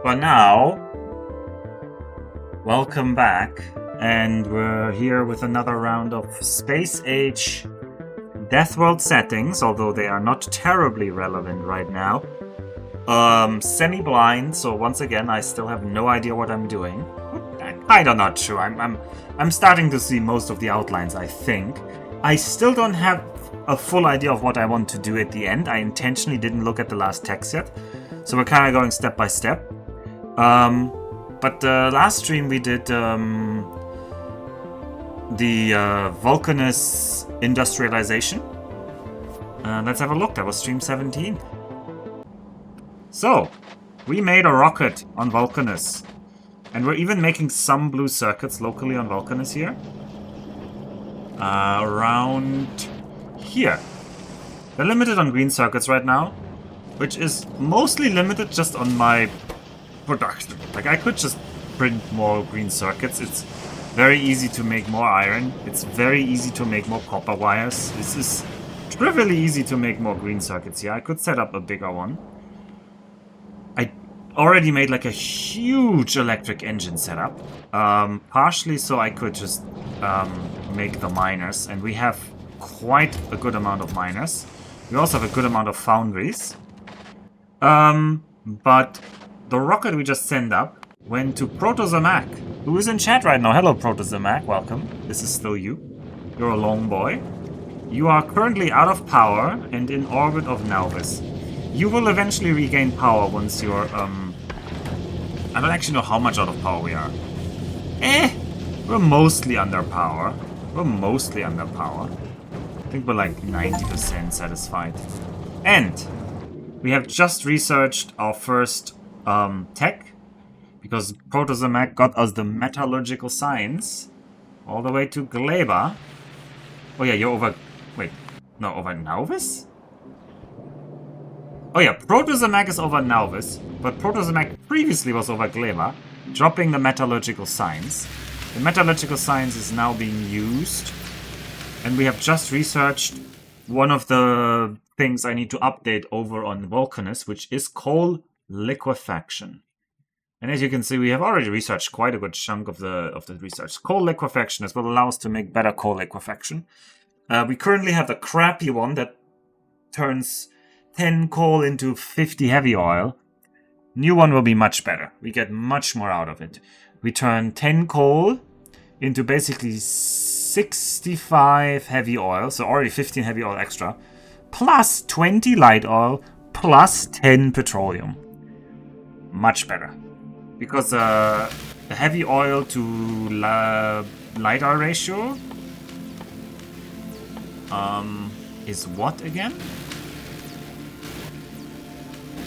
But now, welcome back, and we're here with another round of Space Age Death World settings, although they are not terribly relevant right now. Semi-blind, so once again, I still have no idea what I'm doing. Kinda not true. I'm starting to see most of the outlines, I think. I still don't have a full idea of what I want to do at the end. I intentionally didn't look at the last text yet, so we're kind of going step by step. But last stream we did the Vulcanus industrialization. Let's have a look. That was stream 17. So, we made a rocket on Vulcanus. And we're even making some blue circuits locally on Vulcanus here. Around here. They're limited on green circuits right now, which is mostly limited just on my production. Like, I could just print more green circuits. It's very easy to make more iron. It's very easy to make more copper wires. This is trivially easy to make more green circuits here. I could set up a bigger one. I already made like a huge electric engine setup. Partially so I could just make the miners. And we have quite a good amount of miners. We also have a good amount of foundries. But the rocket we just sent up went to Protozomac, who is in chat right now. Hello, Protozomac. Welcome. This is still you. You're a long boy. You are currently out of power and in orbit of Nauvis. You will eventually regain power once you're, I don't actually know how much out of power we are. We're mostly under power. I think we're like 90% satisfied. And we have just researched our first tech, because Protozomac got us the metallurgical science all the way to Gleba. Oh yeah, you're over... Wait, no, over Nauvis? Oh yeah, Protozomac is over Nauvis, but Protozomac previously was over Gleba, dropping the metallurgical science. The metallurgical science is now being used, and we have just researched one of the things I need to update over on Vulcanus, which is coal liquefaction. And as you can see, we have already researched quite a good chunk of the research. Coal liquefaction is what allows us to make better coal liquefaction. We currently have the crappy one that turns 10 coal into 50 heavy oil. New one will be much better. We get much more out of it. We turn 10 coal into basically 65 heavy oil, so already 15 heavy oil extra, plus 20 light oil, plus 10 petroleum. Much better. Because the heavy oil to light oil ratio is what again?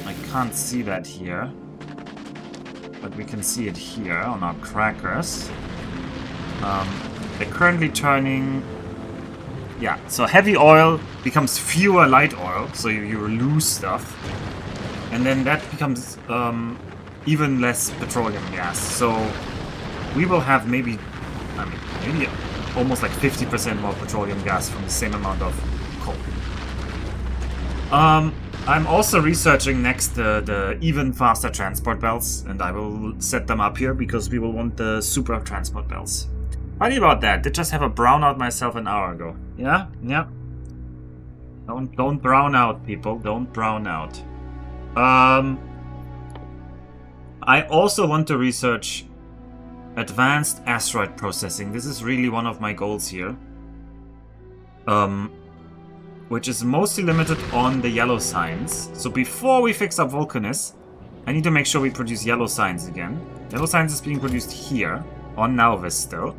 I can't see that here, but we can see it here on our crackers. They're currently turning... Yeah, so heavy oil becomes fewer light oil, so you lose stuff. And then that becomes even less petroleum gas. So we will have maybe almost like 50% more petroleum gas from the same amount of coal. I'm also researching next the even faster transport belts, and I will set them up here because we will want the super transport belts. Funny about that, did just have a brownout myself an hour ago. Yeah? Yeah. Don't brown out, people. Don't brown out. I also want to research advanced asteroid processing. This is really one of my goals here. Which is mostly limited on the yellow signs. So before we fix up Vulcanus, I need to make sure we produce yellow signs again. Yellow signs is being produced here, on Nauvis still.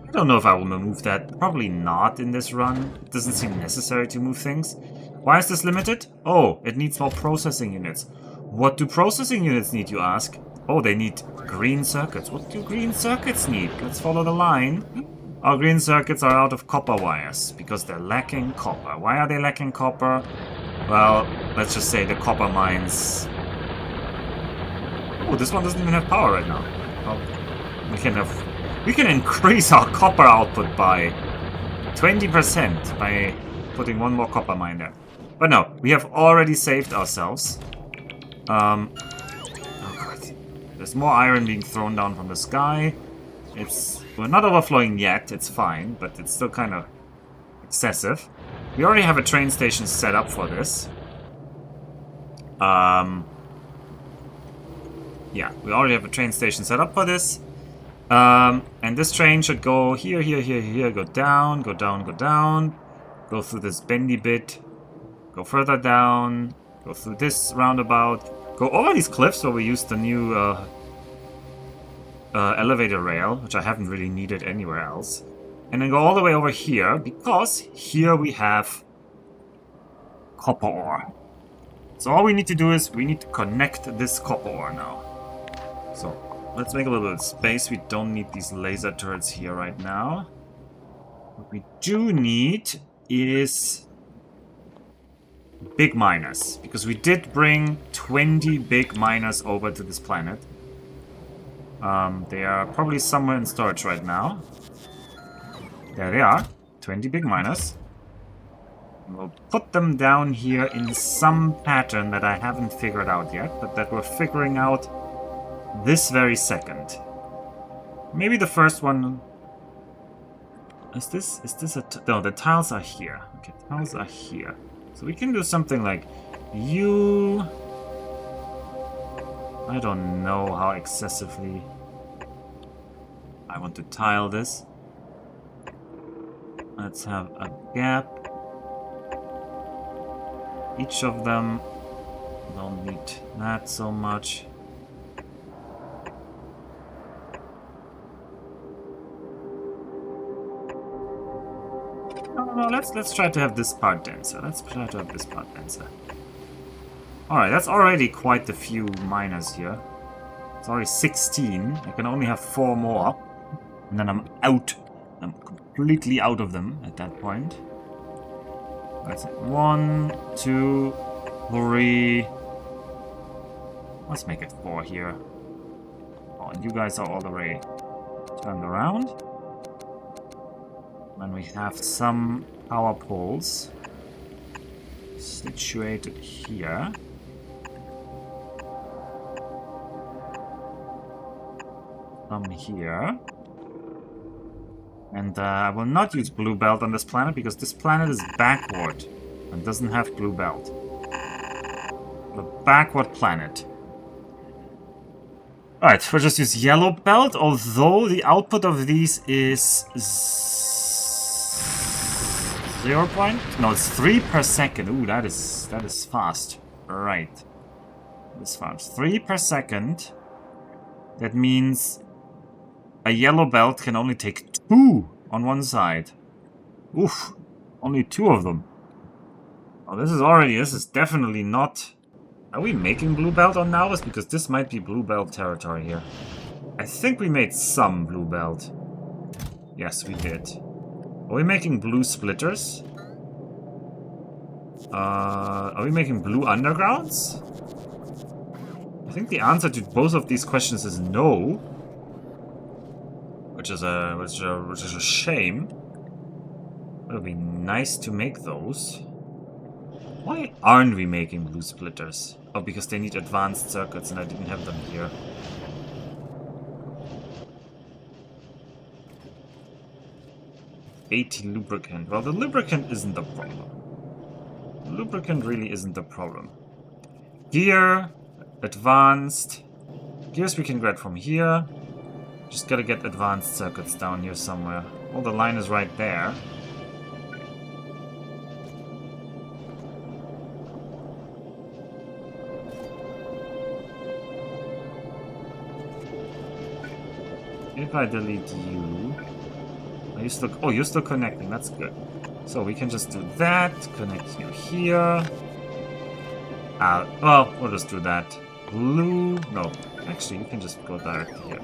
I don't know if I will move that. Probably not in this run. It doesn't seem necessary to move things. Why is this limited? Oh, it needs more processing units. What do processing units need, you ask? Oh, they need green circuits. What do green circuits need? Let's follow the line. Our green circuits are out of copper wires, because they're lacking copper. Why are they lacking copper? Well, let's just say the copper mines... Oh, this one doesn't even have power right now. Well, we can increase our copper output by 20% by putting one more copper mine there. But no, we have already saved ourselves. Oh god. There's more iron being thrown down from the sky. We're not overflowing yet, it's fine, but it's still kind of excessive. We already have a train station set up for this. Yeah, we already have a train station set up for this. And this train should go here, here, here, here, go down, go down, go down. Go through this bendy bit. Go further down. Go through this roundabout. Go over these cliffs where we used the new elevator rail, which I haven't really needed anywhere else. And then go all the way over here, because here we have copper ore. So all we need to do is we need to connect this copper ore now. So let's make a little bit of space. We don't need these laser turrets here right now. What we do need is big miners, because we did bring 20 big miners over to this planet. They are probably somewhere in storage right now. There they are, 20 big miners. We'll put them down here in some pattern that I haven't figured out yet, but that we're figuring out this very second. Maybe the first one... Is this a... No, the tiles are here. Okay, tiles are here. So we can do something like you... I don't know how excessively I want to tile this. Let's have a gap. Each of them don't need that so much. No, let's try to have this part denser. Let's try to have this part denser. Alright, that's already quite a few miners here. It's already 16. I can only have 4 more. And then I'm out. I'm completely out of them at that point. That's it. 1, 2, 3. Let's make it 4 here. Oh, and you guys are all already turned around. Then we have some power poles situated here. Some here. And I will not use blue belt on this planet because this planet is backward and doesn't have blue belt. The backward planet. Alright, we'll just use yellow belt, although the output of these is 0 point? No, it's 3 per second. Ooh, that is fast. Right. That is fast. 3 per second. That means a yellow belt can only take 2 on one side. Oof. Only 2 of them. Oh, this is definitely not... Are we making blue belt on Nauvis? Because this might be blue belt territory here. I think we made some blue belt. Yes, we did. Are we making blue splitters? Are we making blue undergrounds? I think the answer to both of these questions is no. Which is a shame. It would be nice to make those. Why aren't we making blue splitters? Oh, because they need advanced circuits and I didn't have them here. $80 lubricant. Well, the lubricant isn't the problem. The lubricant really isn't the problem. Gear, advanced. Gears we can get from here. Just gotta get advanced circuits down here somewhere. Oh, the line is right there. If I delete you... Are you still... Oh, you're still connecting. That's good. So we can just do that. Connect you here. Well, we'll just do that. Blue... No. Actually, you can just go directly here.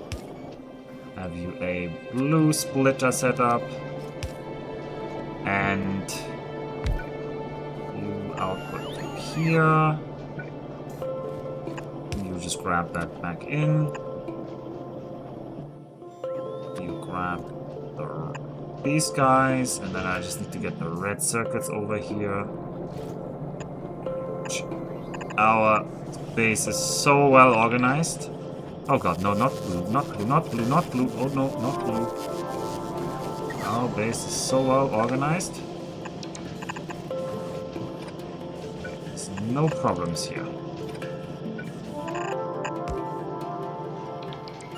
Have you a blue splitter set up. And... you output to here. And you just grab that back in. Grab these guys, and then I just need to get the red circuits over here. Our base is so well organized. Oh god, no, not blue, not blue, not blue, not blue. Oh no, not blue. Our base is so well organized. There's no problems here.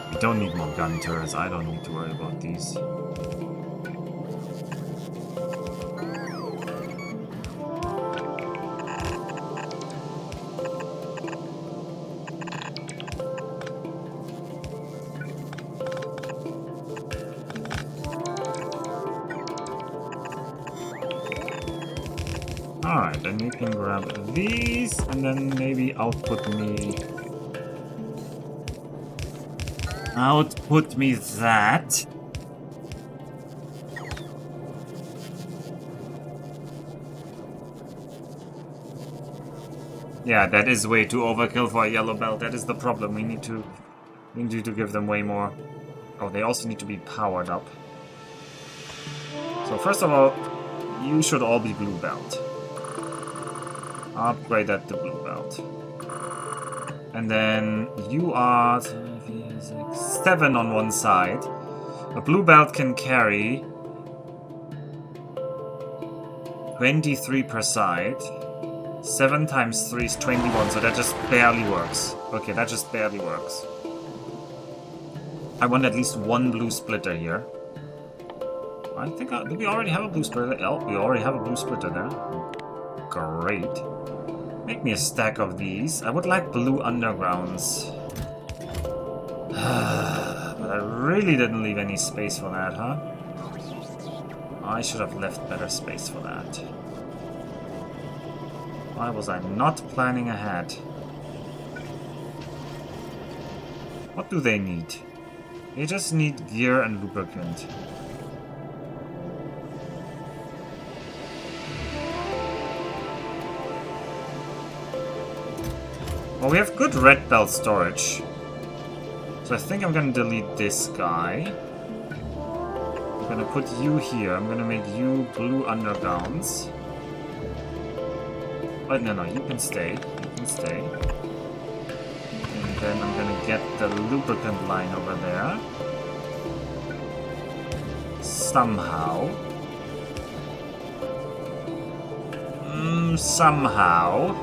We don't need more gun turrets. I don't need to worry about these. Alright, then you can grab these and then maybe output me that. Yeah, that is way too overkill for a yellow belt. That is the problem. We need to give them way more. Oh, they also need to be powered up. So first of all, you should all be blue belt. Upgrade that to blue belt. And then you are 7 on one side. A blue belt can carry 23 per side. 7 times 3 is 21, so that just barely works. Okay, that just barely works. I want at least one blue splitter here. I think, do we already have a blue splitter? Oh, we already have a blue splitter there. Great. Make me a stack of these. I would like blue undergrounds. But I really didn't leave any space for that, huh? I should have left better space for that. Why was I not planning ahead? What do they need? They just need gear and lubricant. Well, we have good red belt storage. So I think I'm gonna delete this guy. I'm gonna put you here. I'm gonna make you blue undergrounds. Oh, no, you can stay. You can stay. And then I'm gonna get the lubricant line over there. Somehow. Somehow.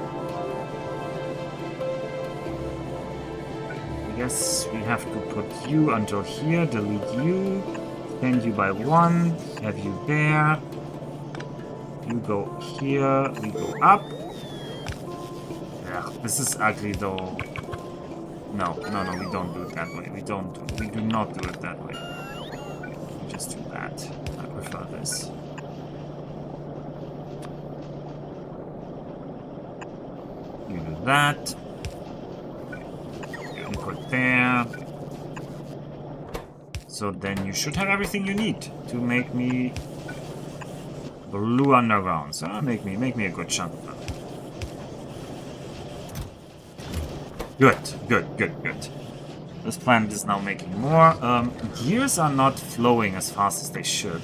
I guess we have to put you until here, delete you, send you by 1, have you there. You go here, we go up. Yeah, this is ugly though. No, we don't do it that way. We do not do it that way. We just do that. I prefer this. You do that. You put there. So then you should have everything you need to make me blue underground. So make me a good chunk of that. Good. This planet is now making more. Gears are not flowing as fast as they should.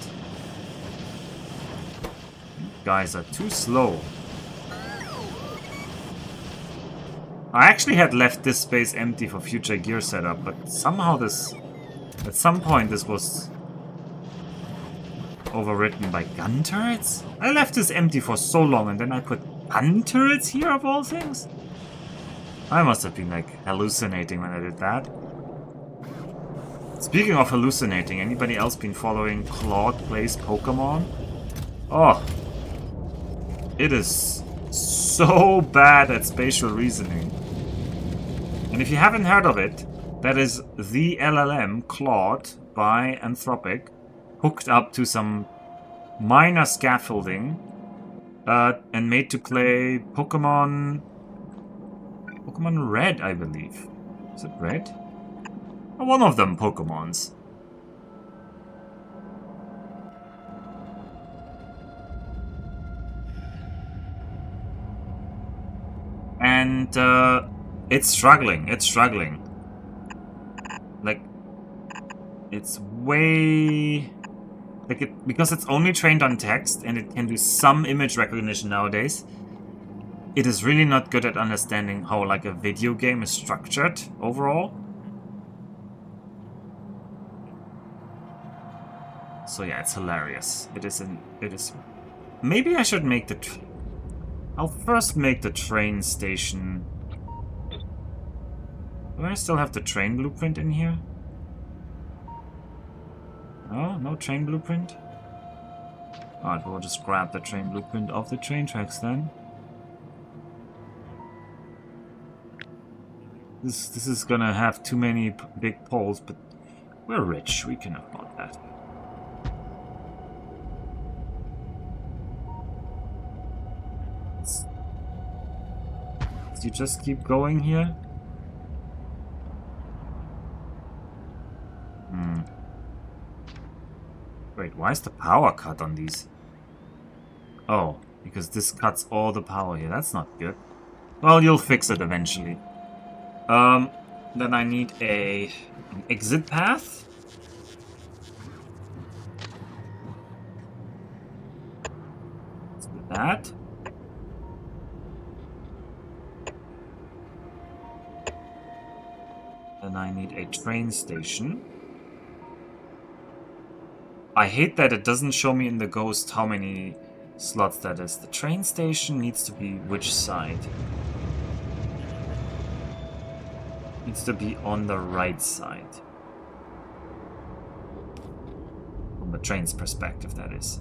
You guys are too slow. I actually had left this space empty for future gear setup, but somehow this... At some point this was overwritten by gun turrets? I left this empty for so long and then I put gun turrets here of all things? I must have been like hallucinating when I did that. Speaking of hallucinating, anybody else been following Claude Plays Pokemon? Oh, it is so bad at spatial reasoning. And if you haven't heard of it, that is the LLM Claude by Anthropic, hooked up to some minor scaffolding and made to play Pokemon Red, I believe. Is it Red? Oh, one of them Pokemons. And it's struggling. Like, it's way... Like because it's only trained on text and it can do some image recognition nowadays, it is really not good at understanding how like a video game is structured overall. So yeah, it's hilarious. It is. Maybe I should make the. I'll first make the train station. Do I still have the train blueprint in here? No, no train blueprint. Alright, we'll just grab the train blueprint off the train tracks then. This is gonna have too many big poles, but we're rich. We can afford that. You just keep going here? Wait, why is the power cut on these? Oh, because this cuts all the power here. That's not good. Well, you'll fix it eventually. Then I need an exit path. Let's do that. Then I need a train station. I hate that it doesn't show me in the ghost how many slots that is. The train station needs to be which side? Needs to be on the right side. From the train's perspective, that is.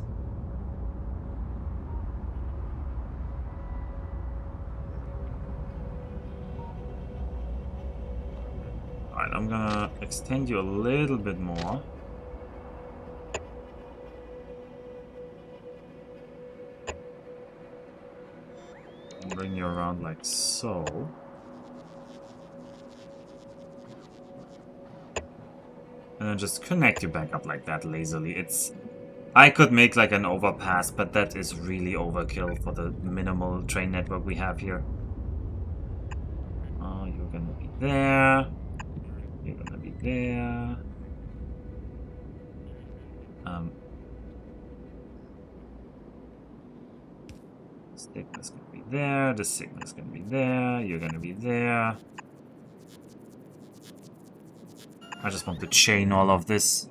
Alright, I'm gonna extend you a little bit more. And bring you around like so. And then just connect you back up like that lazily. I could make like an overpass, but that is really overkill for the minimal train network we have here. Oh, you're gonna be there. You're gonna be there. Signal's gonna be there. The signal's gonna be there. You're gonna be there. I just want to chain all of this.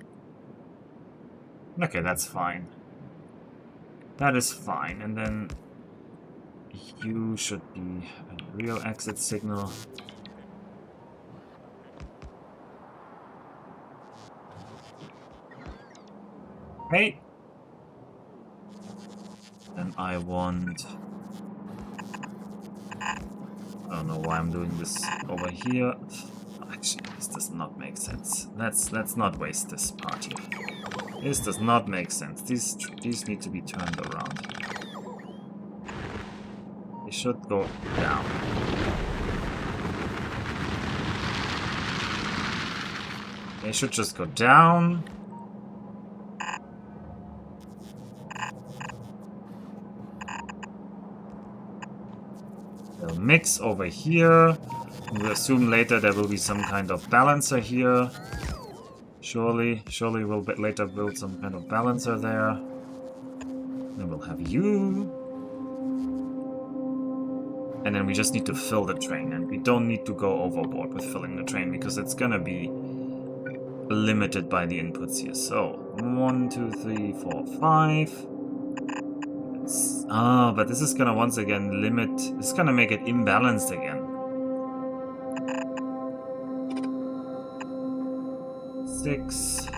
Okay, that's fine. That is fine. And then you should be a real exit signal. Hey. Then I want... I don't know why I'm doing this over here. Actually, this does not make sense. Let's not waste this part here. This does not make sense. These need to be turned around. They should go down. They should just go down. They'll mix over here. We assume later there will be some kind of balancer here. Surely we'll later build some kind of balancer there. Then we'll have you. And then we just need to fill the train. And we don't need to go overboard with filling the train because it's gonna be limited by the inputs here. So, 1, 2, 3, 4, 5. But this is gonna once again limit... It's gonna make it imbalanced again. 6.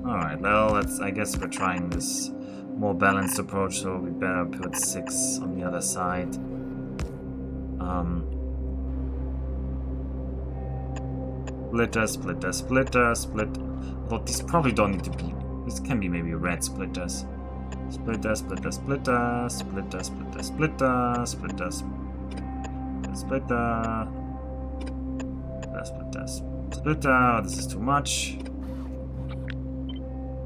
Alright, well, I guess we're trying this more balanced approach, so we better put 6 on the other side. Split. Well, these probably don't need to be... This can be maybe red splitters. Splitter. This is too much.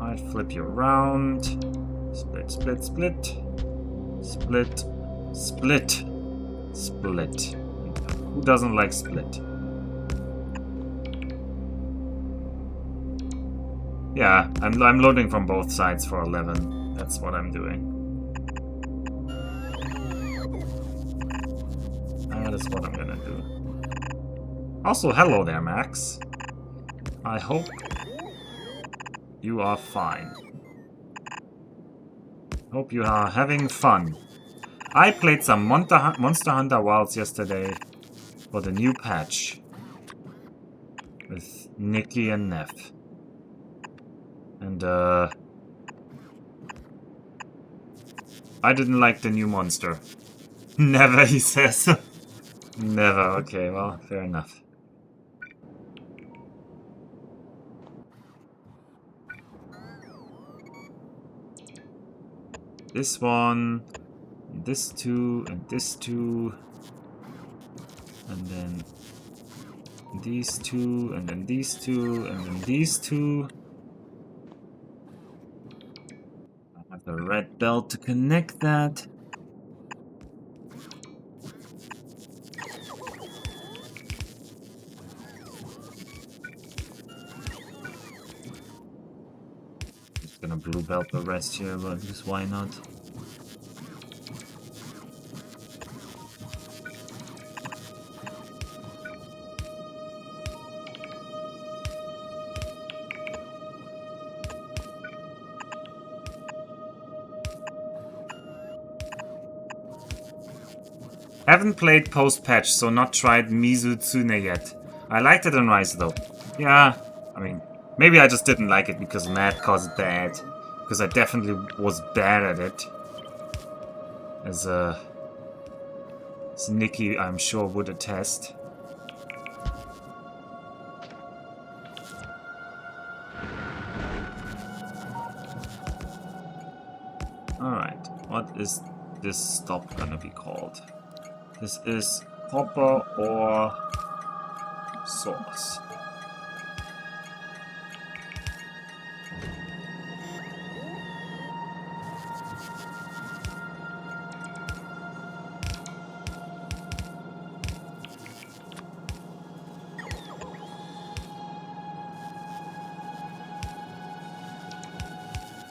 I'd flip you around. Split. Who doesn't like split? Yeah, I'm loading from both sides for 11. That's what I'm doing. That is what I'm gonna do. Also, hello there, Max. I hope you are fine. Hope you are having fun. I played some Monster Hunter Wilds yesterday for the new patch with Nikki and Neff. And I didn't like the new monster. Never, he says. Never, okay, well, fair enough. This one, this two, and this two, and then these two, and then these two, and then these two. I have the red belt to connect that. Just gonna blue belt the rest here, but just why not? Haven't played post-patch, so not tried Mizutsune yet. I liked it in Rise though. Yeah, I mean, maybe I just didn't like it because Matt calls it bad. Because I definitely was bad at it. As Nikki, I'm sure, would attest. Alright, what is this stop gonna be called? This is copper ore source.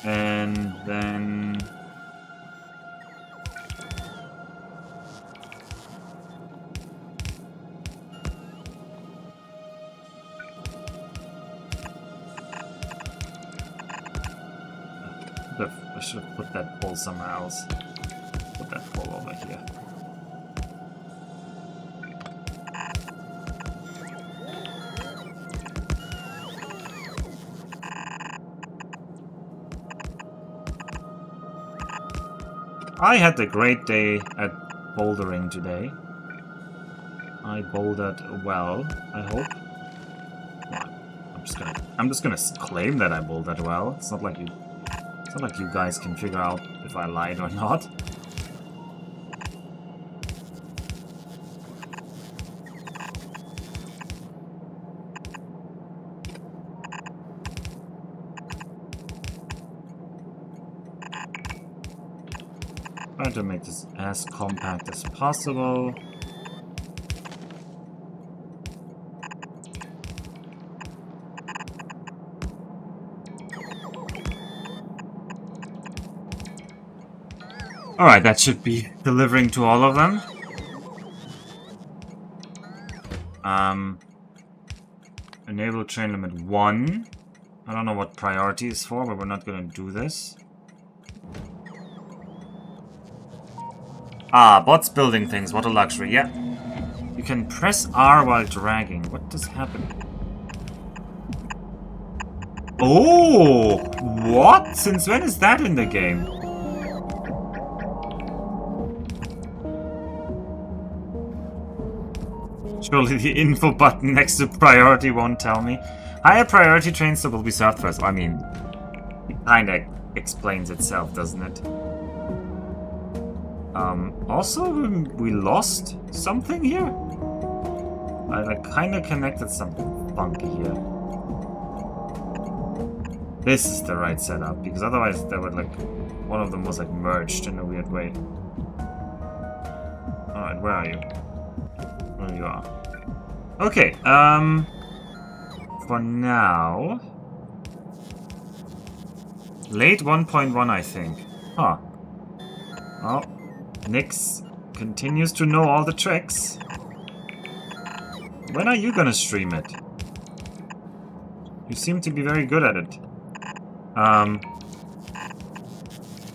And then I should have put that pole somewhere else. Put that pole over here. I had a great day at bouldering today. I bouldered well, I hope. Well, I'm just gonna claim that I bouldered well. It's not like you guys can figure out if I lied or not. Try to make this as compact as possible. Alright, that should be delivering to all of them. Enable train limit 1. I don't know what priority is for, but we're not gonna do this. Ah, bots building things, what a luxury, yeah. You can press R while dragging. What does happen? Oh! What? Since when is that in the game? Surely the info button next to priority won't tell me. Higher priority trains that will be served first. I mean, it kinda explains itself, doesn't it? Also, we lost something here? I kinda connected something funky here. This is the right setup, because otherwise they would one of them was merged in a weird way. Alright, where are you? There you are. Okay, for now... Late 1.1, I think. Huh. Well, Nyx continues to know all the tricks. When are you gonna stream it? You seem to be very good at it.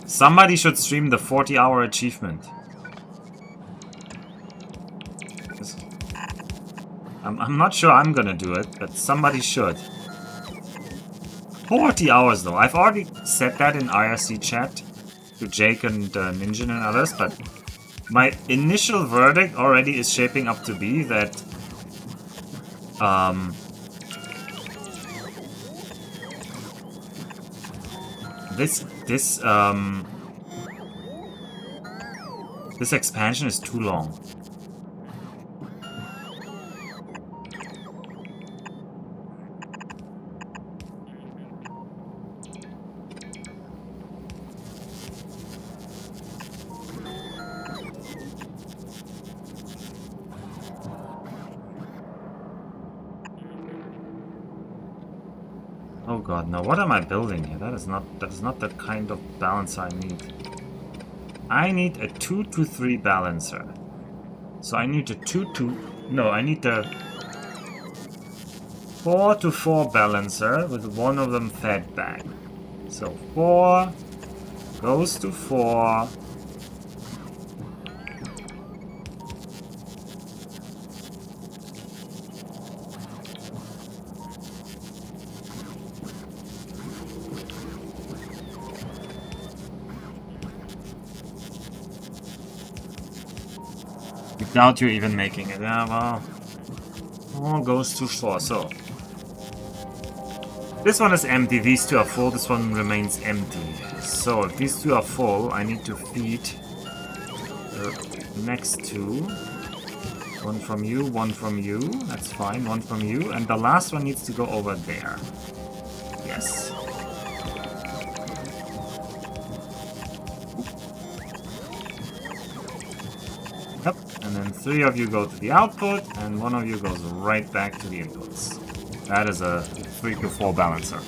Somebody should stream the 40-hour achievement. I'm not sure I'm gonna do it, but somebody should. 40 hours though. I've already said that in IRC chat to Jake and Ninja and others, but my initial verdict already is shaping up to be that this expansion is too long. Oh god, now what am I building here? That is not the kind of balance I need. I need a 2 to 3 balancer. So I need a 2 to... No, I need the 4 to 4 balancer with one of them fed back. So 4 goes to 4. Without you even making it. Yeah, well... All goes to 4, so... This one is empty, these two are full, this one remains empty. So, if these two are full, I need to feed the next two. One from you, that's fine, one from you, and the last one needs to go over there. Yes. Yep, and then 3 of you go to the output, and 1 of you goes right back to the inputs. That is a 3 to 4 balancer.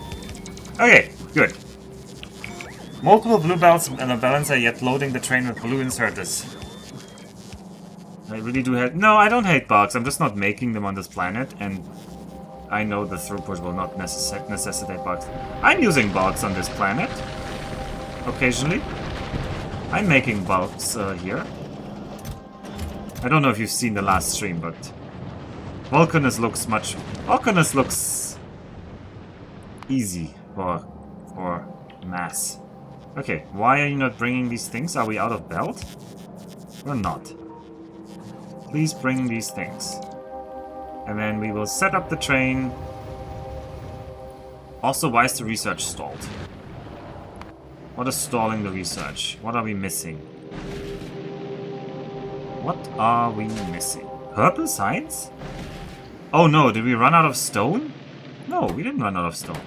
Okay, good. Multiple blue belts and a balancer, yet loading the train with blue inserters. I really do hate... No, I don't hate bugs, I'm just not making them on this planet, and I know the throughput will not necessitate bugs. I'm using bugs on this planet. Occasionally. I'm making bugs here. I don't know if you've seen the last stream, but... Vulcanus looks easy for mass. Okay, why are you not bringing these things? Are we out of belt? Or not? Please bring these things. And then we will set up the train. Also, why is the research stalled? What is stalling the research? What are we missing? What are we missing? Purple science? Oh no, did we run out of stone? No, we didn't run out of stone.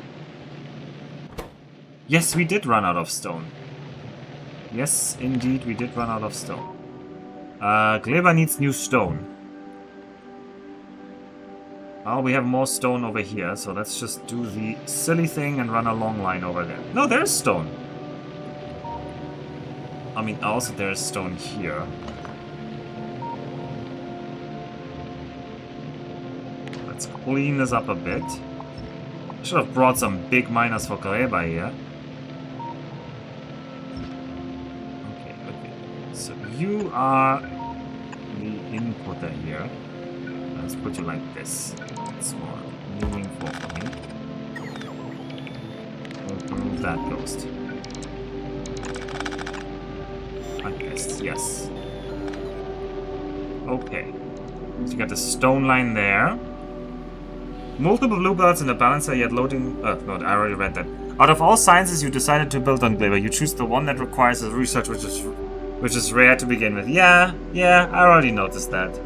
Yes, we did run out of stone. Yes, indeed, we did run out of stone. Gleba needs new stone. Well, we have more stone over here, so let's just do the silly thing and run a long line over there. No, there's stone. I mean, also there's stone here. Let's clean this up a bit. Should have brought some big miners for Gleba here. Okay. So you are the inputter here. Let's put you like this. It's more meaningful for me. We'll remove that ghost. I guess, yes. Okay. So you got the stone line there. Multiple blue belts in the balancer, yet loading... no, I already read that. Out of all sciences you decided to build on Gleba, you choose the one that requires the research which is rare to begin with. Yeah, I already noticed that.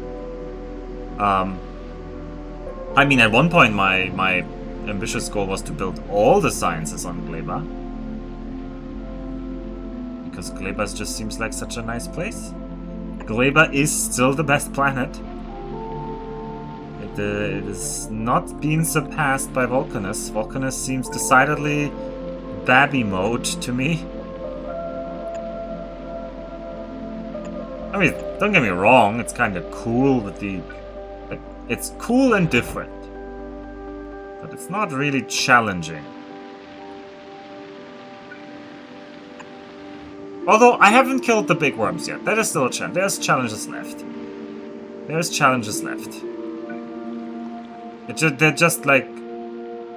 I mean, at one point my ambitious goal was to build all the sciences on Gleba. Because Gleba just seems like such a nice place. Gleba is still the best planet. It is not being surpassed by Vulcanus. Vulcanus seems decidedly babby mode to me. I mean, don't get me wrong, it's kind of cool with the... It's cool and different. But it's not really challenging. Although, I haven't killed the big worms yet. That is still a challenge. There's challenges left. There's challenges left. They're just like...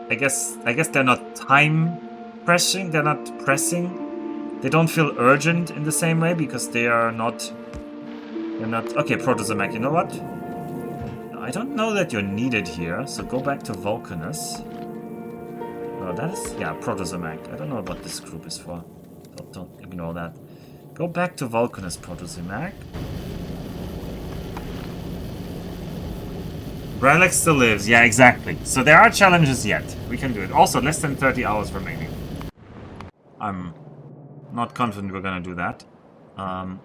I guess they're not time pressing. They're not pressing. They don't feel urgent in the same way because they are not... They're not... Okay, Protozomac, you know what? I don't know that you're needed here, so go back to Vulcanus. Oh, that is... Yeah, Protozomac. I don't know what this group is for. Don't ignore that. Go back to Vulcanus, Protozomac. Relic still lives. Yeah, exactly. So there are challenges yet. We can do it. Also, less than 30 hours remaining. I'm not confident we're gonna do that. And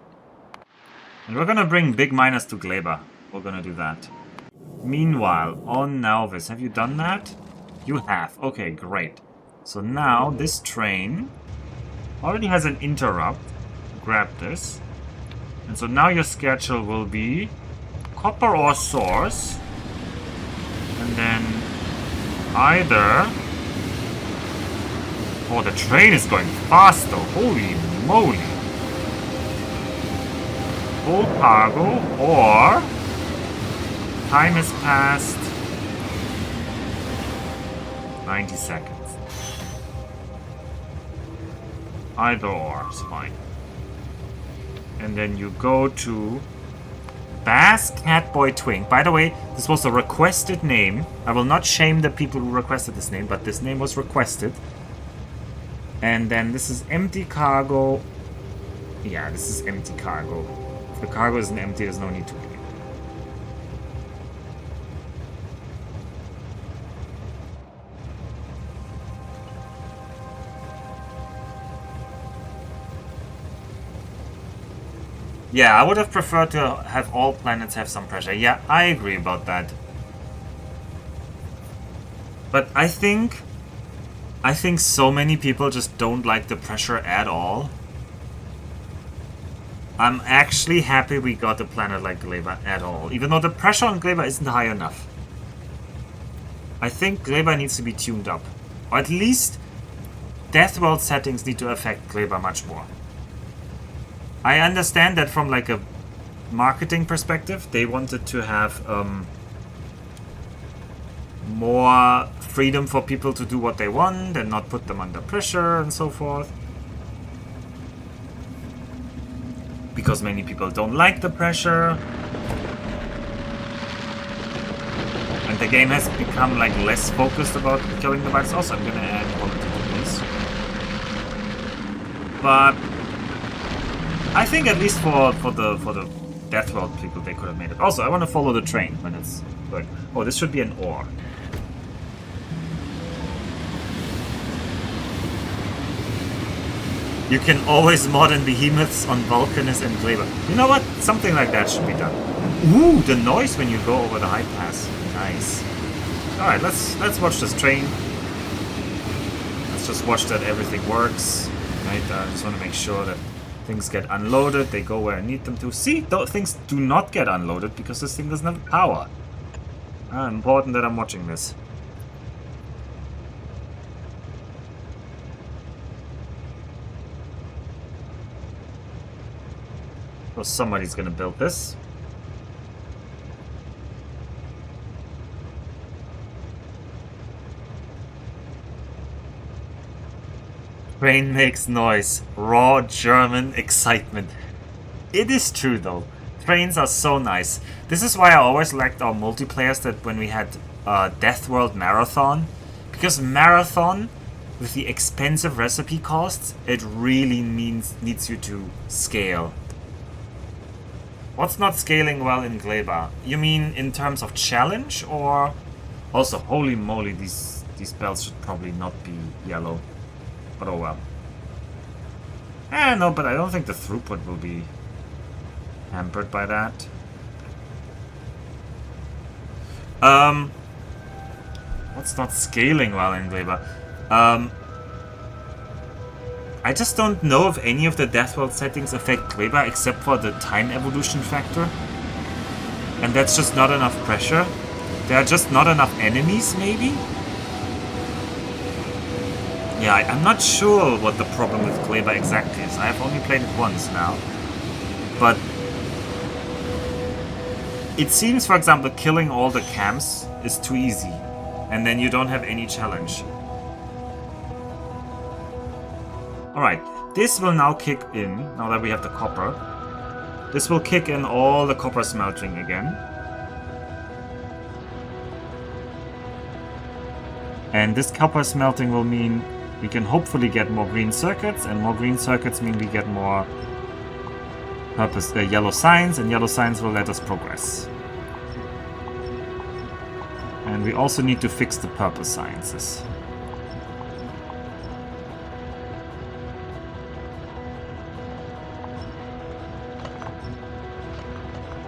we're gonna bring big miners to Gleba. We're gonna do that. Meanwhile, on Nauvis, have you done that? You have. Okay, great. So now, this train already has an interrupt. Grab this. And so now your schedule will be copper ore source. And then either... Oh, the train is going faster. Holy moly. Full cargo or... Time has passed 90 seconds. Either or is fine. And then you go to Bass Catboy Twink. By the way, this was a requested name. I will not shame the people who requested this name, but this name was requested. And then this is empty cargo. Yeah, this is empty cargo. If the cargo isn't empty, there's no need to be. Yeah, I would have preferred to have all planets have some pressure. Yeah, I agree about that. But I think so many people just don't like the pressure at all. I'm actually happy we got a planet like Gleba at all, even though the pressure on Gleba isn't high enough. I think Gleba needs to be tuned up. Or at least Death World settings need to affect Gleba much more. I understand that from like a marketing perspective, they wanted to have more freedom for people to do what they want and not put them under pressure and so forth. Because many people don't like the pressure. And the game has become like less focused about killing the bugs. Also, I'm gonna add quality to this. But I think at least for the Death World people, they could have made it. Also, I want to follow the train when it's good. Oh, this should be an ore. You can always mod in behemoths on Vulcanus and Gleba. You know what? Something like that should be done. Ooh, the noise when you go over the high pass. Nice. Alright, let's watch this train. Let's just watch that everything works. Right, I just want to make sure that things get unloaded, they go where I need them to. See, those things do not get unloaded because this thing doesn't have power. Important that I'm watching this. So somebody's gonna build this. Train makes noise. Raw German excitement. It is true though. Trains are so nice. This is why I always liked our multiplayers that when we had Death World Marathon. Because Marathon, with the expensive recipe costs, it really needs you to scale. What's not scaling well in Gleba? You mean in terms of challenge or... Also, holy moly, these bells should probably not be yellow. But oh well. No, but I don't think the throughput will be hampered by that. What's not scaling well in Gleba? I just don't know if any of the Death World settings affect Gleba except for the time evolution factor. And that's just not enough pressure. There are just not enough enemies, maybe? Yeah, I'm not sure what the problem with Kleber exactly is. I have only played it once now. But it seems, for example, killing all the camps is too easy. And then you don't have any challenge. Alright, this will now kick in, now that we have the copper. This will kick in all the copper smelting again. And this copper smelting will mean we can hopefully get more green circuits, and more green circuits mean we get more yellow signs, and yellow signs will let us progress. And we also need to fix the purple signs.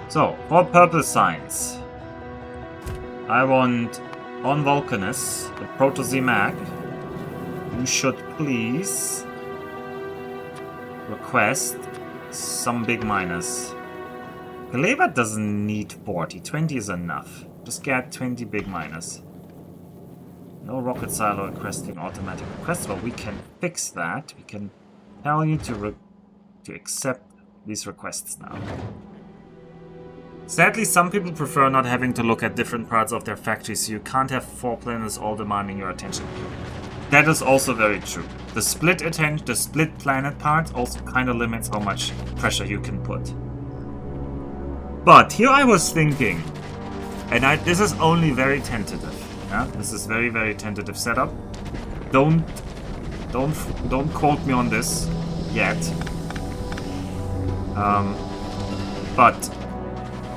So, for purple signs, I want on Vulcanus, the Proto-Z-Mag, you should please request some big miners. Kleber doesn't need 40, 20 is enough. Just get 20 big miners. No rocket silo requesting automatic requests, but we can fix that. We can tell you to accept these requests now. Sadly, some people prefer not having to look at different parts of their factory, so you can't have 4 planets all demanding your attention. That is also very true. The split planet part also kind of limits how much pressure you can put. But here I was thinking, and this is only very tentative. Yeah, this is very, very tentative setup. Don't quote me on this yet. But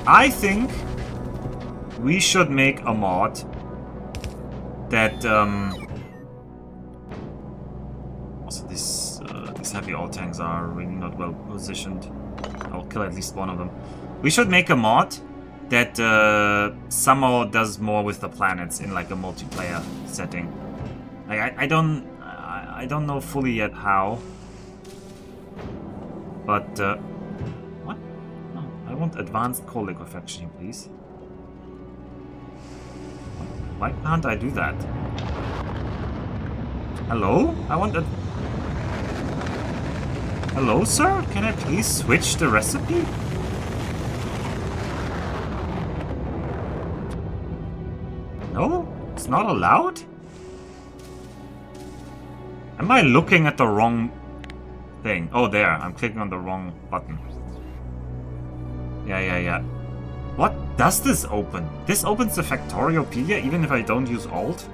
I think we should make a mod that also these heavy all tanks are really not well positioned. I'll kill at least one of them. We should make a mod that somehow does more with the planets in like a multiplayer setting. I don't know fully yet how, but what? No, I want advanced coal liquefaction, please. Why can't I do that? Hello? I want a... Hello, sir? Can I please switch the recipe? No? It's not allowed? Am I looking at the wrong thing? Oh, there. I'm clicking on the wrong button. Yeah. What does this open? This opens the Factoriopedia even if I don't use Alt?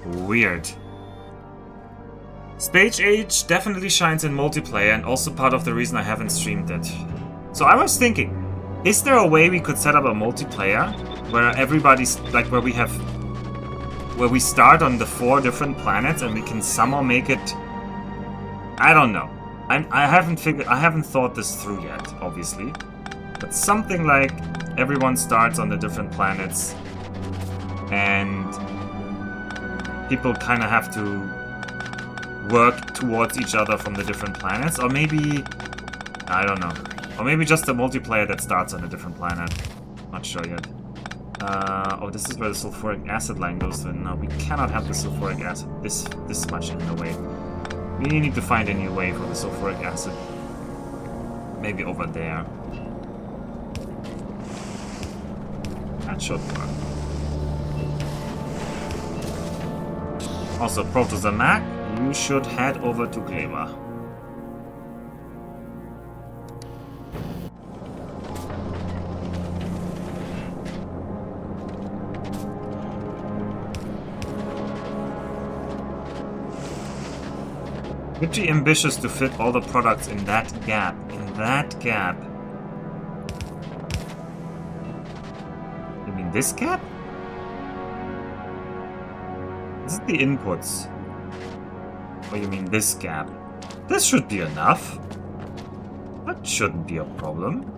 Weird. Stage Age definitely shines in multiplayer and also part of the reason I haven't streamed it. So I was thinking, is there a way we could set up a multiplayer where everybody's like where we start on the 4 different planets and we can somehow make it... I don't know. I haven't thought this through yet, obviously. But something like everyone starts on the different planets and people kind of have to work towards each other from the different planets, or maybe, I don't know, or maybe just a multiplayer that starts on a different planet. Not sure yet. Oh, this is where the sulfuric acid line goes to. No, we cannot have the sulfuric acid this much in the way. We need to find a new way for the sulfuric acid. Maybe over there. That should work. Also, Proto-Z-Mag, you should head over to Kleber. Pretty ambitious to fit all the products in that gap. You mean this gap? This is the inputs. Or you mean this gap? This should be enough. That shouldn't be a problem.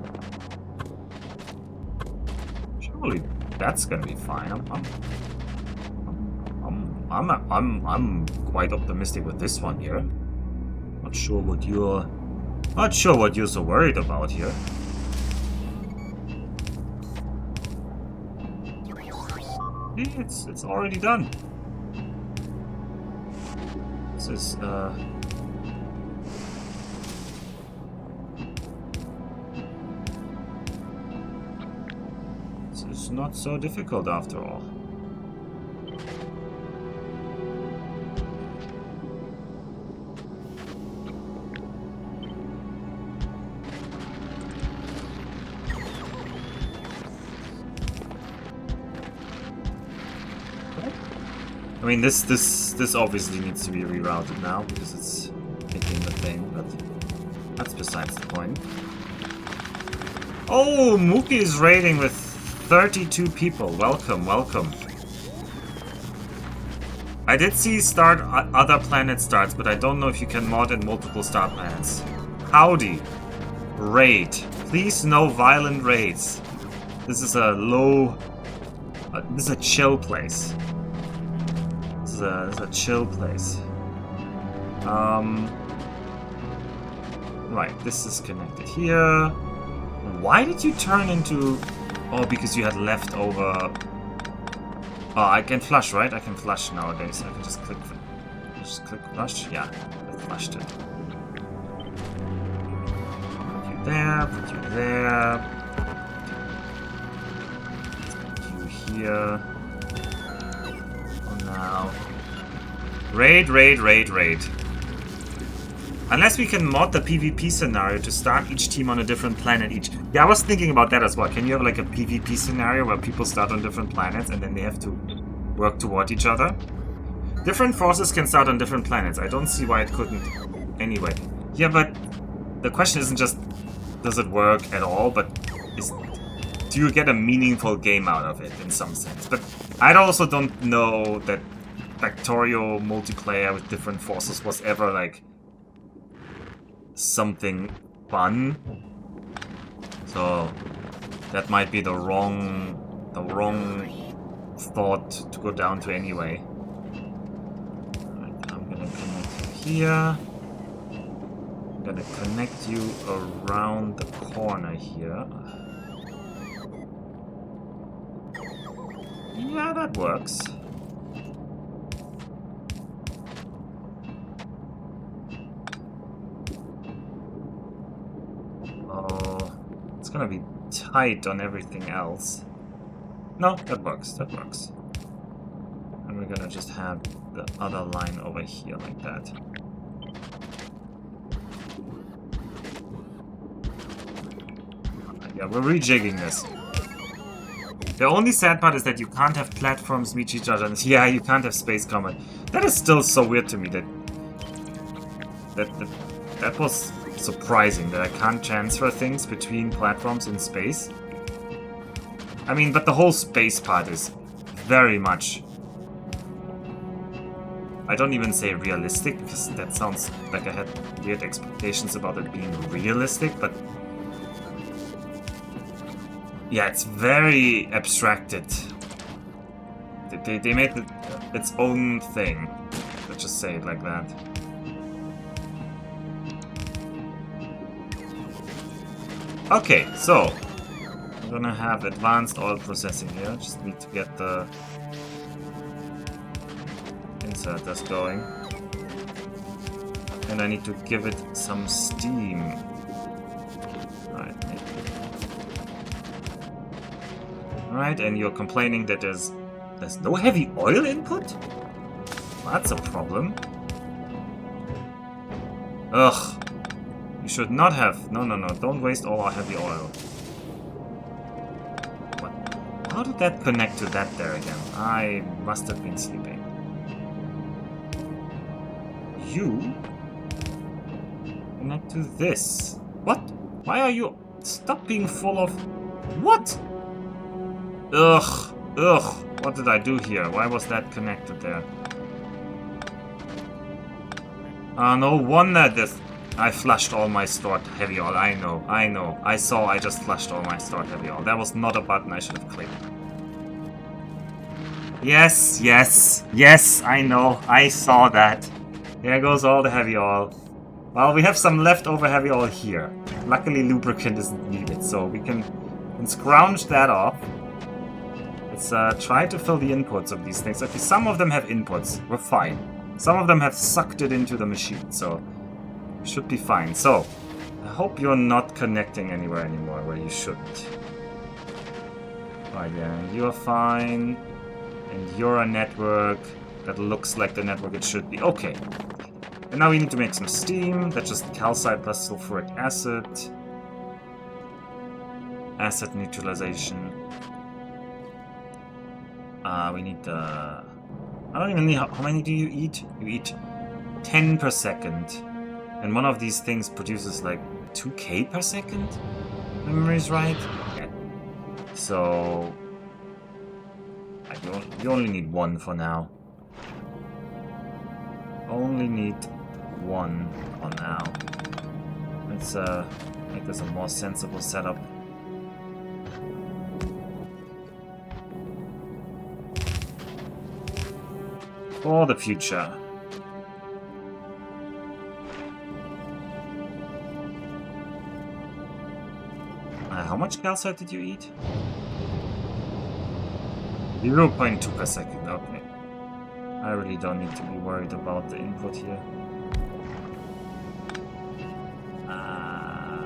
Surely that's gonna be fine. I'm quite optimistic with this one here. Not sure what you're so worried about here. It's already done. This is not so difficult after all. I mean, this obviously needs to be rerouted now because it's hitting the thing, but that's besides the point. Oh, Mookie is raiding with 32 people. Welcome, welcome. I did see start other planet starts, but I don't know if you can mod in multiple star planets. Howdy. Raid. Please no violent raids. This is a low... this is a chill place. This is a chill place. Right, this is connected here. Why did you turn into... Oh, because you had leftover... Oh, I can flush, right? I can flush nowadays. I can just click flush. Yeah, I flushed it. Put you there, put you there. Put you here. Oh, now. Raid, raid, raid, raid. Unless we can mod the PvP scenario to start each team on a different planet each. Yeah, I was thinking about that as well. Can you have like a PvP scenario where people start on different planets and then they have to work toward each other? Different forces can start on different planets. I don't see why it couldn't anyway. Yeah, but the question isn't just does it work at all, but do you get a meaningful game out of it in some sense? But I also don't know that Factorio multiplayer with different forces was ever like something fun, so that might be the wrong thought to go down to anyway. Alright, I'm gonna connect you here. I'm gonna connect you around the corner here. Yeah, that works. It's gonna be tight on everything else. No, that works, that works. And we're gonna just have the other line over here like that. Yeah, we're rejigging this. The only sad part is that you can't have platforms meet each other. Yeah, you can't have space combat. That is still so weird to me that was surprising that I can't transfer things between platforms in space. I mean, but the whole space part is very much... I don't even say realistic, because that sounds like I had weird expectations about it being realistic, but... Yeah, it's very abstracted. They made its own thing. Let's just say it like that. Okay, so I'm gonna have advanced oil processing here. Just need to get the inserters going. And I need to give it some steam. Alright, and you're complaining that there's no heavy oil input? Well, that's a problem. Ugh. You should not have. No, don't waste all our heavy oil. What? How did that connect to that there again? I must have been sleeping. You connect to this. What? Why are you... Stop being full of... What? Ugh. Ugh. What did I do here? Why was that connected there? No wonder this... I flushed all my stored heavy oil. I know. I just flushed all my stored heavy oil. That was not a button I should have clicked. Yes, I know. I saw that. There goes all the heavy oil. Well, we have some leftover heavy oil here. Luckily, lubricant isn't needed, so we can scrounge that off. Let's try to fill the inputs of these things. Okay, some of them have inputs. We're fine. Some of them have sucked it into the machine, so should be fine. So, I hope you're not connecting anywhere anymore where you shouldn't. Right, yeah, you're fine. And you're a network that looks like the network it should be. Okay. And now we need to make some steam. That's just calcite plus sulfuric acid. Acid neutralization. We need the... I don't even need... How many do you eat? You eat 10 per second. And one of these things produces like 2k per second? If my memory's right? Yeah. So... You only need one for now. Only need one for now. Let's make this a more sensible setup. For the future. How much calcite did you eat? 0.2 per second, okay. I really don't need to be worried about the input here. I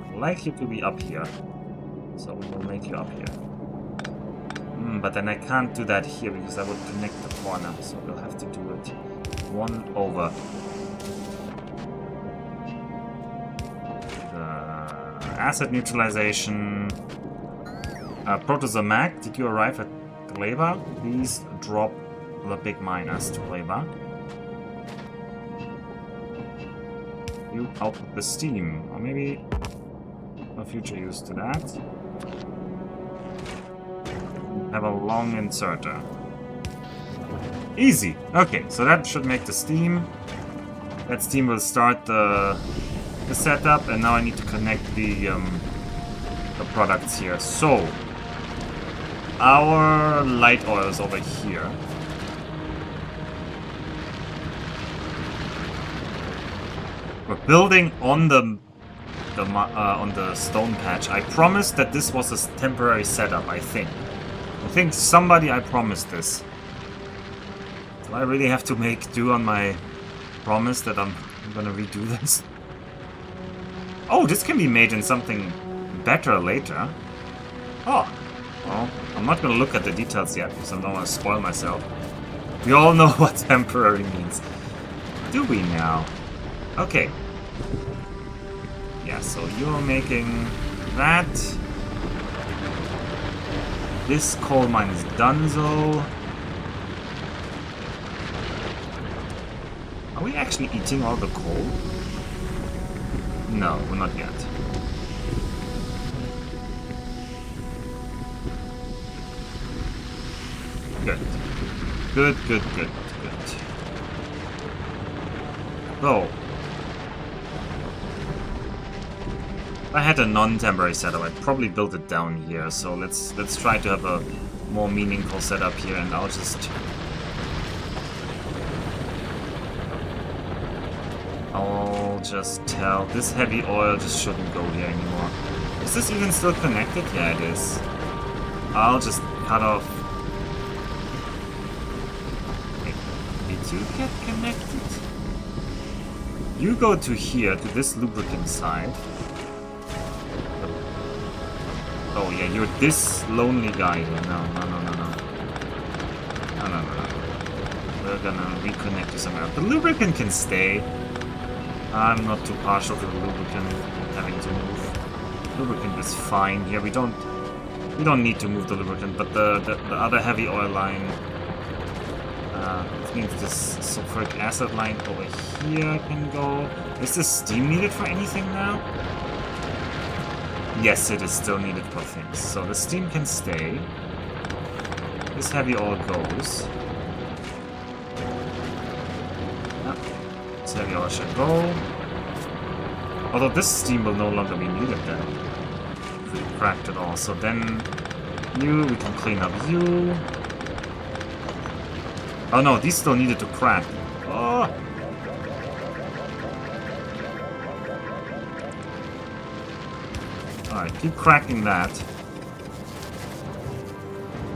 would like you to be up here. So we will make you up here. But then I can't do that here because I would connect the corner, so we'll have to do it 1 over. Acid neutralization. Protozamac, did you arrive at Gleba? Please drop the big minus to Gleba. You output the steam, or maybe a future use to that. Have a long inserter. Easy! Okay, so that should make the steam. That steam will start the setup, and now I need to connect the products here. So, our light oil is over here. We're building on the stone patch. I promised that this was a temporary setup, I think. I think somebody I promised this. Do I really have to make do on my promise that I'm gonna redo this? Oh, this can be made in something better later. Oh, well, I'm not gonna look at the details yet because I don't want to spoil myself. We all know what temporary means. Do we now? Okay. Yeah, so you're making that. This coal mine is donezo. Are we actually eating all the coal? No, we're not yet. Good. Good, good, good, good. So, if I had a non-temporary setup, I'd probably build it down here. So let's try to have a more meaningful setup here, and I'll just tell this heavy oil just shouldn't go here anymore. Is this even still connected? Yeah, it is. I'll just cut off. Wait, did you get connected? You go to here, to this lubricant side. Oh yeah, you're this lonely guy here. No. We're gonna reconnect you somewhere else. The lubricant can stay. I'm not too partial to the lubricant having to move. Lubricant is fine here. We don't need to move the lubricant, but the other heavy oil line, which means this sulfuric acid line over here can go. Is this steam needed for anything now? Yes, it is still needed for things. So the steam can stay. This heavy oil goes. This heavy oil should go. Although this steam will no longer be needed then. If we cracked it all. So then we can clean up you. Oh no, these still needed to crack. Oh! Alright, keep cracking that.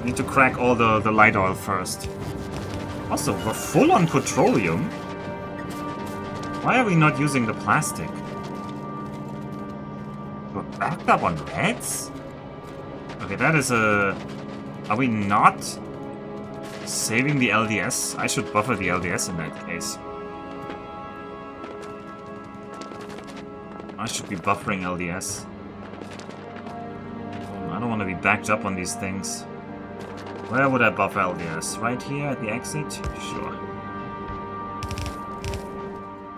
Need to crack all the light oil first. Also, we're full on petroleum. Why are we not using the plastic? We're backed up on reds? Okay, that is a... Are we not saving the LDS? I should buffer the LDS in that case. I should be buffering LDS. I don't want to be backed up on these things. Where would I buffer LDS? Right here at the exit? Sure.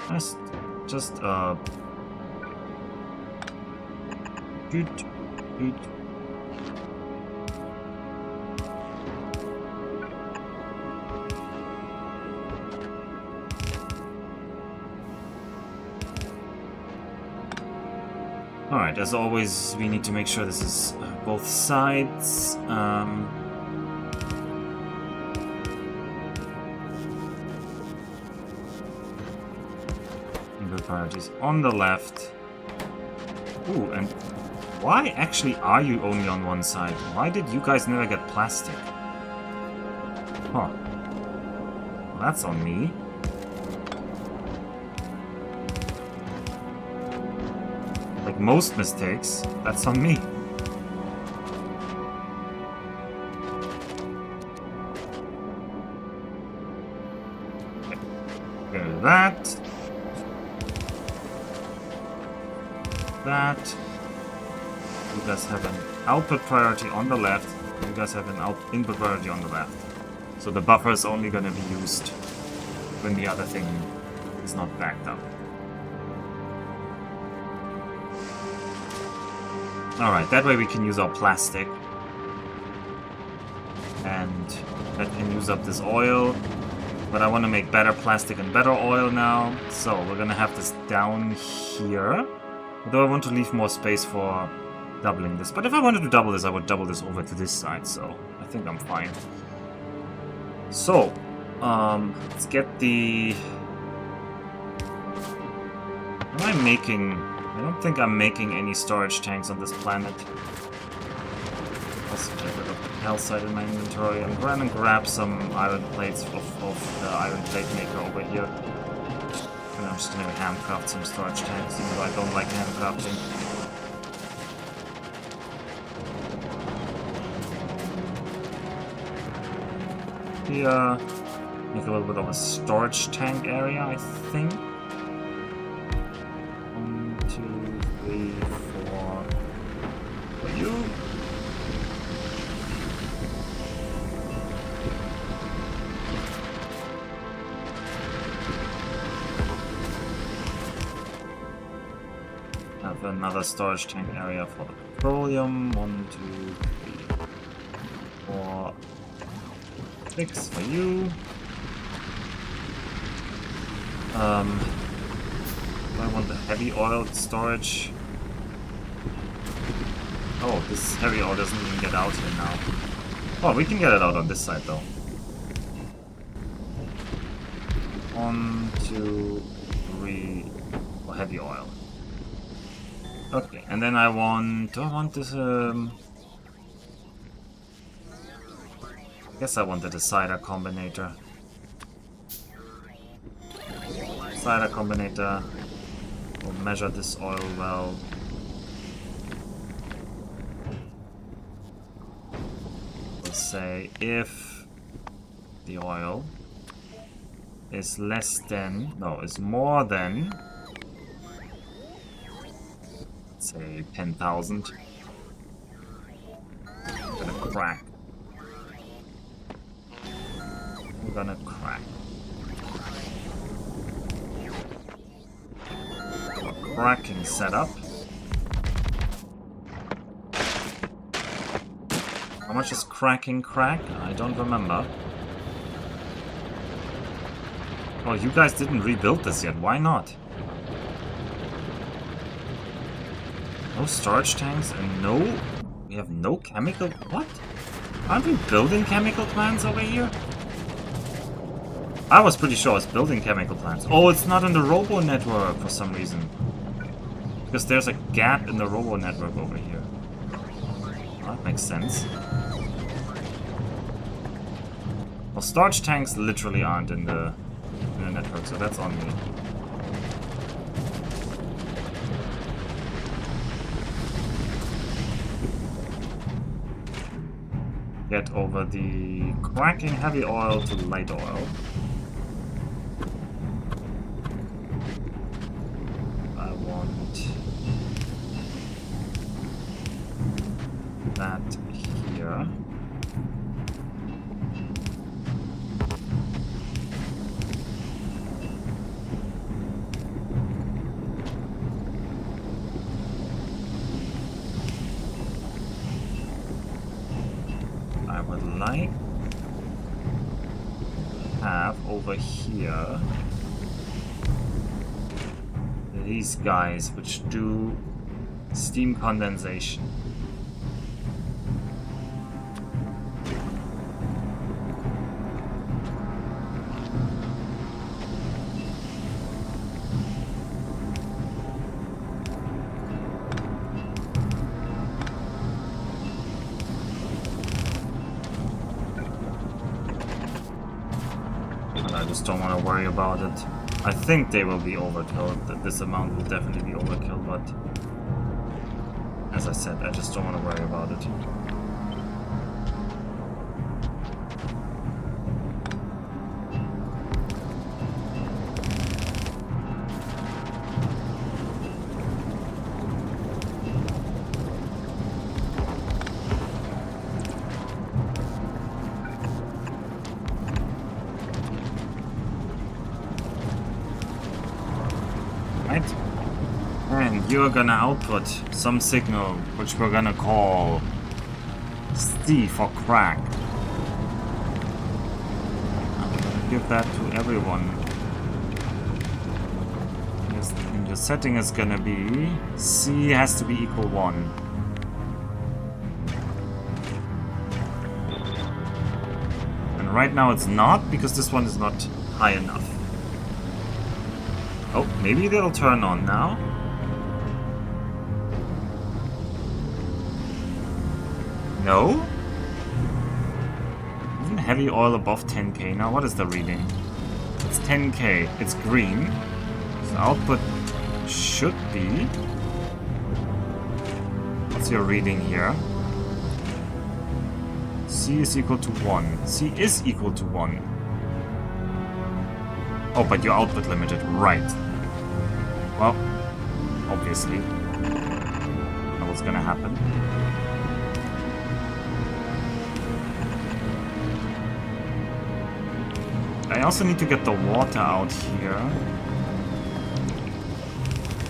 Just Good. Alright, as always, we need to make sure this is both sides. The priorities on the left. Ooh, and why actually are you only on one side? Why did you guys never get plastic? Huh. Well, that's on me. Like most mistakes, that's on me. Okay, that. That. You guys have an output priority on the left. You guys have an input priority on the left. So the buffer is only going to be used when the other thing is not backed up. Alright, that way we can use our plastic. And that can use up this oil. But I want to make better plastic and better oil now. So we're going to have this down here. Although I want to leave more space for doubling this. But if I wanted to double this, I would double this over to this side. So I think I'm fine. So, let's get the... Am I making... I don't think I'm making any storage tanks on this planet. Let's get rid of the calcite in my inventory. I'm going to grab some iron plates of the iron plate maker over here. And I'm just going to handcraft some storage tanks, even though I don't like handcrafting. Here, make a little bit of a storage tank area, I think. 1, 2, 3, 4. For you. Have another storage tank area for the petroleum. 1, 2, 3, 4. 6 for you. I want the heavy oil storage. Oh, this heavy oil doesn't even get out here now. Oh, we can get it out on this side though. 1, 2, 3 for heavy oil. Okay, and then I want... Do I want this... I guess I wanted a cider combinator. Cider combinator. We'll measure this oil well. We'll say if the oil is less than, no, is more than, let's say 10,000. I'm gonna crack. I'm gonna crack. Cracking setup. How much is cracking crack? I don't remember. Oh, you guys didn't rebuild this yet. Why not? No storage tanks and no... We have no chemical... What? Aren't we building chemical plants over here? I was pretty sure I was building chemical plants. Oh, it's not in the robo network for some reason. Because there's a gap in the robo network over here. Well, that makes sense. Well, storage tanks literally aren't in the network, so that's on me. Get over the cracking heavy oil to light oil. I want that here. I would like to have over here these guys which do steam condensation. I just don't want to worry about it. I think they will be overkill. This amount will definitely be overkill, but as I said, I just don't want to worry about it. And you're gonna output some signal, which we're gonna call C for crack. I'm gonna give that to everyone. And the setting is gonna be C has to be equal 1. And right now it's not, because this one is not high enough. Oh, maybe they'll turn on now. No? Isn't heavy oil above 10k now? What is the reading? It's 10k. It's green. So output should be... What's your reading here? C is equal to 1. C is equal to 1. Oh, but your output limited. Right. Well, obviously. That was gonna happen. I also need to get the water out here.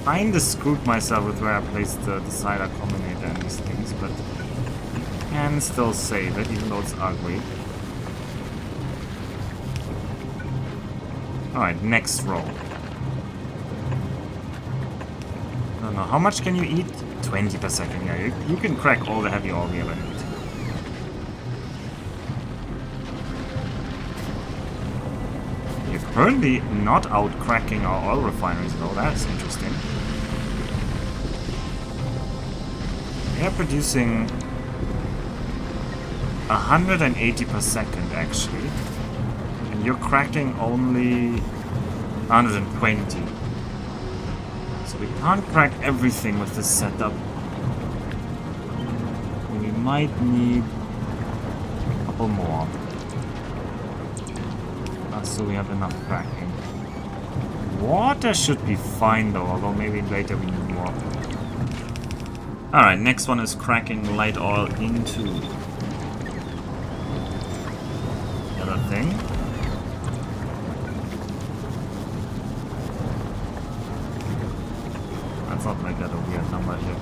Kinda screwed myself with where I placed the decider combinator and these things, but I can still save it, even though it's ugly. Alright, next row. I don't know, how much can you eat? 20 per second, yeah, you can crack all the heavy oil we ever need. You're currently not out cracking our oil refineries though, that's interesting. We are producing 180 per second actually. And you're cracking only 120. So we can't crack everything with this setup. We might need a couple more. So we have enough cracking. Water should be fine though, although maybe later we need more. Alright, next one is cracking light oil into the other thing. That's not like that a weird number here.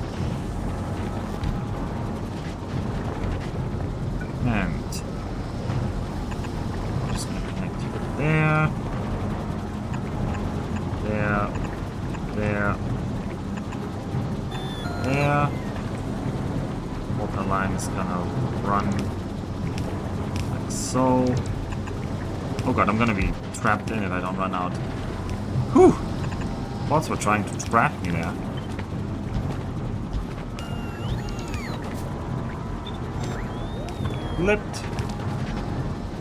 And I'm just gonna connect you there. There. There. There. Water line is gonna run like so. Oh god, I'm gonna be trapped in if I don't run out. Whew! Bots were trying to trap me there. Flipped.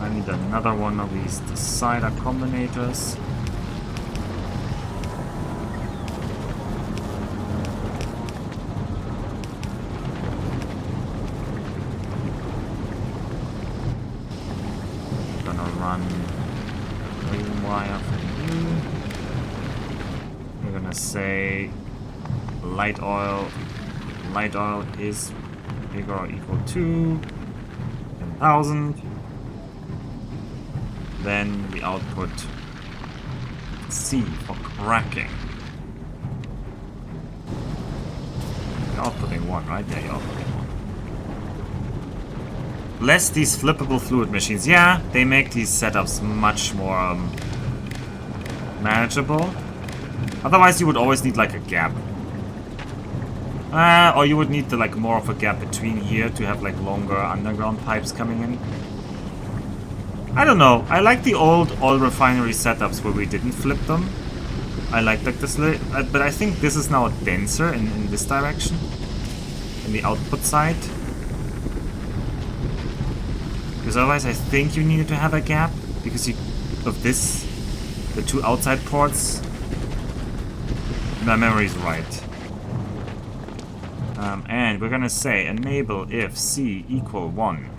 I need another one of these decider combinators. Gonna run green wire for you. We're gonna say light oil. Light oil is bigger or equal to 10,000. Then we output C for cracking. You're outputting 1, right? Yeah, you're outputting 1. Less these flippable fluid machines. Yeah, they make these setups much more manageable. Otherwise, you would always need like a gap. Or you would need the, like more of a gap between here to have like longer underground pipes coming in. I don't know. I like the old oil refinery setups where we didn't flip them. I like this, but I think this is now denser in this direction, in the output side. Because otherwise, I think you needed to have a gap because of this, the 2 outside ports. My memory is right. And we're gonna say enable if C equal 1.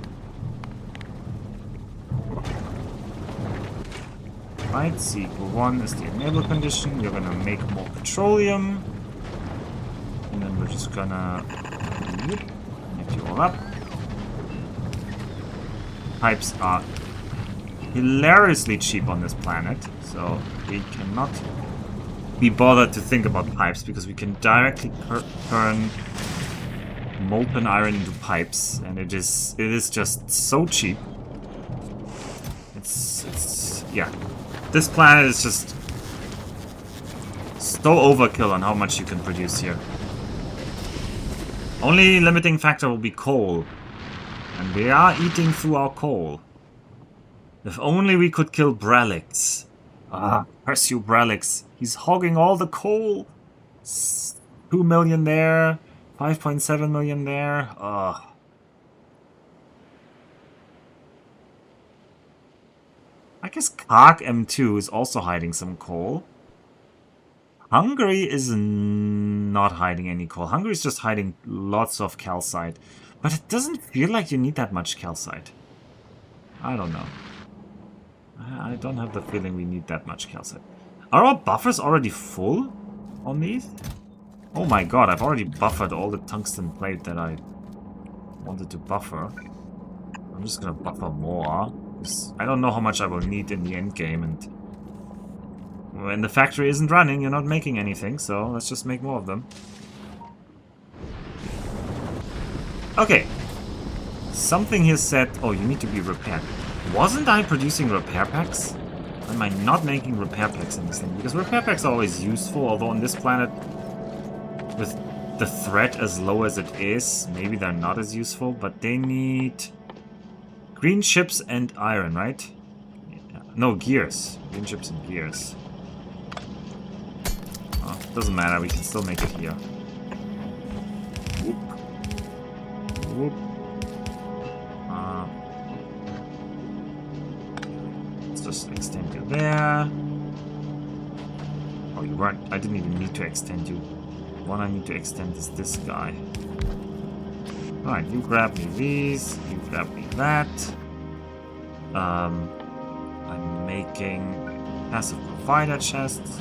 Right, C equal 1 is the enable condition. You're gonna make more petroleum. And then we're just gonna connect you all up. Pipes are hilariously cheap on this planet, so we cannot be bothered to think about pipes because we can directly turn molten iron into pipes, and it is just so cheap. It's yeah. This planet is just so overkill on how much you can produce here. Only limiting factor will be coal. And we are eating through our coal. If only we could kill Brelix. Curse you, Brelix. He's hogging all the coal. 2 million there. 5.7 million there. I guess Kark M2 is also hiding some coal. Hungary is not hiding any coal. Hungary is just hiding lots of calcite. But it doesn't feel like you need that much calcite. I don't know. I don't have the feeling we need that much calcite. Are our buffers already full on these? Oh my god, I've already buffered all the tungsten plate that I wanted to buffer. I'm just gonna buffer more. I don't know how much I will need in the end game, and when the factory isn't running, you're not making anything, so let's just make more of them. Okay. Something here said, oh, you need to be repaired. Wasn't I producing repair packs? Am I not making repair packs in this thing? Because repair packs are always useful, although on this planet, with the threat as low as it is, maybe they're not as useful, but they need green chips and iron, right? Yeah. No, gears. Green chips and gears. Oh, doesn't matter, we can still make it here. Whoop. Whoop. Let's just extend you there. Oh, you weren't. I didn't even need to extend you. The one I need to extend is this guy. Alright, you grab me these, you grab me that. I'm making passive provider chests.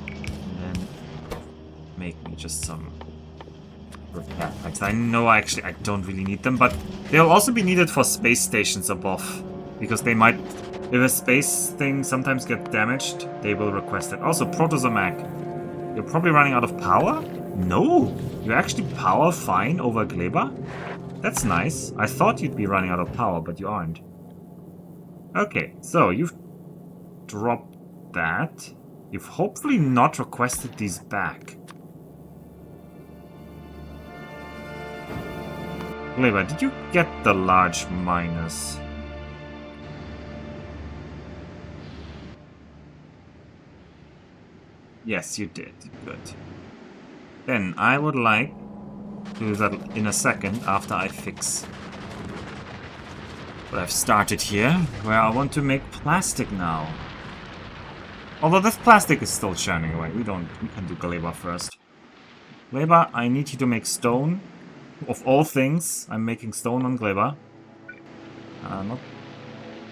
And then make me just some repair packs. I know actually I don't really need them, but they'll also be needed for space stations above. Because they might, if a space thing sometimes gets damaged, they will request it. Also, Protozomac, you're probably running out of power? No! You're actually power fine over Gleba? That's nice. I thought you'd be running out of power, but you aren't. Okay, so you've dropped that. You've hopefully not requested these back. Gleba, did you get the large miners? Yes, you did. Good. Then I would like to do that in a second after I fix But I've started here, where I want to make plastic now. Although this plastic is still churning away. We can do Gleba first. Gleba, I need you to make stone. Of all things, I'm making stone on Gleba. Not,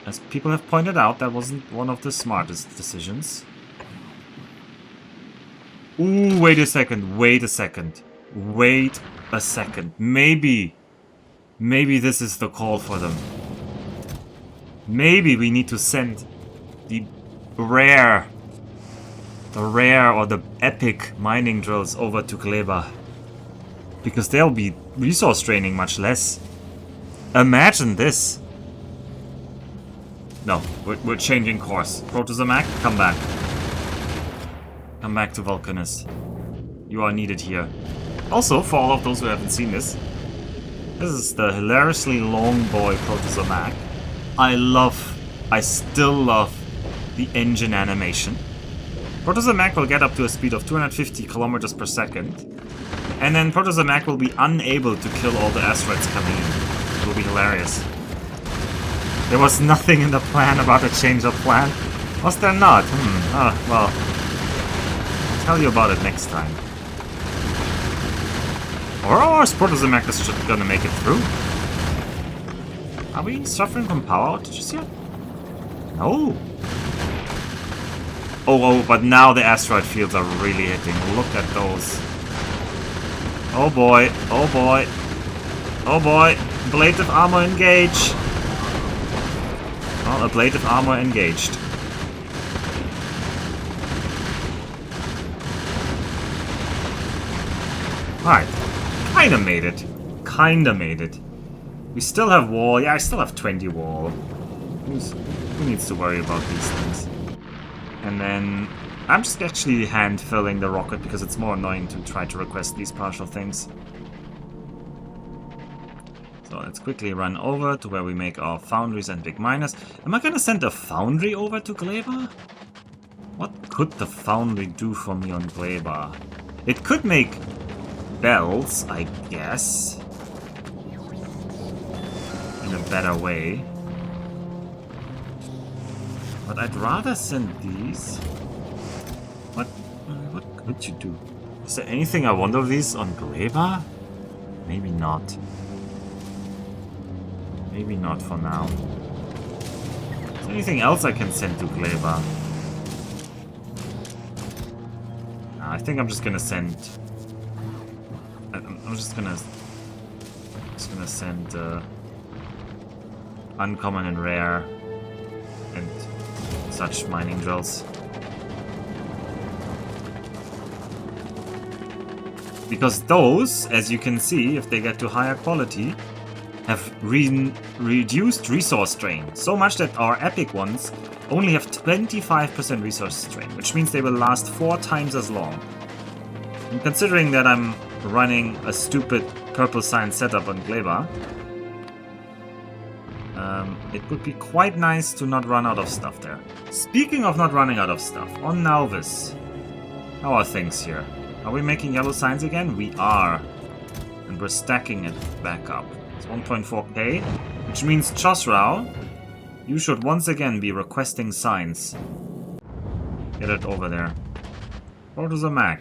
as people have pointed out, that wasn't one of the smartest decisions. Ooh, wait a second, wait a second. Wait a second. Maybe this is the call for them. Maybe we need to send the rare or the epic mining drills over to Gleba. Because they'll be resource draining much less. Imagine this. No, we're changing course. Protozomac, come back. Come back to Vulcanus. You are needed here. Also, for all of those who haven't seen this is the hilariously long boy Protozomac. I still love the engine animation. Protozomac will get up to a speed of 250 kilometers per second. And then Protozomac will be unable to kill all the asteroids coming in. It will be hilarious. There was nothing in the plan about a change of plan. Was there not? Well. I'll tell you about it next time. Or is Protozomac just gonna make it through? Are we suffering from power outages yet? No. Oh, but now the asteroid fields are really hitting. Look at those. Oh boy, oh boy. Oh boy. Ablative armor engage. Well, ablative armor engaged. Alright. Kinda made it. Kinda made it. We still have wall. Yeah, I still have 20 wall. Who needs to worry about these things? And then I'm just actually hand filling the rocket because it's more annoying to try to request these partial things. So let's quickly run over to where we make our foundries and big miners. Am I gonna send a foundry over to Gleba? What could the foundry do for me on Gleba? It could make bells, I guess. In a better way. But I'd rather send these. What could you do? Is there anything I want of these on Gleba? Maybe not. Maybe not for now. Is there anything else I can send to Gleba? Nah, I think I'm just gonna send. I'm just gonna send uncommon and rare and such mining drills. Because those, as you can see, if they get to higher quality, have reduced resource drain. So much that our epic ones only have 25% resource drain, which means they will last 4 times as long. And considering that I'm running a stupid purple sign setup on Gleba, it would be quite nice to not run out of stuff there. Speaking of not running out of stuff, on Nauvis, how are things here? Are we making yellow signs again? We are. And we're stacking it back up. It's 1.4k, which means Chosrau, you should once again be requesting signs. Get it over there. Protozomac,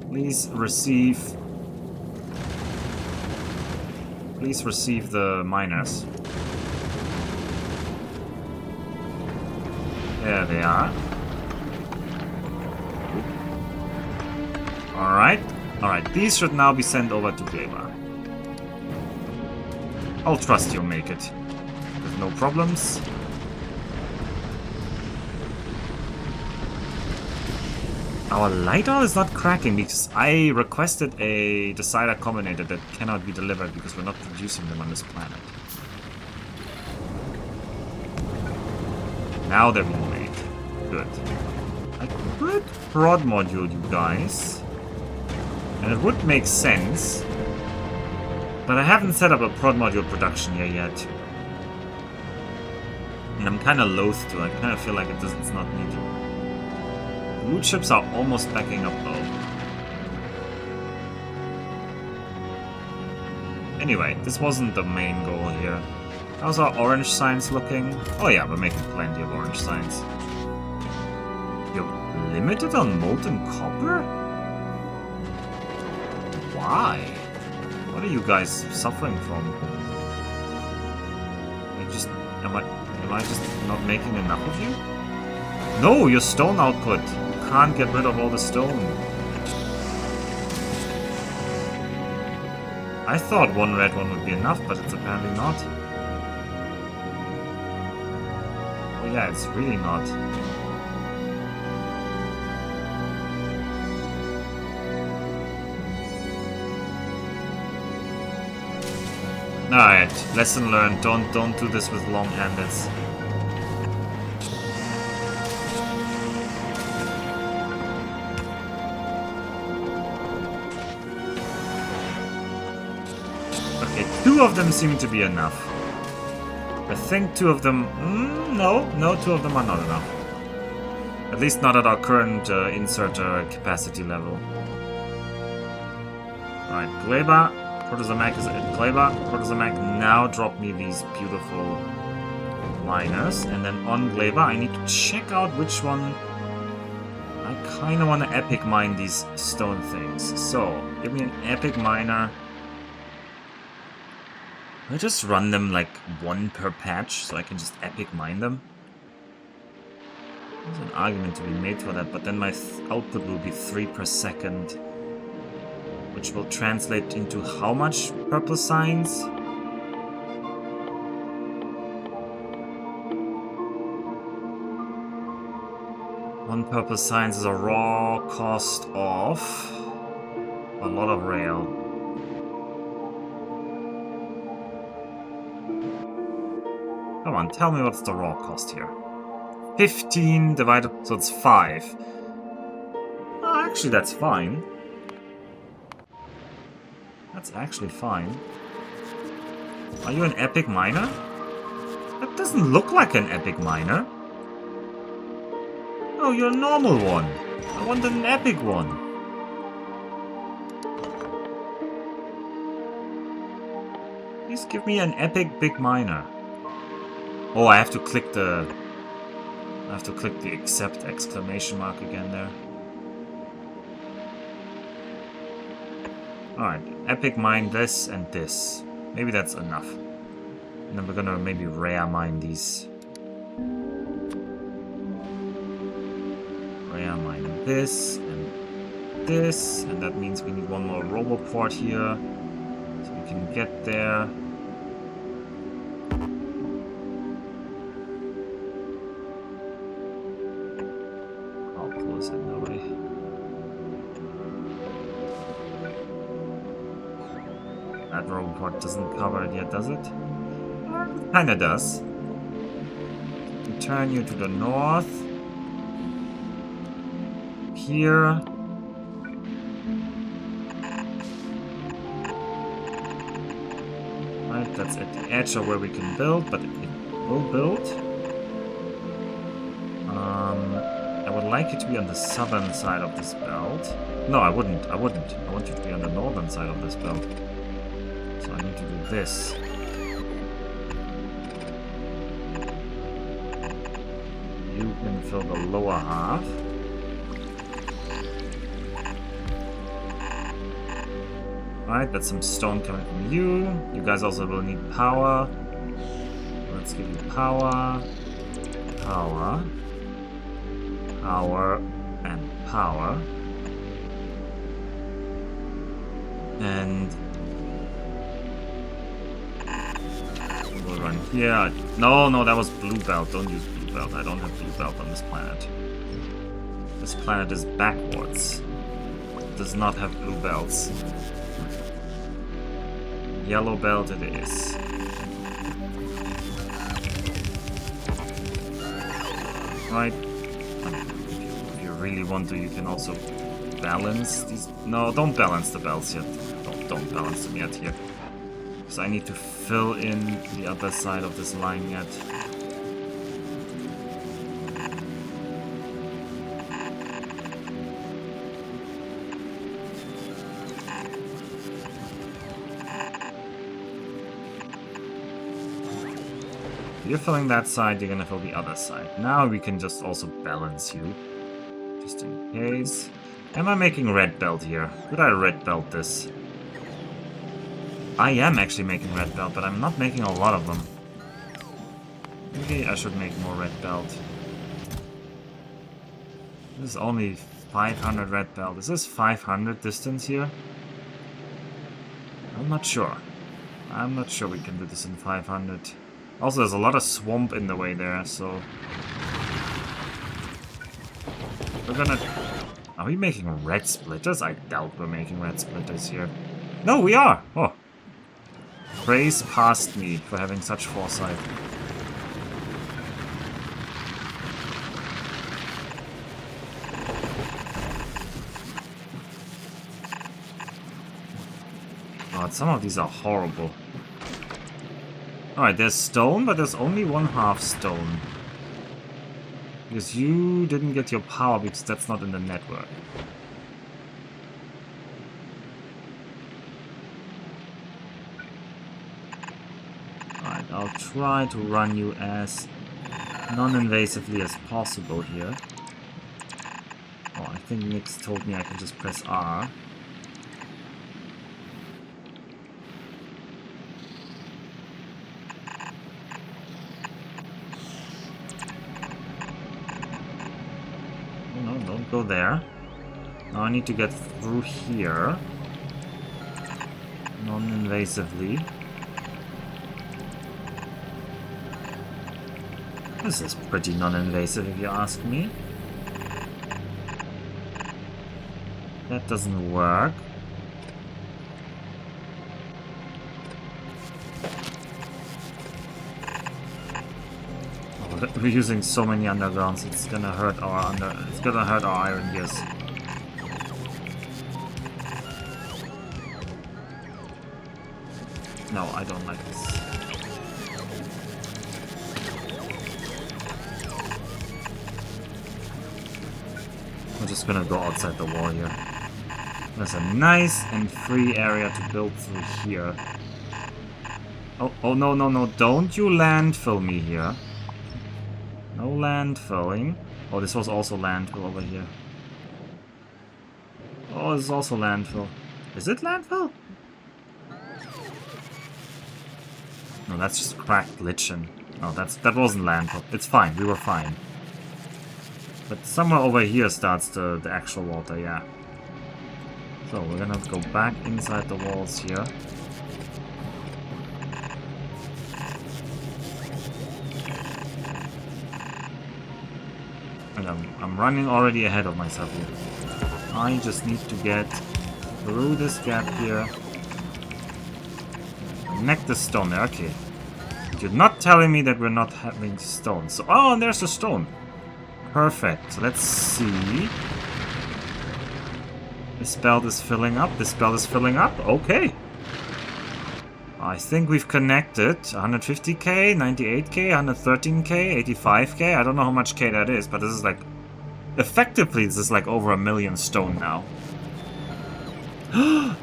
please receive the miners. There they are. Alright, these should now be sent over to Gleba. I'll trust you'll make it. With no problems. Our lidar is not cracking because I requested a decider combinator that cannot be delivered because we're not producing them on this planet. Now they're being made. Good. I could prod module you guys. And it would make sense. But I haven't set up a prod module production here yet. And I'm kind of loath to. I kind of feel like it's not needed. Blue chips are almost backing up though. Anyway, this wasn't the main goal here. How's our orange signs looking? Oh yeah, we're making plenty of orange signs. You're limited on molten copper? Why? What are you guys suffering from? Am I just not making enough of you? No, your stone output. You can't get rid of all the stone. I thought one red one would be enough, but it's apparently not. Oh yeah, it's really not. Alright, lesson learned. Don't do this with long-handeds. Okay, 2 of them seem to be enough. I think 2 of them... no, 2 of them are not enough. At least not at our current inserter capacity level. Alright, Gleba. Protozomac is at Gleba. Protozomac now drop me these beautiful miners. And then on Gleba, I need to check out which one... I kind of want to epic mine these stone things. So, give me an epic miner. I just run them like 1 per patch, so I can just epic mine them. There's an argument to be made for that, but then my output will be 3 per second. Which will translate into how much purple signs? One purple signs is a raw cost of a lot of rail. Come on, tell me what's the raw cost here. 15 divided, so it's 5. Oh, actually, that's fine. That's actually fine. Are you an epic miner? That doesn't look like an epic miner. Oh, you're a normal one. I want an epic one. Please give me an epic big miner. Oh, I have to click the... accept exclamation mark again there. Alright, epic mine this and this. Maybe that's enough. And then we're gonna maybe rare mine these. Rare mine this, and that means we need one more roboport here. So we can get there. That robot doesn't cover it yet, does it? It kinda does. Turn you to the north. Here. Right, that's at the edge of where we can build, but it will build. I would like you to be on the southern side of this belt. No, I wouldn't. I want you to be on the northern side of this belt. So I need to do this. You can fill the lower half. Alright, that's some stone coming from you. You guys also will need power. Let's give you power. Power. Power. And power. And we'll run here. No, that was blue belt. Don't use blue belt. I don't have blue belt on this planet. This planet is backwards. It does not have blue belts. Yellow belt it is. Right. If you really want to, you can also balance these. No, don't balance the belts yet. Don't balance them yet here. Because I need to fill in the other side of this line yet. You're filling that side, you're gonna fill the other side. Now we can just also balance you. Just in case. Am I making red belt here? Could I red belt this? I am actually making red belt, but I'm not making a lot of them. Maybe I should make more red belt. This is only 500 red belt. Is this 500 distance here? I'm not sure. I'm not sure we can do this in 500. Also, there's a lot of swamp in the way there, so... We're gonna... Are we making red splitters? I doubt we're making red splitters here. No, we are! Oh. Praise past me for having such foresight. God, some of these are horrible. Alright, there's stone, but there's only 1/2 stone. Because you didn't get your power because that's not in the network. Alright, I'll try to run you as non-invasively as possible here. Oh, I think Nick's told me I can just press R. No, don't go there. Now I need to get through here. Non-invasively. This is pretty non-invasive if you ask me. That doesn't work. Oh, we're using so many undergrounds, it's gonna hurt our iron gears. No, I don't like this. I'm just gonna go outside the wall here. There's a nice and free area to build through here. Oh no, don't you landfill me here. No landfilling. Oh, this was also landfill over here. Oh, this is also landfill. Is it landfill? No, that's just cracked lichen. Oh, that wasn't landfill. It's fine, we were fine. But somewhere over here starts the actual water, yeah. So we're gonna go back inside the walls here. And I'm running already ahead of myself here. I just need to get through this gap here. Connect the stone there, okay. You're not telling me that we're not having stone. So, oh, and there's a stone. Perfect. So let's see. This belt is filling up. This belt is filling up. Okay. I think we've connected 150k, 98k, 113k, 85k. I don't know how much k that is, but this is like... Effectively, this is like over 1 million stone now.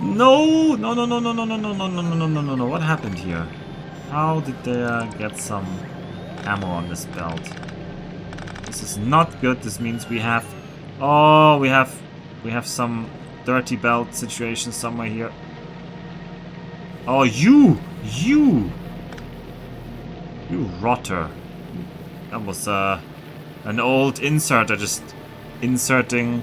No! No. What happened here? How did they get some ammo on this belt? This is not good. This means we have... Oh, we have some dirty belt situation somewhere here. Oh, you rotter. That was an old inserter just inserting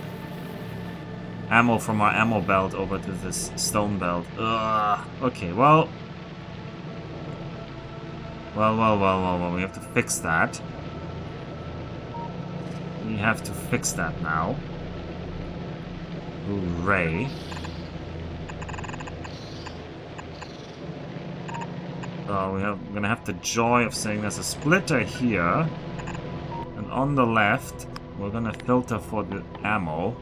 ammo from our ammo belt over to this stone belt. Ugh. Okay, well, we have to fix that. We have to fix that now. Hooray. So we're gonna have the joy of saying there's a splitter here. And on the left, we're gonna filter for the ammo.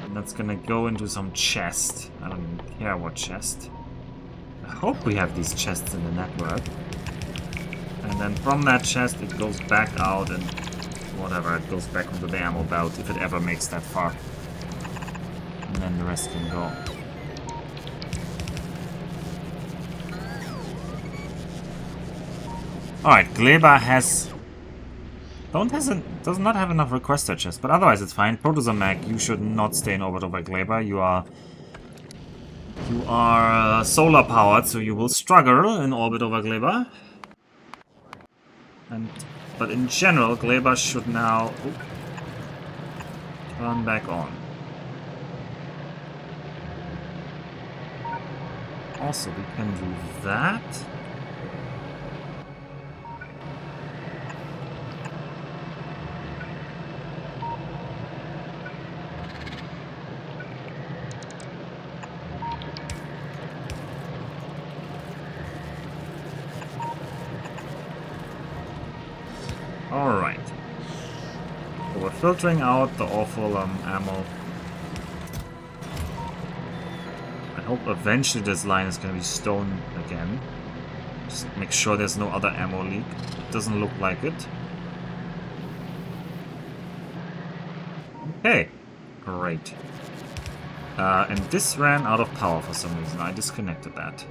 And that's gonna go into some chest. I don't even care what chest. I hope we have these chests in the network. And then from that chest it goes back out and whatever, it goes back into the ammo belt if it ever makes that far. And then the rest can go. Alright, Gleba does not have enough requester chests, but otherwise it's fine. Protozomag, you should not stay in orbit over Gleba. You are solar powered, so you will struggle in orbit over Gleba. But in general, Gleba should now turn back on. Also, we can do that. Alright. So we're filtering out the awful ammo. I hope eventually this line is going to be stone again. Just make sure there's no other ammo leak. It doesn't look like it. Okay. Great. And this ran out of power for some reason. I disconnected that.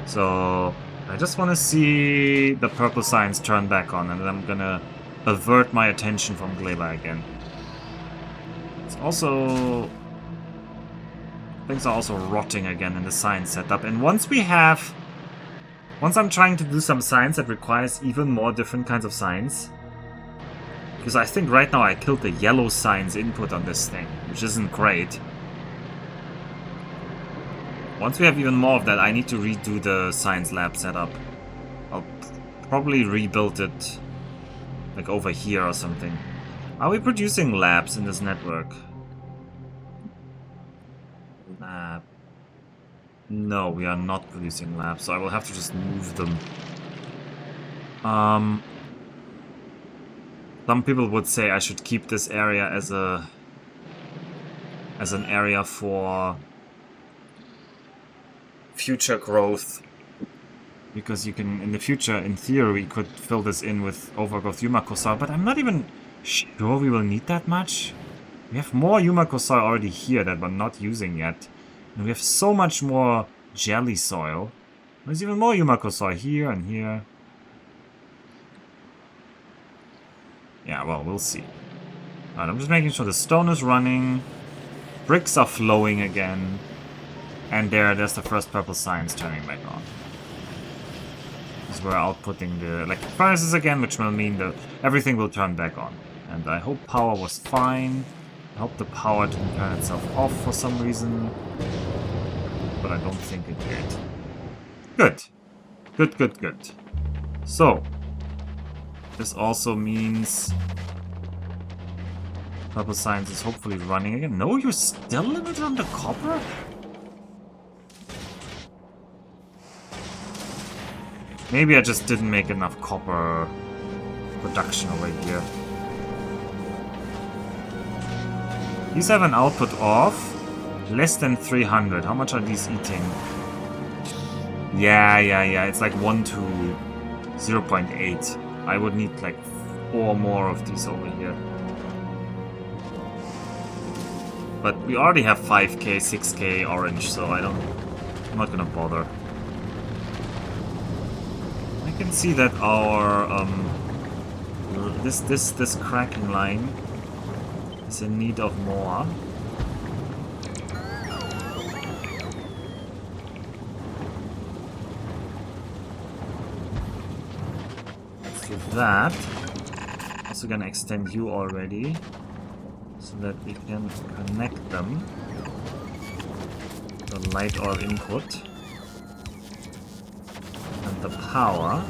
So I just want to see the purple signs turn back on, and then I'm gonna avert my attention from Gleba again. It's also... things are also rotting again in the science setup, and once I'm trying to do some science that requires even more different kinds of science, because I think right now I killed the yellow science input on this thing, which isn't great. Once we have even more of that, I need to redo the science lab setup. I'll probably rebuild it like over here or something. Are we producing labs in this network? Lab. No, we are not producing labs, so I will have to just move them. Some people would say I should keep this area as an area for future growth, because you can, in the future, in theory, we could fill this in with overgrowth Yumakosai, but I'm not even sure we will need that much. We have more Yumakosai already here that we're not using yet, and we have so much more jelly soil. There's even more Yumakosai here and here. Yeah, well, we'll see. Alright, I'm just making sure the stone is running, bricks are flowing again. And there's the first purple signs turning back on. Because we're outputting the electric furnaces again, which will mean that everything will turn back on. And I hope power was fine. I hope the power didn't turn itself off for some reason. But I don't think it did. Good. Good, good, good. So, this also means purple signs is hopefully running again. No, you're still limited on the copper? Maybe I just didn't make enough copper production over here. These have an output of less than 300. How much are these eating? Yeah. It's like 1 to 0.8. I would need like 4 more of these over here. But we already have 5k, 6k orange, so I'm not gonna bother. I can see that our this cracking line is in need of more. Let's do that. Also gonna extend you already, so that we can connect them. The light oil input. And the power.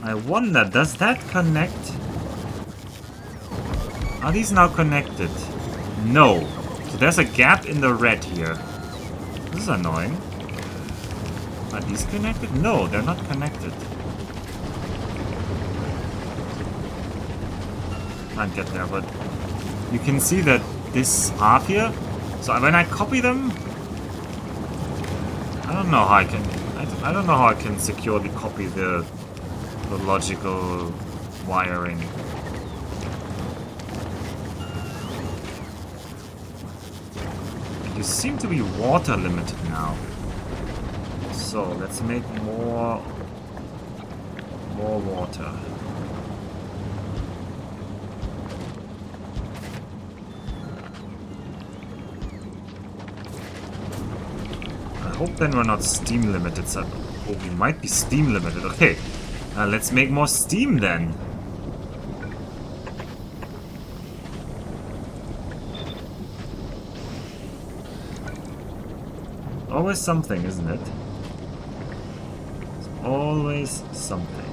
I wonder, does that connect? Are these now connected? No. So there's a gap in the red here. This is annoying. Are these connected? No, they're not connected. Can't get there, but you can see that this half here. So when I copy them, I don't know how I can. I don't know how I can securely copy the logical wiring. You seem to be water limited now. So let's make more water. I hope then we're not steam limited. So, oh, we might be steam limited. Okay, let's make more steam then. Always something, isn't it? It's always something.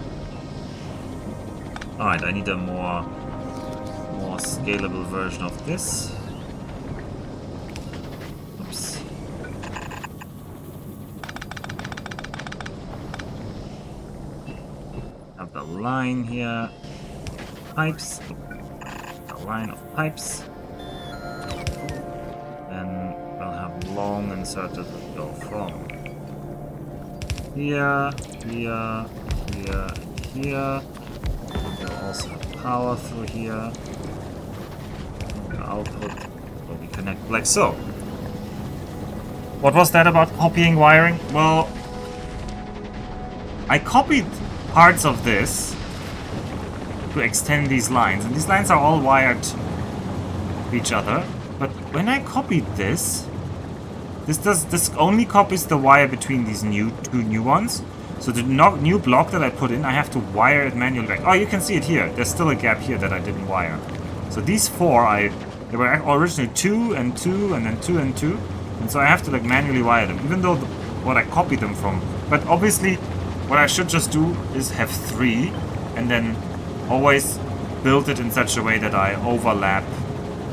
Alright, I need a more scalable version of this. Oops. Have the line here. Pipes. A line of pipes. Then we'll have long inserted that go from here, here, here, and here. We'll also have power through here. The output will be connected like so. What was that about copying wiring? Well, I copied parts of this to extend these lines, and these lines are all wired to each other. But when I copied this only copies the wire between these two new ones. So the new block that I put in, I have to wire it manually back. Oh, you can see it here. There's still a gap here that I didn't wire. So these four, they were originally 2 and 2 and then 2 and 2. And so I have to like manually wire them, even though what I copied them from. But obviously, what I should just do is have 3 and then always build it in such a way that I overlap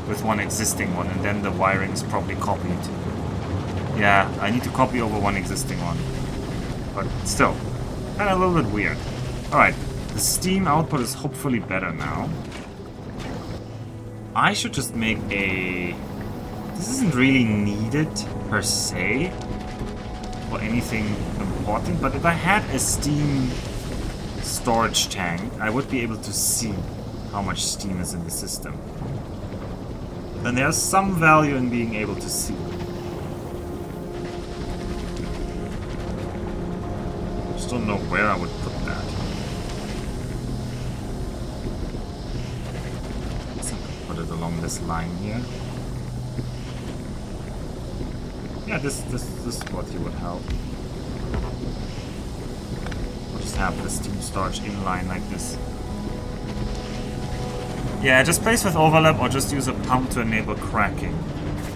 with one existing one, and then the wiring is probably copied. Yeah, I need to copy over one existing one. But still, kind of a little bit weird. Alright, the steam output is hopefully better now. I should just make a... This isn't really needed, per se, for anything important, but if I had a steam storage tank, I would be able to see how much steam is in the system. And there's some value in being able to see. Just don't know where I would put that. I think I'll put it along this line here. Yeah, this spot here would help. I'll just have the steam storage inline like this. Yeah, just place with overlap or just use a pump to enable cracking.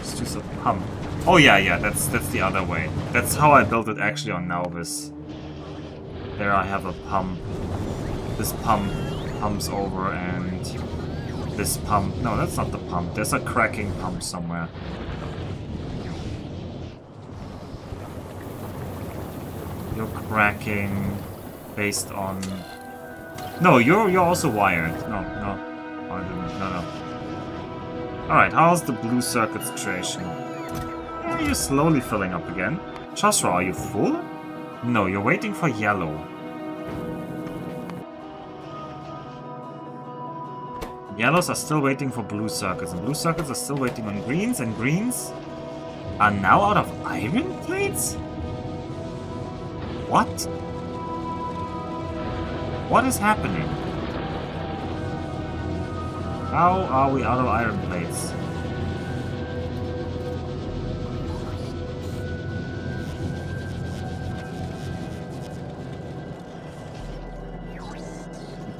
Just use a pump. Oh yeah, that's the other way. That's how I built it actually on Nauvis. There I have a pump. This pump pumps over and this pump... No, that's not the pump. There's a cracking pump somewhere. You're cracking based on... No, you're also wired. No. No. Alright, how's the blue circuit situation? Yeah, you're slowly filling up again. Chasra, are you full? No, you're waiting for yellow. Yellows are still waiting for blue circuits, and blue circuits are still waiting on greens, and greens are now out of iron plates? What? What is happening? How are we out of iron plates?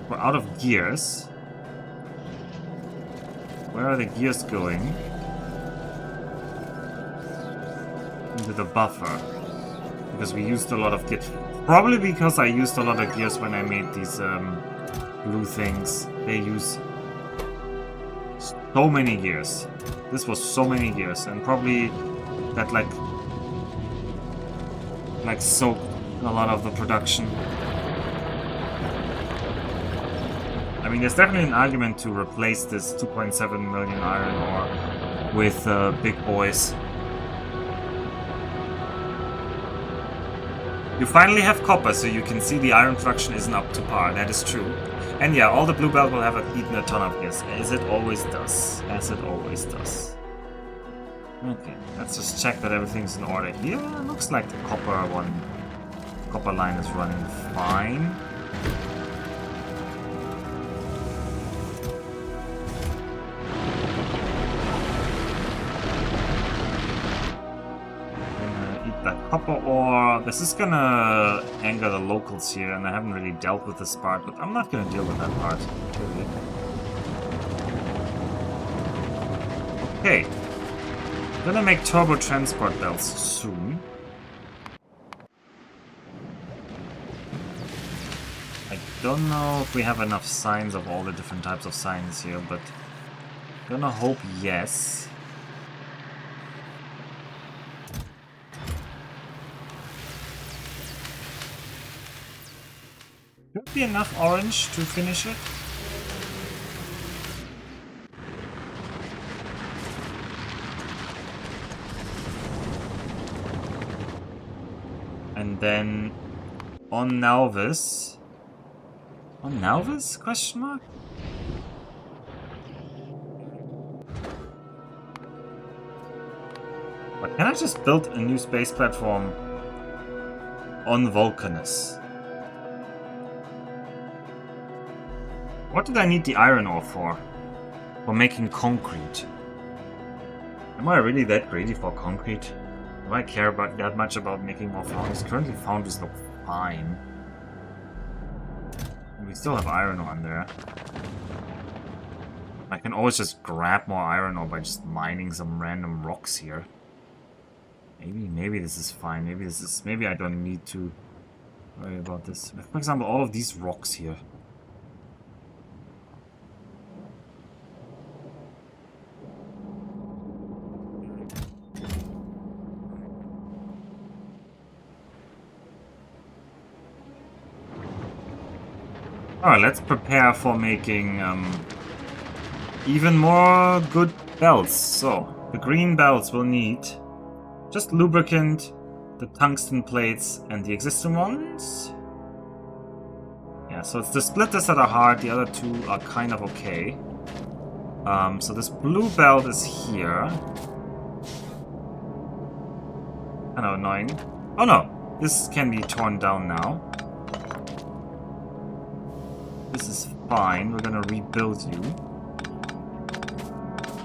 We're out of gears. Where are the gears going? Into the buffer. Because we used a lot of gears. Probably because I used a lot of gears when I made these blue things. They use so many gears. This was so many gears, and probably that like soaked a lot of the production. I mean, there's definitely an argument to replace this 2.7 million iron ore with big boys. You finally have copper, so you can see the iron production isn't up to par. That is true. And yeah, all the blue belt will have eaten a ton of gears, as it always does. As it always does. Okay, let's just check that everything's in order here. Looks like the copper one Copper line is running fine. Eat that copper ore. This is gonna anger the locals here, and I haven't really dealt with this part, but I'm not gonna deal with that part. Okay. Gonna make turbo transport belts soon. I don't know if we have enough signs of all the different types of signs here, but gonna hope yes. Could be enough orange to finish it. And then on Nalvis. On Nalvis? Question mark? But can I just build a new space platform on Vulcanus? What did I need the iron ore for? For making concrete. Am I really that greedy for concrete? Do I care about that much about making more foundries? Currently foundries look fine. We still have iron ore in there. I can always just grab more iron ore by just mining some random rocks here. Maybe this is fine. Maybe I don't need to worry about this. For example, all of these rocks here. Alright, let's prepare for making even more good belts. So, the green belts will need just lubricant, the tungsten plates, and the existing ones. Yeah, so it's the splitters that are hard, the other two are kind of okay. So this blue belt is here. Kind of annoying. Oh no, this can be torn down now. This is fine, we're gonna rebuild you.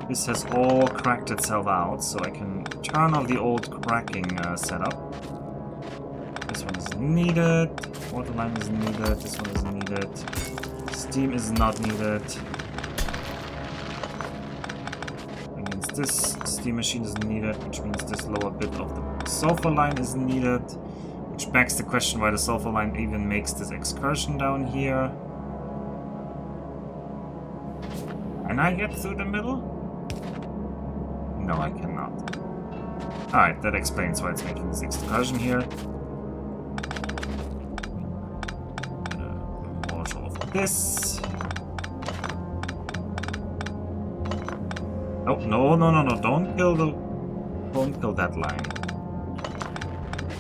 This has all cracked itself out, so I can turn off the old cracking setup. This one is needed, water line is needed, this one is needed, steam is not needed. Against this, steam machine is needed, which means this lower bit of the sulfur line is needed, which begs the question why the sulfur line even makes this excursion down here. Can I get through the middle? No, I cannot. Alright, that explains why it's making this excursion here. Demolish all of this. Oh, no, don't kill that line.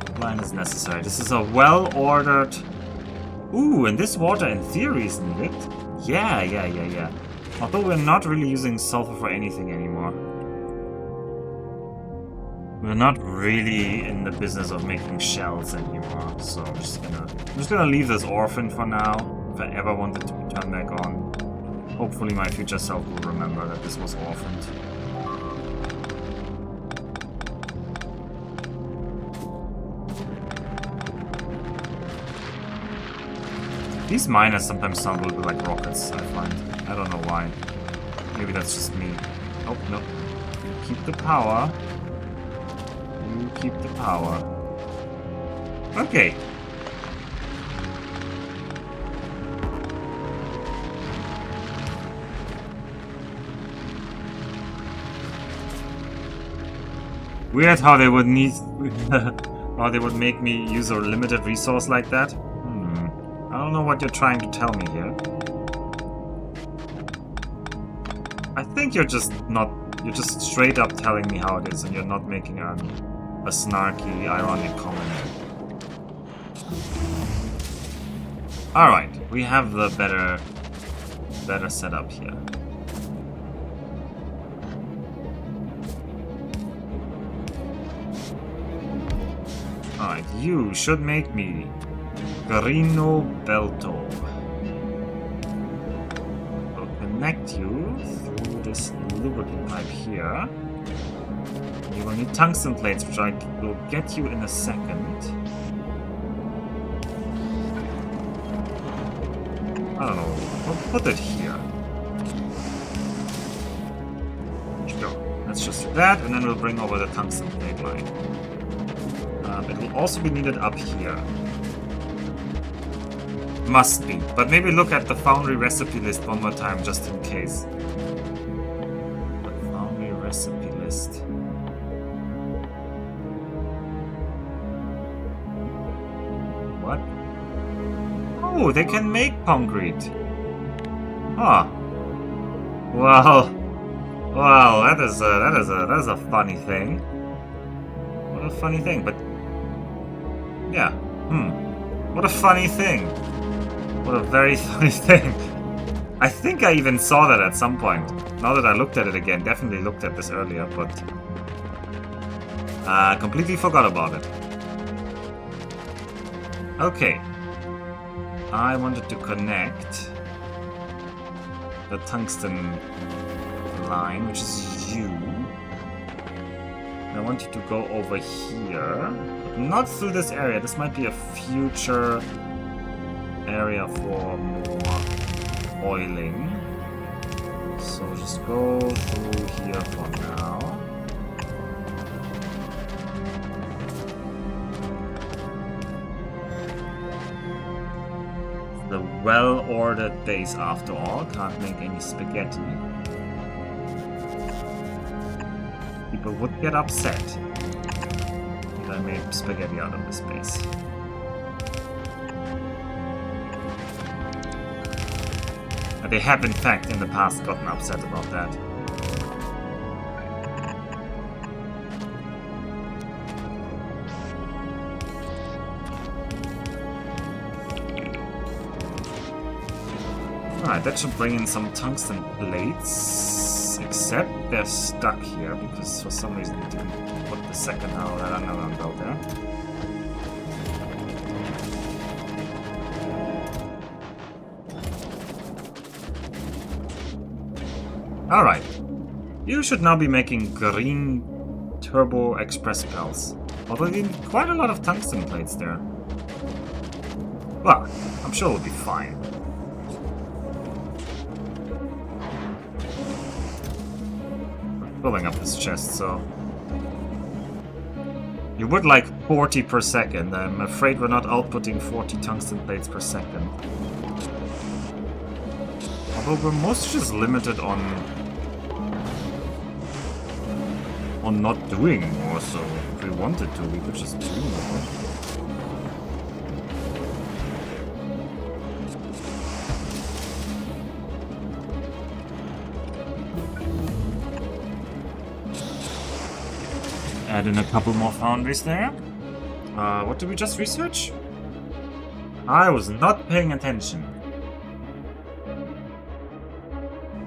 That line is necessary. This is a well-ordered... Ooh, and this water in theory is needed. Yeah. Although we're not really using sulfur for anything anymore. We're not really in the business of making shells anymore, so I'm just gonna leave this orphan for now. If I ever want it to be turned back on, hopefully my future self will remember that this was orphaned. These miners sometimes sound a little bit like rockets, I find. I don't know why. Maybe that's just me. Oh, no. You keep the power. You keep the power. Okay. Weird how they would need... how they would make me use a limited resource like that. I don't know what you're trying to tell me here. I think you're just straight up telling me how it is and you're not making a snarky, ironic comment. Alright, we have the better setup here. Alright, you should make me Carino Belto. I'll connect you through this lubricant pipe here. You will need tungsten plates, which I will get you in a second. I don't know. I'll put it here. Sure. Let's just do that, and then we'll bring over the tungsten plate line. It will also be needed up here. Must be. But maybe look at the foundry recipe list one more time, just in case. The foundry recipe list. What? Oh, they can make concrete. Huh. Well, that is a funny thing. What a funny thing, but yeah. What a funny thing. What a very funny thing. I think I even saw that at some point. Now that I looked at it again, definitely looked at this earlier, but completely forgot about it. Okay. I wanted to connect the tungsten line, which is you. I want you to go over here. Not through this area. This might be a future area for more oiling. So just go through here for now. The well-ordered days after all. Can't make any spaghetti. People would get upset if I made spaghetti out of this space. And they have, in fact, in the past gotten upset about that. Alright, that should bring in some tungsten plates. Except they're stuck here because for some reason they didn't put the second hour that underground belt there. Alright. You should now be making green turbo express belts. Although you need quite a lot of tungsten plates there. Well, I'm sure it'll be fine. Filling up this chest, so you would like 40 per second. I'm afraid we're not outputting 40 tungsten plates per second. Although we're mostly just limited on not doing more, so if we wanted to, we could just do more. Add in a couple more foundries there. What did we just research? I was not paying attention.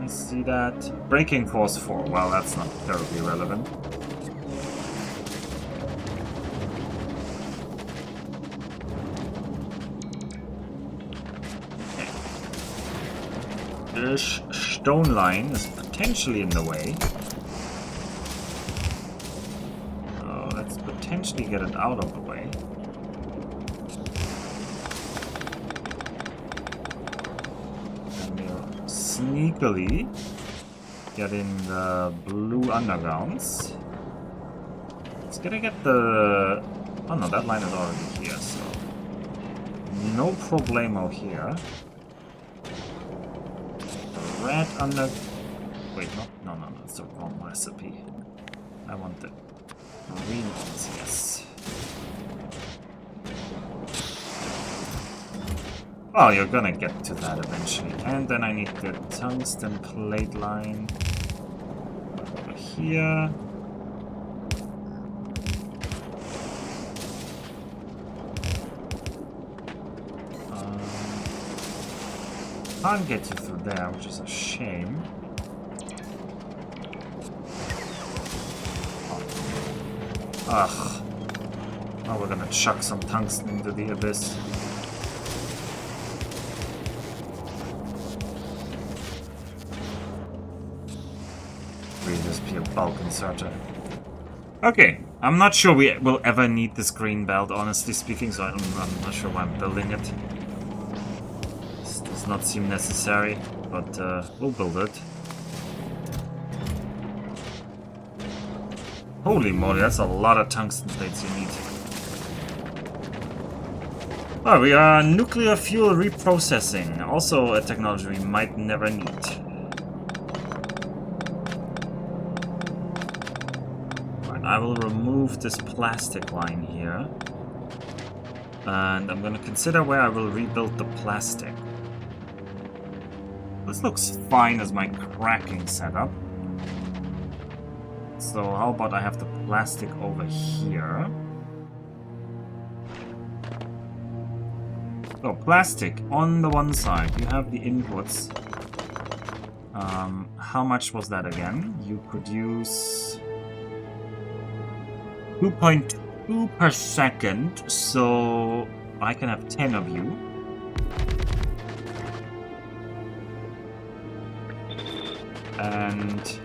Let's see that. Braking force 4. Well, that's not terribly relevant. Okay. This stone line is potentially in the way. Potentially get it out of the way. And we'll sneakily get in the blue undergrounds. It's gonna get the... Oh no, that line is already here, so... No problemo here. The red under... Wait, no, it's the wrong recipe. I want the... green ones, yes. Well, you're gonna get to that eventually. And then I need the tungsten plate line over here. Can't get you through there, which is a shame. Ugh. Oh, we're gonna chuck some tungsten into the abyss. Really just be a bulk inserter. Okay, I'm not sure we will ever need this green belt, honestly speaking, so I'm not sure why I'm building it. This does not seem necessary, but we'll build it. Holy moly, that's a lot of tungsten plates you need. Oh, we are nuclear fuel reprocessing. Also a technology we might never need. Right, I will remove this plastic line here. And I'm gonna consider where I will rebuild the plastic. This looks fine as my cracking setup. So how about I have the plastic over here? So plastic on the one side, you have the inputs. How much was that again? You produce 2.2 per second, so I can have 10 of you. And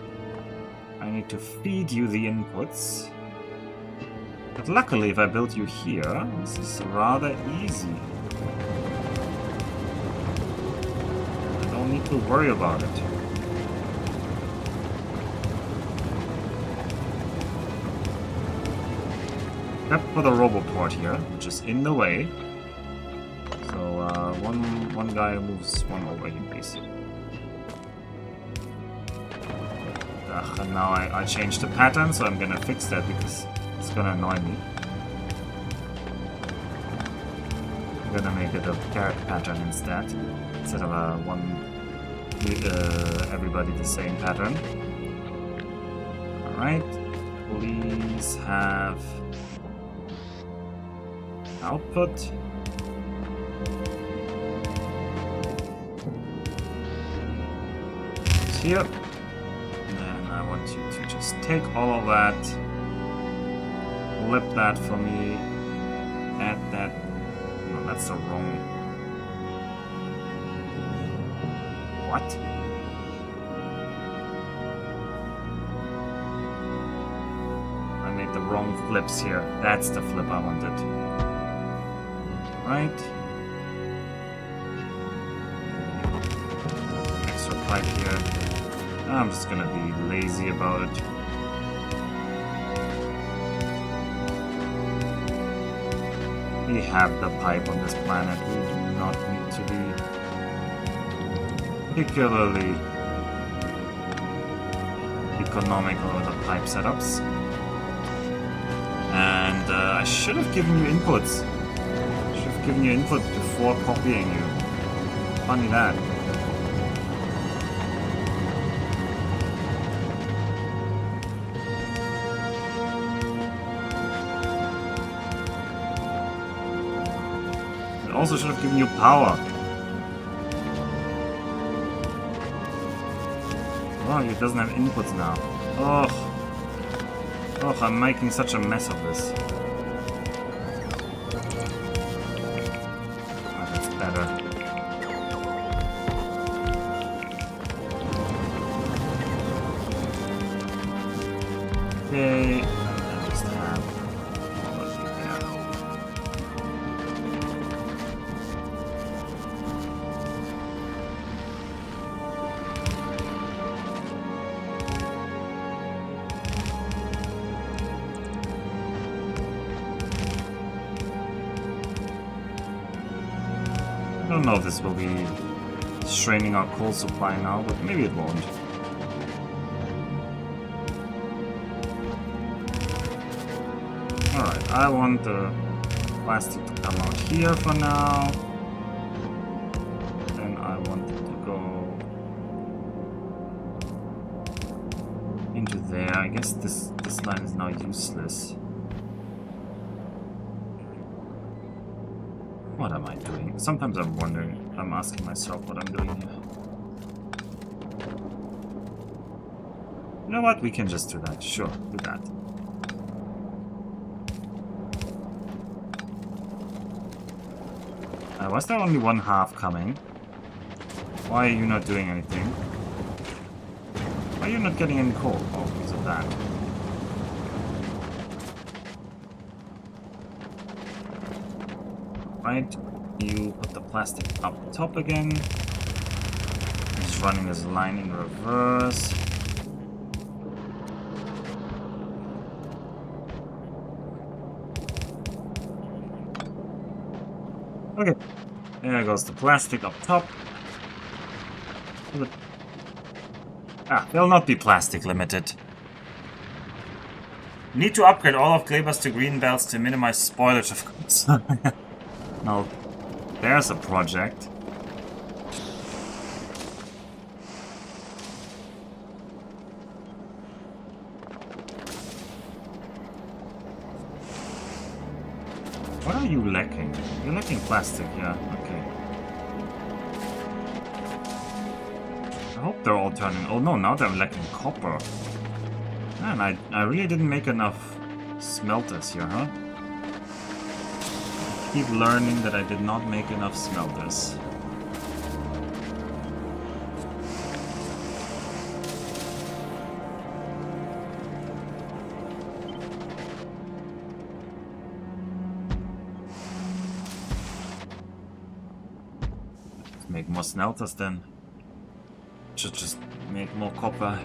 I need to feed you the inputs. But luckily, if I build you here, this is rather easy. I don't need to worry about it. Except for the roboport here, which is in the way. So one guy moves one over here, please. And now I changed the pattern, so I'm gonna fix that because it's gonna annoy me. I'm gonna make it a carrot pattern instead of a everybody the same pattern. Alright, please have output. Here. I want you to just take all of that, flip that for me, add that. No, that's the wrong. What? I made the wrong flips here. That's the flip I wanted. Right. Extra pipe here. I'm just gonna be lazy about it. We have the pipe on this planet. We do not need to be particularly economical with the pipe setups. And I should have given you inputs. I should have given you inputs before copying you. Funny that. Also should have given you power. Oh, he doesn't have inputs now. Oh, I'm making such a mess of this. Oh, that's better. Okay, and just have all of you there. I don't know if this will be straining our coal supply now, but maybe it won't. Alright, I want the plastic to come out here for now. Then I want it to go into there. I guess this line is now useless. What am I doing? Sometimes I'm wondering, I'm asking myself what I'm doing here. You know what? We can just do that. Sure, do that. Why is there only one half coming? Why are you not doing anything? Why are you not getting any coal? Oh, because of that. Right, you put the plastic up top again. He's running this line in reverse. Okay, there goes the plastic up top. They'll not be plastic limited. Need to upgrade all of Glebers to green belts to minimize spoilage, of course. Now, there's a project. What are you lacking? You're lacking plastic, yeah, okay. I hope they're all turning... Oh no, now they're lacking copper. Man, I really didn't make enough smelters here, huh? I keep learning that I did not make enough smelters. Let's make more smelters then. Should just make more copper.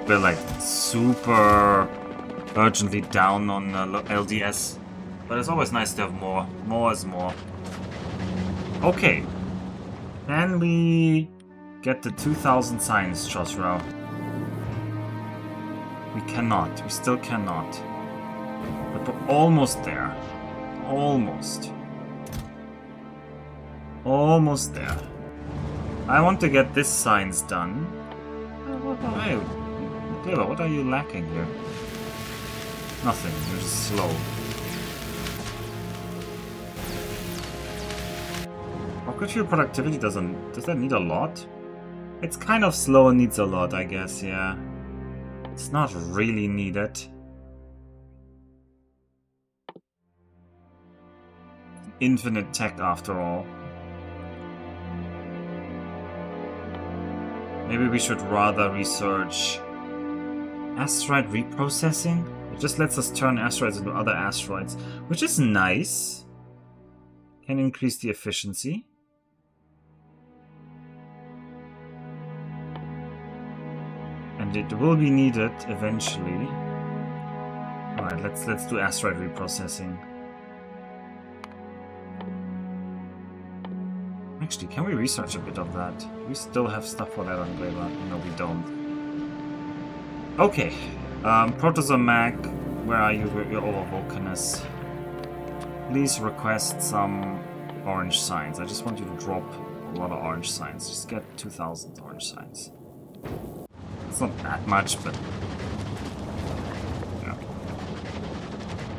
We're like super urgently down on LDS, but it's always nice to have more. More is more. Okay. Can we get the 2000 signs, Chosrao? We cannot. We still cannot. But we're almost there. Almost. Almost there. I want to get this signs done. Hey, Clever, what are you lacking here? Nothing, you're just slow. Rocket fuel productivity does that need a lot? It's kind of slow and needs a lot, I guess, yeah. It's not really needed. Infinite tech after all. Maybe we should rather research asteroid reprocessing. It just lets us turn asteroids into other asteroids, which is nice. Can increase the efficiency. And it will be needed eventually. Alright, let's do asteroid reprocessing. Actually, can we research a bit of that? We still have stuff for that on Gleba. No, we don't. Okay. Protozomag, where are you? You're over Vulcanus. Please request some orange signs. I just want you to drop a lot of orange signs. Just get 2000 orange signs. It's not that much, but... yeah.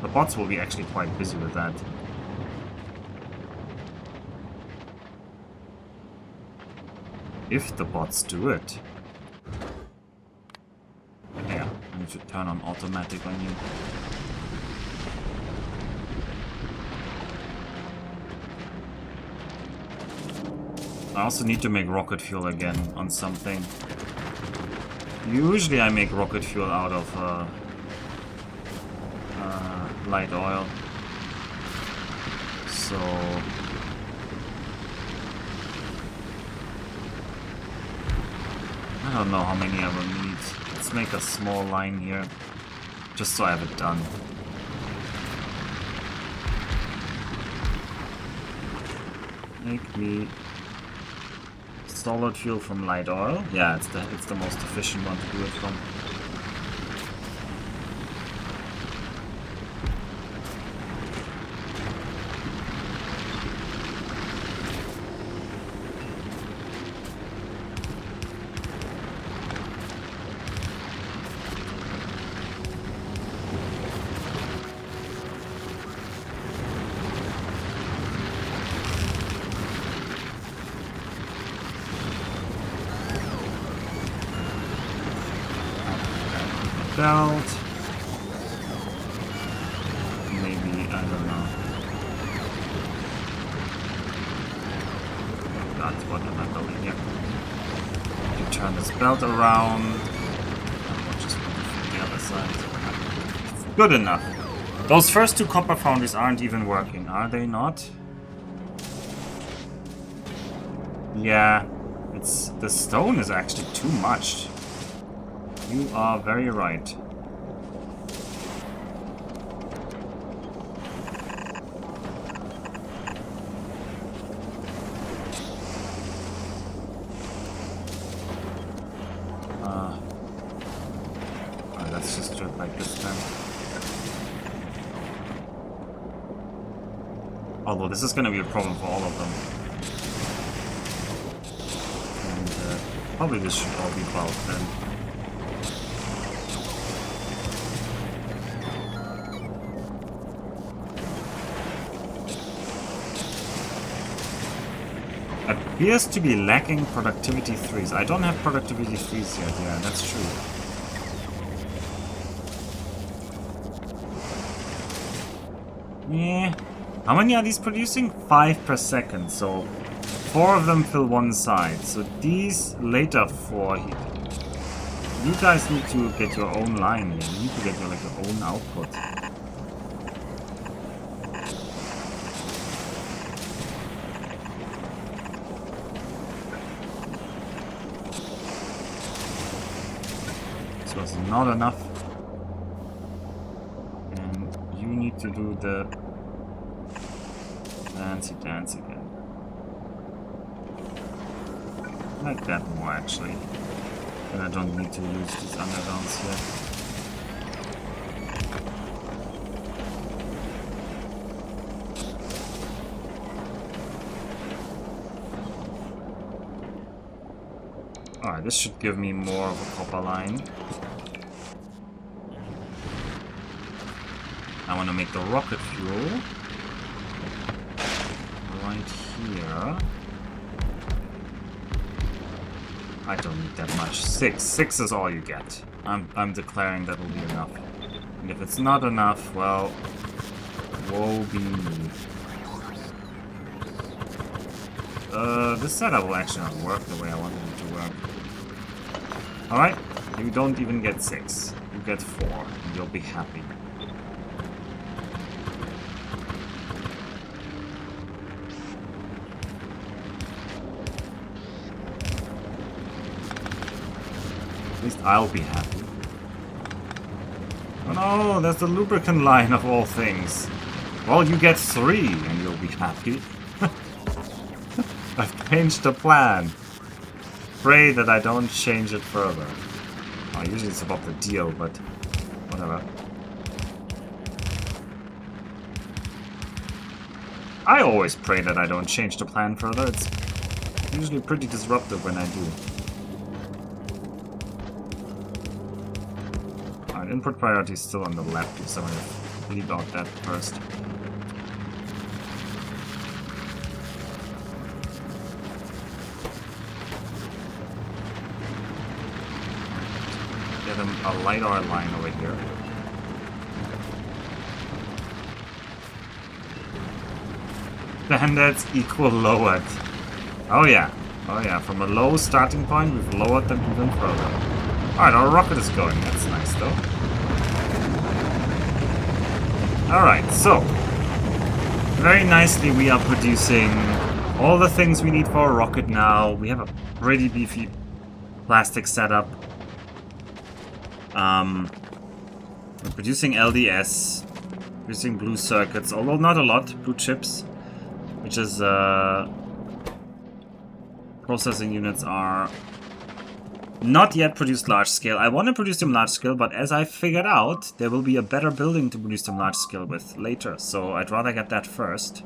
The bots will be actually quite busy with that. If the bots do it. Yeah, I need to turn on automatic on you. I also need to make rocket fuel again on something. Usually I make rocket fuel out of light oil. So... I don't know how many I will need. Let's make a small line here, just so I have it done. Make me solid fuel from light oil. Yeah, it's the most efficient one to do it from. don't know. God, what am I building here? You turn this belt around. I'll just put it from the other side. Good enough. Those first two copper foundries aren't even working, are they not? Yeah, it's the stone is actually too much. You are very right. Let's just do it like this then. Although this is going to be a problem for all of them. And probably this should all be bulk then. Appears to be lacking productivity 3s. I don't have productivity 3s yet, yeah, that's true. Yeah. How many are these producing? 5 per second, so 4 of them fill one side. So these later 4, you guys need to get your own line here. You need to get your, like, your own output. So it's not enough. And you need to do the fancy dance again. I like that more actually. Then I don't need to use these undergrounds here. Alright, this should give me more of a copper line. I want to make the rocket fuel right here. I don't need that much. 6. 6 is all you get. I'm declaring that will be enough. And if it's not enough, well, woe be me. This setup will actually not work the way I wanted it to work. Alright, you don't even get 6. You get 4, and you'll be happy. At least I'll be happy. Oh no, that's the lubricant line of all things. Well, you get 3 and you'll be happy. I've changed the plan. Pray that I don't change it further. Oh, usually it's about the deal, but whatever. I always pray that I don't change the plan further. It's usually pretty disruptive when I do. Input priority is still on the left, so I'm going to leave out that first. Get a LiDAR line over here. Standards equal lowered. Oh yeah. Oh yeah, from a low starting point, we've lowered them even further. Alright, our rocket is going. That's nice, though. Alright, so. Very nicely, we are producing all the things we need for a rocket now. We have a pretty beefy plastic setup. We're producing LDS. Producing blue circuits, although not a lot. Blue chips. Which is, processing units are not yet produced large scale. I want to produce them large scale, but as I figured out, there will be a better building to produce them large scale with later. So I'd rather get that first.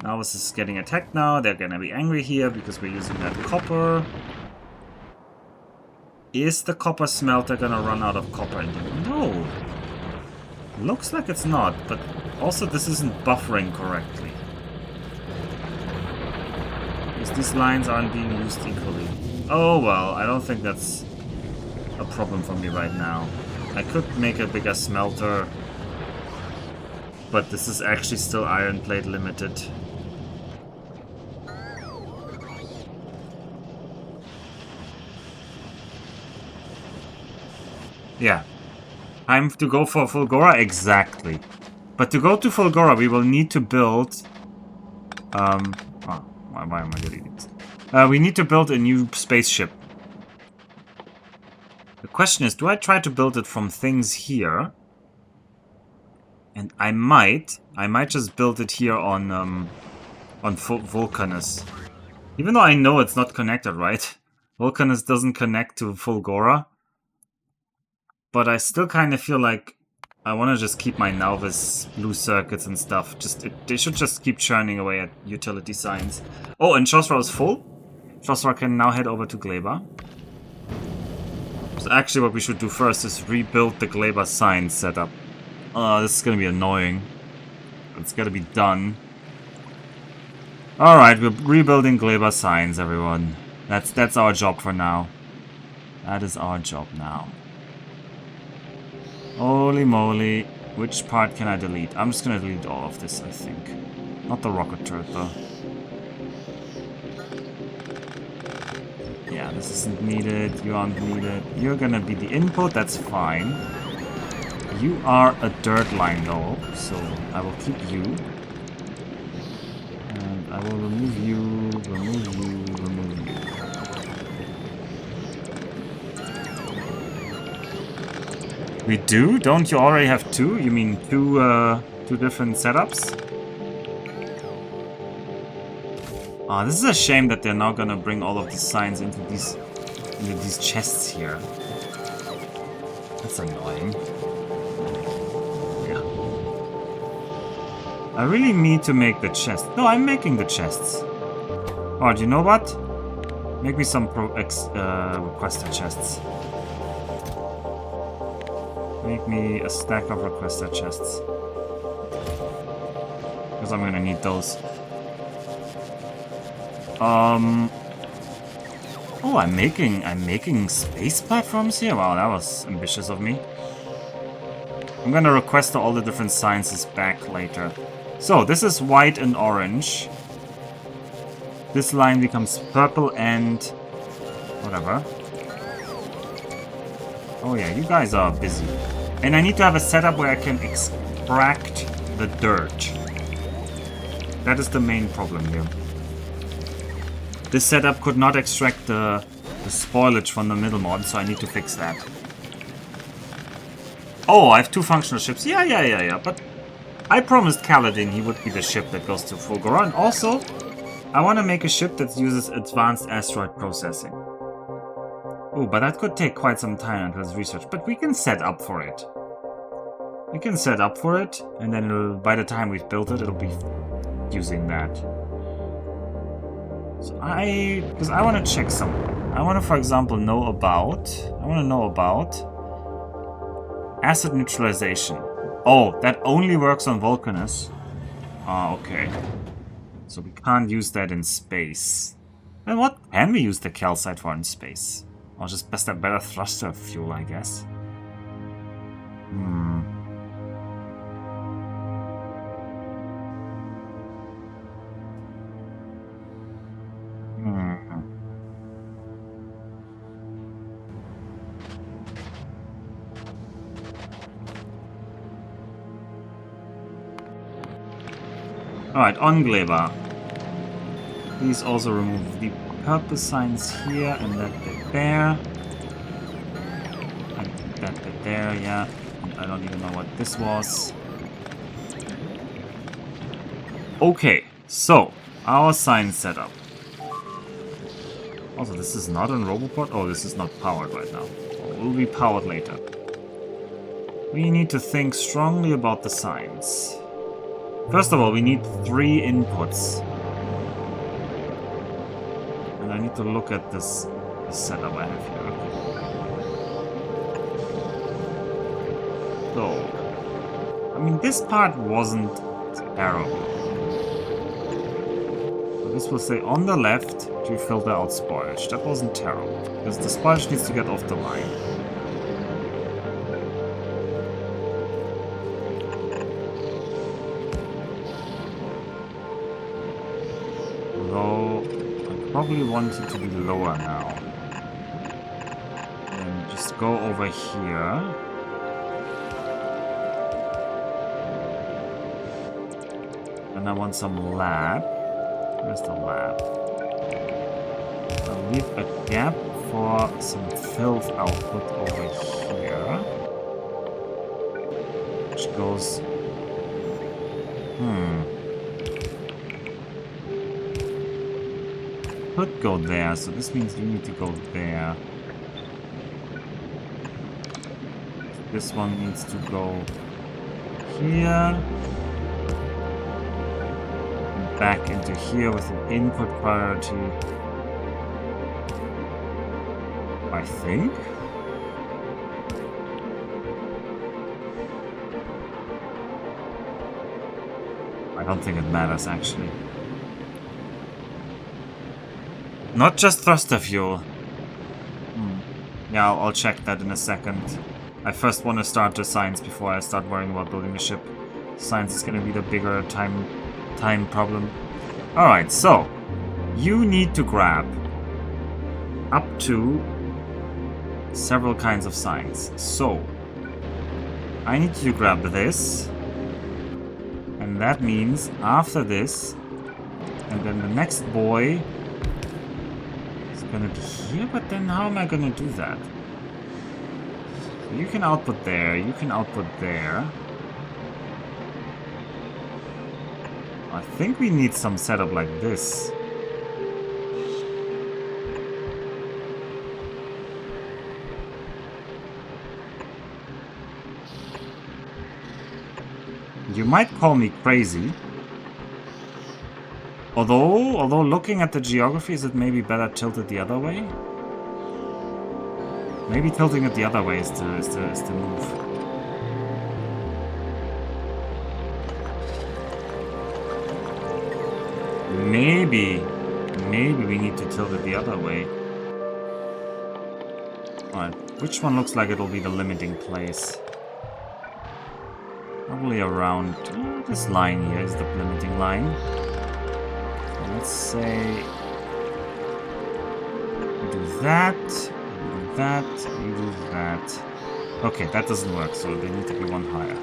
Now this is getting attacked now. They're gonna be angry here because we're using that copper. Is the copper smelter gonna run out of copper? No. Looks like it's not, but also this isn't buffering correctly. Because these lines aren't being used equally. Oh well, I don't think that's a problem for me right now. I could make a bigger smelter. But this is actually still iron plate limited. Yeah. Time to go for Fulgora? Exactly. But to go to Fulgora, we will need to build... why am I deleting this? We need to build a new spaceship. The question is, do I try to build it from things here? And I might just build it here on Vulcanus. Even though I know it's not connected, right? Vulcanus doesn't connect to Fulgora. But I still kind of feel like I want to just keep my Nauvis blue circuits and stuff. They should just keep churning away at utility signs. Oh, and Chosra is full. Chosra can now head over to Gleba. So actually what we should do first is rebuild the Gleba sign setup. This is gonna be annoying. It's gotta be done. Alright, we're rebuilding Gleba signs, everyone. That's our job for now. That is our job now. Holy moly. Which part can I delete? I'm just gonna delete all of this, I think. Not the rocket turret, though. Yeah, this isn't needed. You aren't needed. You're gonna be the input, that's fine. You are a dirt line, though, so I will keep you. And I will remove you, remove you, remove you. We do? Don't you already have two? You mean two different setups? Ah, this is a shame that they're now gonna bring all of these signs into these chests here. That's annoying. Yeah. I really need to make the chest. No, I'm making the chests. Oh, do you know what? Make me some requester chests. Make me a stack of requester chests. Because I'm gonna need those. Oh, I'm making space platforms here? Wow, that was ambitious of me. I'm gonna request all the different sciences back later. So, this is white and orange. This line becomes purple and... whatever. Oh yeah, you guys are busy. And I need to have a setup where I can extract the dirt. That is the main problem here. This setup could not extract the spoilage from the middle mod, so I need to fix that. Oh, I have two functional ships. Yeah. But I promised Kaladin he would be the ship that goes to Fulgora. And also, I want to make a ship that uses advanced asteroid processing. Oh, but that could take quite some time until it's research. But we can set up for it. We can set up for it, and then by the time we've built it, it'll be using that. So because I want to check something. I want to, for example, know about acid neutralization. Oh, that only works on Vulcanus. Ah, okay. So we can't use that in space. Then what can we use the calcite for in space? Or just better thruster fuel, I guess. Alright, on Gleba. Please also remove the purple signs here and that bit there. And that bit there, yeah. And I don't even know what this was. Okay, so our sign setup. Also, this is not on Roboport. Oh, this is not powered right now. It will be powered later. We need to think strongly about the signs. First of all, we need 3 inputs. And I need to look at this setup I have here. So, I mean, this part wasn't terrible. So this will say on the left to filter out spoilage. That wasn't terrible, because the spoilage needs to get off the line. probably want it to be lower now. And just go over here. And I want some lab. Where's the lab? I'll leave a gap for some filth output over here. Which goes... Could go there, so this means you need to go there. This one needs to go here. And back into here with an input priority. I think. I don't think it matters, actually. Not just thruster fuel. Yeah, I'll check that in a second. I first want to start the science before I start worrying about building the ship. Science is going to be the bigger time problem. Alright, so you need to grab up to several kinds of science. So I need to grab this. And that means after this, and then the next boy is gonna be here, but then how am I gonna do that? So you can output there, you can output there. I think we need some setup like this. You might call me crazy. Although looking at the geography, is it maybe better tilted the other way? Maybe tilting it the other way is the move. Maybe we need to tilt it the other way. Alright, which one looks like it'll be the limiting place? Probably around this line here is the limiting line. So let's say you do that, you do that, you do that. Okay, that doesn't work, so they need to be one higher.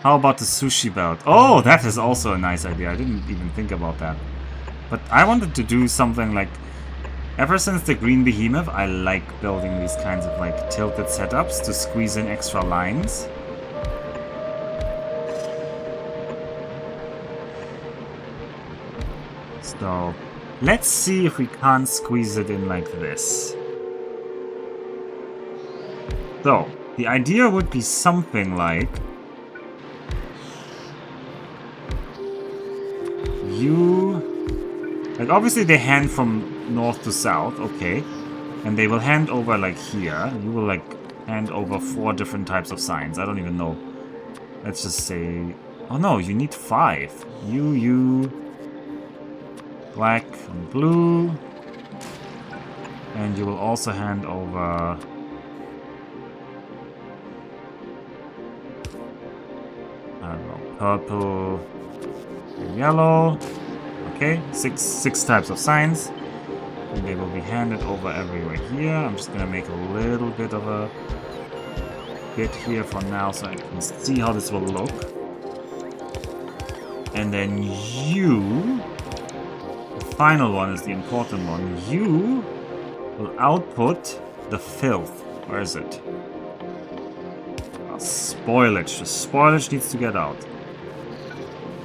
How about the sushi belt? Oh, that is also a nice idea. I didn't even think about that. But I wanted to do something like... Ever since the Green Behemoth, I like building these kinds of like tilted setups to squeeze in extra lines. So let's see if we can't squeeze it in like this. So the idea would be something like like obviously they hand from north to south, okay, and they will hand over like here. You will like hand over 4 different types of signs. I don't even know. Let's just say, oh no, you need 5. You, black and blue, and you will also hand over I don't know, purple, and yellow. Okay, six types of signs. And they will be handed over everywhere here. I'm just gonna make a little bit of a bit here for now so I can see how this will look. And then you, the final one is the important one, you will output the filth. Where is it? Spoilage. The spoilage needs to get out.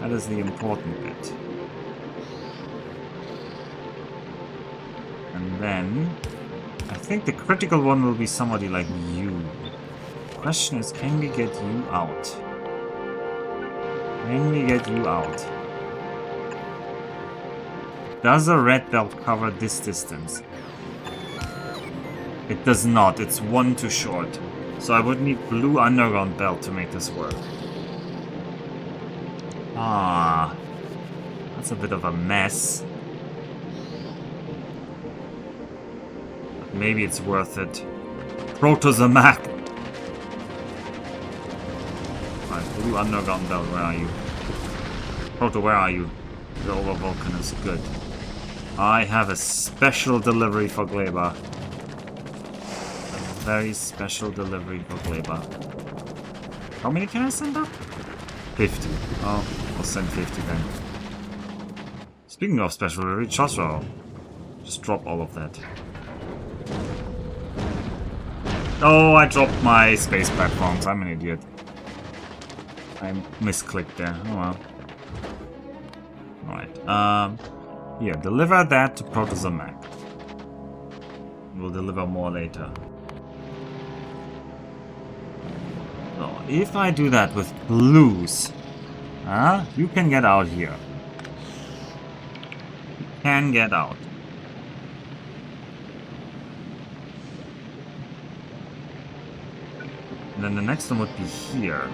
That is the important bit. And then, I think the critical one will be somebody like you. The question is, can we get you out? Can we get you out? Does a red belt cover this distance? It does not. It's 1 too short. So I would need blue underground belt to make this work. Ah, that's a bit of a mess. Maybe it's worth it. Proto-Zamac! Alright, blue underground belt, where are you? Proto, where are you? Go over Vulcanus, good. I have a special delivery for Gleba. A very special delivery for Gleba. How many can I send up? 50. Oh, I'll send 50 then. Speaking of special delivery, Joshua. Just drop all of that. Oh, I dropped my space platforms. I'm an idiot. I misclicked there. Oh well. Alright. Here, deliver that to Protozamac. We'll deliver more later. So, if I do that with blues, you can get out here. You can get out. And then the next one would be here.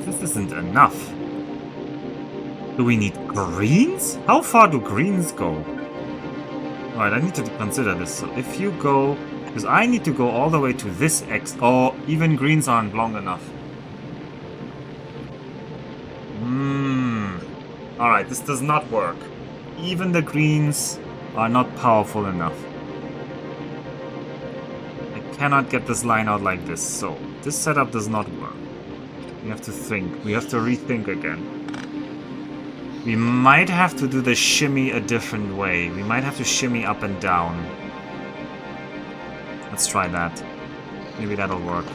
This isn't enough. Do we need greens? How far do greens go? Alright, I need to consider this. So if you go... Because I need to go all the way to this X... Oh, even greens aren't long enough. Alright, this does not work. Even the greens are not powerful enough. I cannot get this line out like this. So, this setup does not work. We have to think. We have to rethink again. We might have to do the shimmy a different way. We might have to shimmy up and down. Let's try that. Maybe that'll work.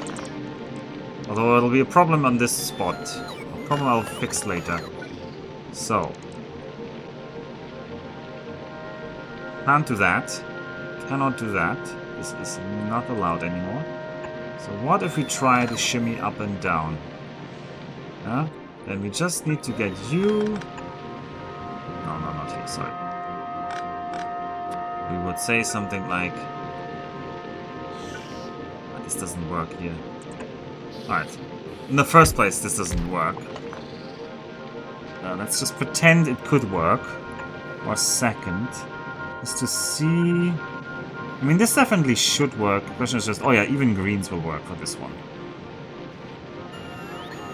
Although it'll be a problem on this spot. A problem I'll fix later. So. Can't do that. Cannot do that. This is not allowed anymore. So what if we try to shimmy up and down? Then we just need to get you... No, not here, sorry. We would say something like... This doesn't work here. Alright. In the first place, this doesn't work. Let's just pretend it could work. Or second. Just to see... I mean, this definitely should work. The question is just... Oh yeah, even greens will work for this one.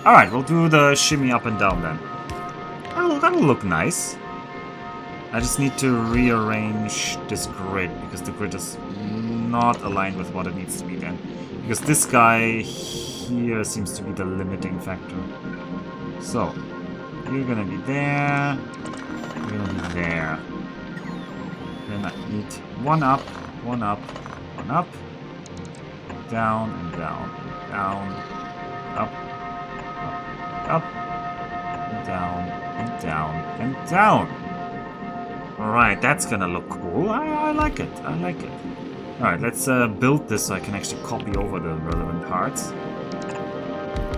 Alright, we'll do the shimmy up and down then. That'll look nice. I just need to rearrange this grid, because the grid is not aligned with what it needs to be then. Because this guy here seems to be the limiting factor. So, you're gonna be there. You're gonna be there. Then I need one up, one up, one up. Down and down, down, up. Up, and down, and down, and down. Alright, that's gonna look cool. I like it. I like it. Alright, let's build this so I can actually copy over the relevant parts.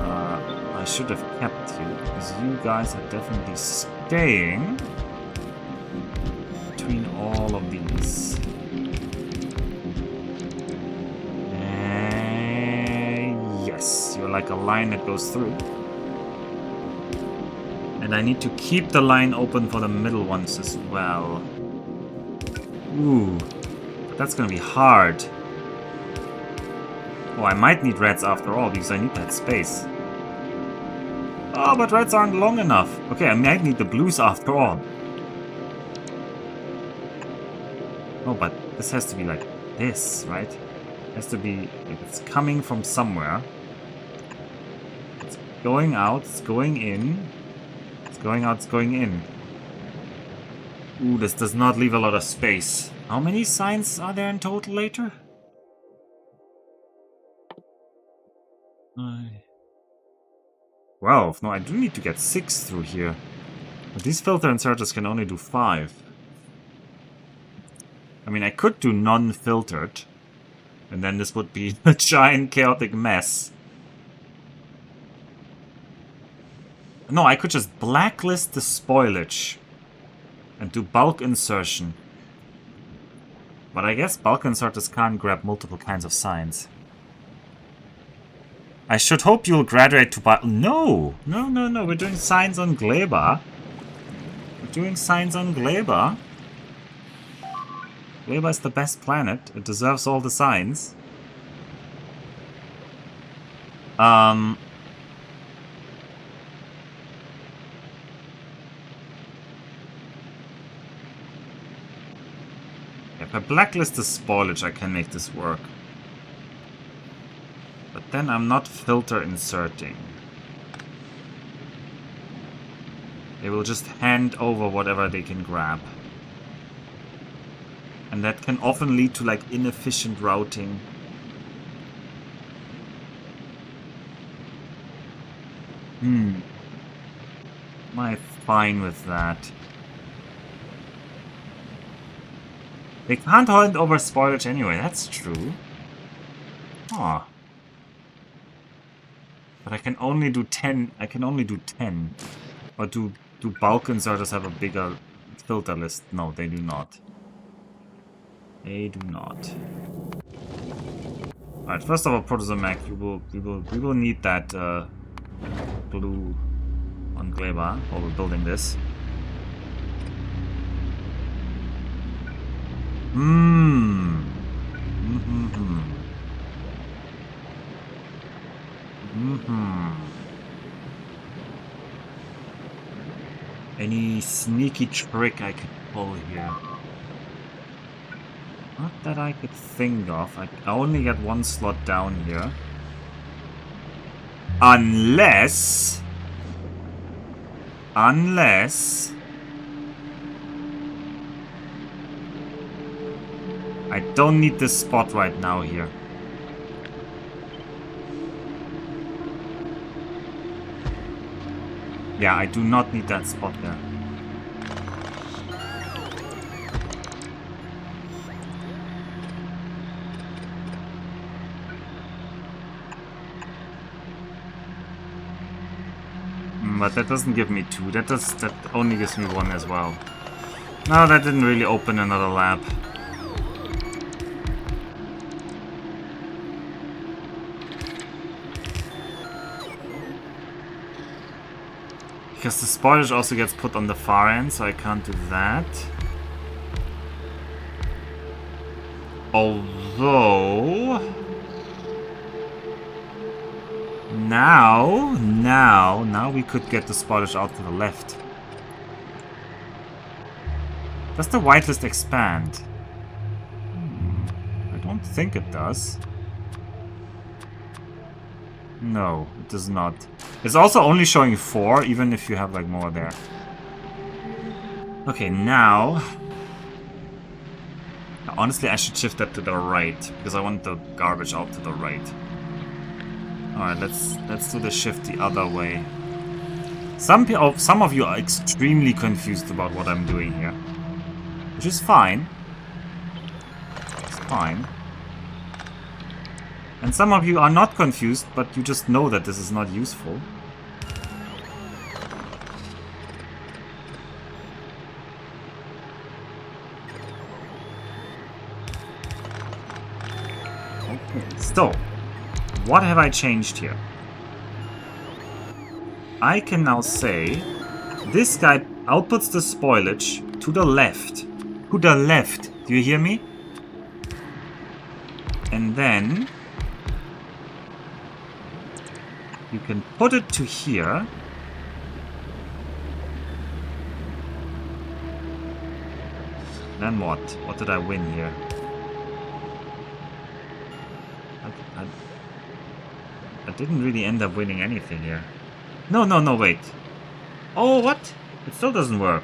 I should have kept you, because you guys are definitely staying between all of these. Yes, you're like a line that goes through. And I need to keep the line open for the middle ones as well. Ooh, but that's gonna be hard. Oh, I might need reds after all, because I need that space. Oh, but reds aren't long enough. Okay, I might need the blues after all. Oh, but this has to be like this, right? It has to be, if it's coming from somewhere. It's going out, it's going in. Going out, it's going in. Ooh, this does not leave a lot of space. How many signs are there in total later? 12. No, I do need to get 6 through here. But these filter inserters can only do 5. I mean, I could do non-filtered. And then this would be a giant chaotic mess. No, I could just blacklist the spoilage and do bulk insertion. But I guess bulk inserters can't grab multiple kinds of signs. I should hope you'll graduate to No! No, we're doing signs on Gleba. We're doing signs on Gleba. Gleba is the best planet. It deserves all the signs. Um, if I blacklist the spoilage, I can make this work. But then I'm not filter inserting. They will just hand over whatever they can grab. And that can often lead to like inefficient routing. Am I fine with that? They can't hand over spoilage anyway, that's true. Oh. But I can only do 10. I can only do 10. Or do bulk inserters have a bigger filter list? No, they do not. They do not. Alright, first of all, Protozomech, we will need that blue on Gleba while we're building this. Any sneaky trick I could pull here? Not that I could think of. I only get one slot down here. Unless... I don't need this spot right now here. Yeah, I do not need that spot there. But that doesn't give me 2. That only gives me 1 as well. No, that didn't really open another lab. Because the spoilage also gets put on the far end, so I can't do that. Although... Now we could get the spoilage out to the left. Does the whitelist expand? I don't think it does. No, it does not. It's also only showing 4, even if you have like more there. Okay, now... Honestly, I should shift that to the right, because I want the garbage out to the right. Alright, let's do the shift the other way. Some of you are extremely confused about what I'm doing here. Which is fine. It's fine. And some of you are not confused, but you just know that this is not useful. Okay, so, what have I changed here? I can now say, this guy outputs the spoilage to the left. To the left. Do you hear me? And then... you can put it to here. Then what? What did I win here? I didn't really end up winning anything here. No, wait. Oh, what? It still doesn't work.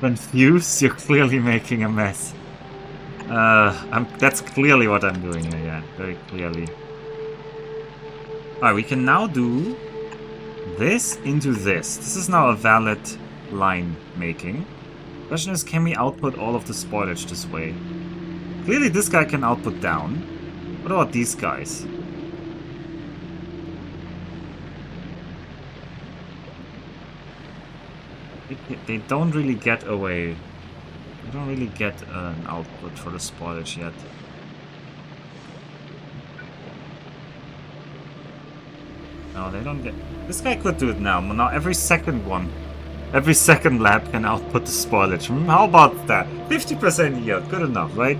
Confused? You're clearly making a mess. That's clearly what I'm doing here, yeah. Very clearly. Alright, we can now do this into this. This is now a valid line making. Question is, can we output all of the spoilage this way? Clearly this guy can output down. What about these guys? They don't really get away. They don't really get an output for the spoilage yet. No, they don't get... This guy could do it now. Now every second one. Every second lap can output the spoilage. How about that? 50% yield. Good enough, right?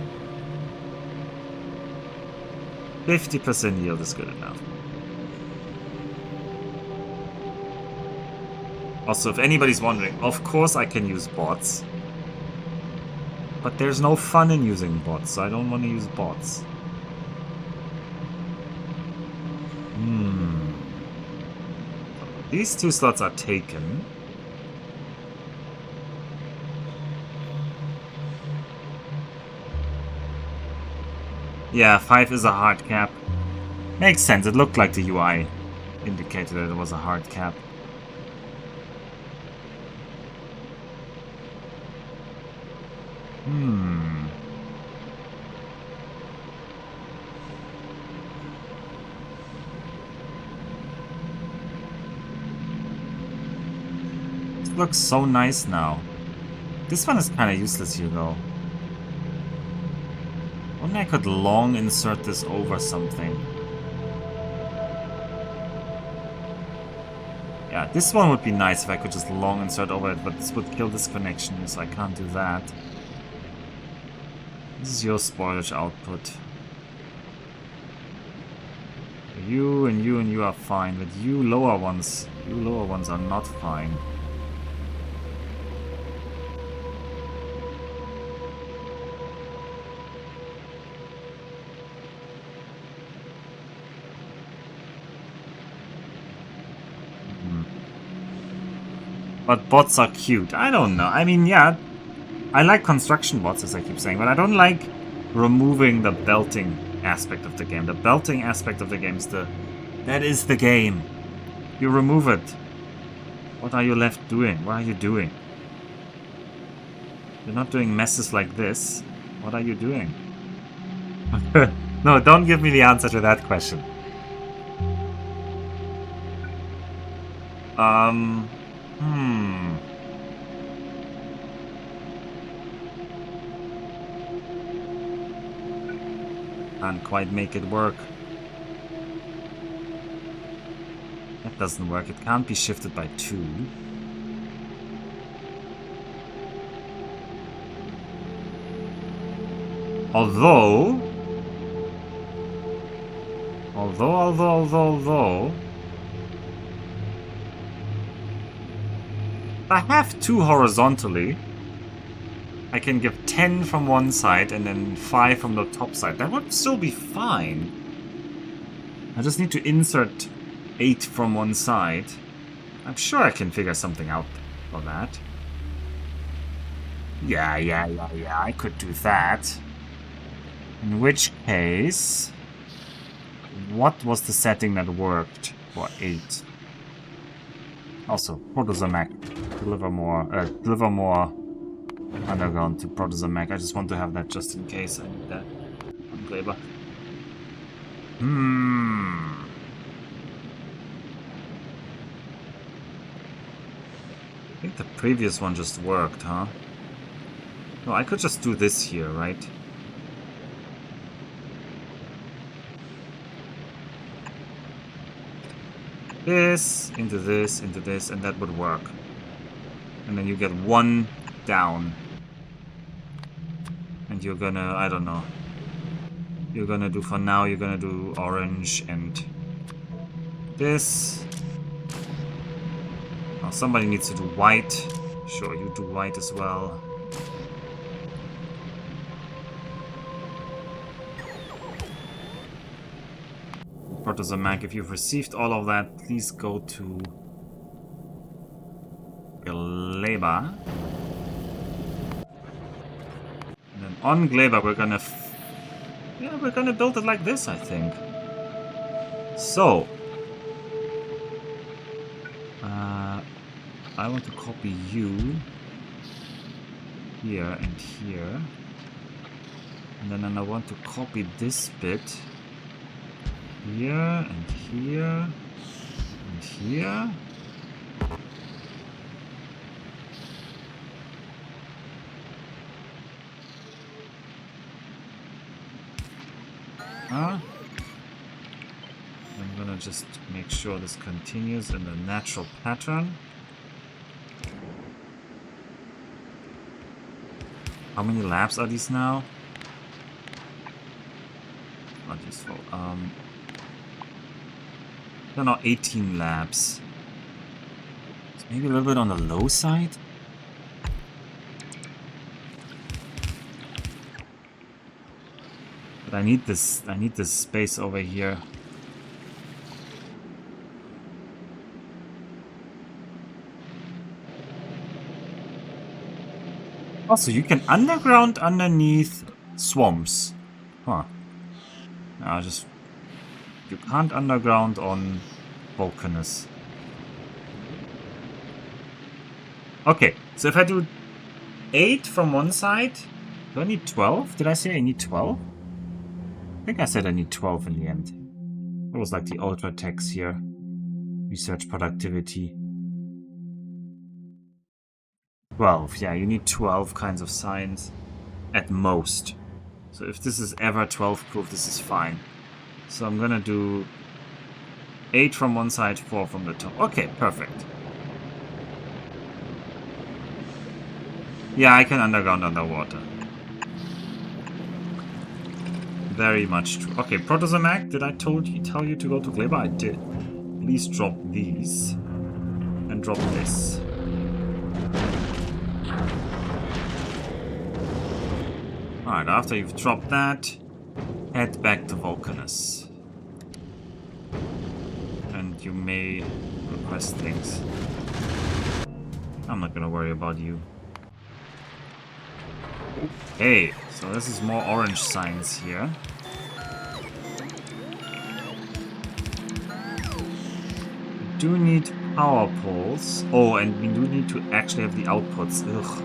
50% yield is good enough. Also, if anybody's wondering, of course I can use bots. But there's no fun in using bots, so I don't want to use bots. These 2 slots are taken. Yeah, 5 is a hard cap. Makes sense, it looked like the UI indicated that it was a hard cap. It looks so nice now. This one is kind of useless here, though. Only I could long insert this over something. Yeah, this one would be nice if I could just long insert over it, but this would kill this connection, so I can't do that. This is your spoilage output. You and you and you are fine, but you lower ones are not fine. But bots are cute. I don't know. I mean, yeah, I like construction bots, as I keep saying, but I don't like removing the belting aspect of the game. The belting aspect of the game is that is the game. You remove it. What are you left doing? What are you doing? You're not doing messes like this. What are you doing? No, don't give me the answer to that question. Can't quite make it work. That doesn't work. It can't be shifted by 2. Although... If I have 2 horizontally, I can give 10 from one side and then 5 from the top side. That would still be fine. I just need to insert 8 from one side. I'm sure I can figure something out for that. Yeah, I could do that. In which case... What was the setting that worked for 8? Also, Protozamac. Deliver more underground to Protozamac. I just want to have that just in case I need that on Kleber. I think the previous one just worked, huh? No, I could just do this here, right? This, into this, and that would work. And then you get 1 down. And you're gonna, I don't know. You're gonna do, for now, you're gonna do orange and this. Oh, somebody needs to do white. Sure, you do white as well. Protozamac, if you've received all of that, please go to Gleba. And then on Gleba, we're gonna build it like this, I think. So, I want to copy you here and here, and then I want to copy this bit here and here and here. I'm gonna just make sure this continues in the natural pattern. How many labs are these now? Not useful. They're now 18 labs. It's maybe a little bit on the low side. But I need this space over here. Also, you can underground underneath swamps. Huh. You can't underground on Vulcanus. Okay, so if I do 8 from one side, do I need 12? Did I say I need 12? I think I said I need 12 in the end. It was like the ultra text here. Research productivity. 12, yeah, you need 12 kinds of signs at most. So if this is ever 12 proof, this is fine. So I'm gonna do 8 from one side, 4 from the top. Okay, perfect. Yeah, I can underground underwater. Very much true. Okay, Protozamac, did I tell you to go to Gleba? I did. Please drop these. And drop this. Alright, after you've dropped that, head back to Vulcanus. And you may request things. I'm not gonna worry about you. Okay, so this is more orange signs here. We do need power poles. Oh, and we do need to actually have the outputs. Ugh.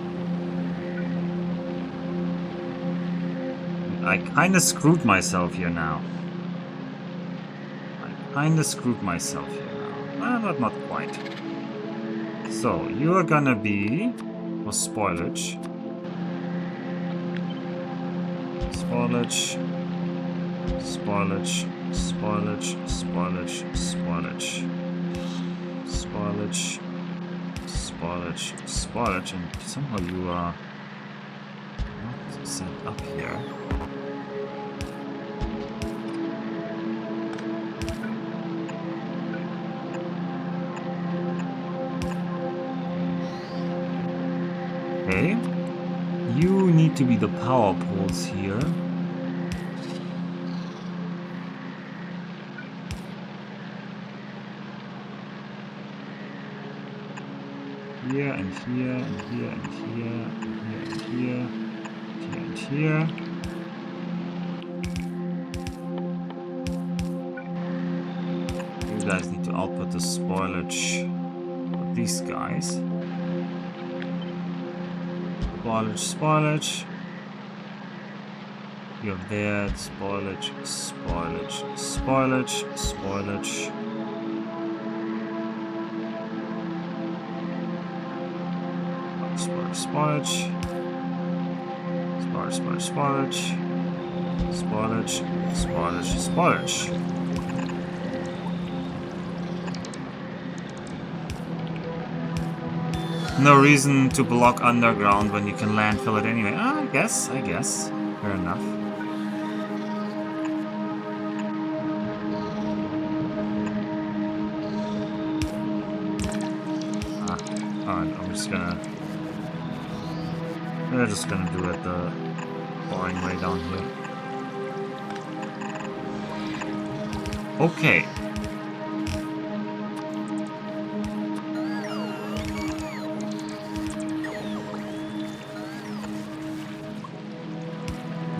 I kinda screwed myself here now. But not quite. So, you are gonna be for spoilage. Spoilage. Spoilage. Spoilage. Spoilage. Spoilage. Spoilage. Spoilage. Spoilage. And somehow you are not set up here. Okay. You need to be the power poles here. Here and here and here and here and here and here and here. You guys need to output the spoilage for these guys. Spoilage. You're there, spoilage. Spoilage. Spoilage. Spoilage. Spoilage. No reason to block underground when you can landfill it anyway. I guess. Fair enough. Alright, we're just gonna do it the boring way down here. Okay.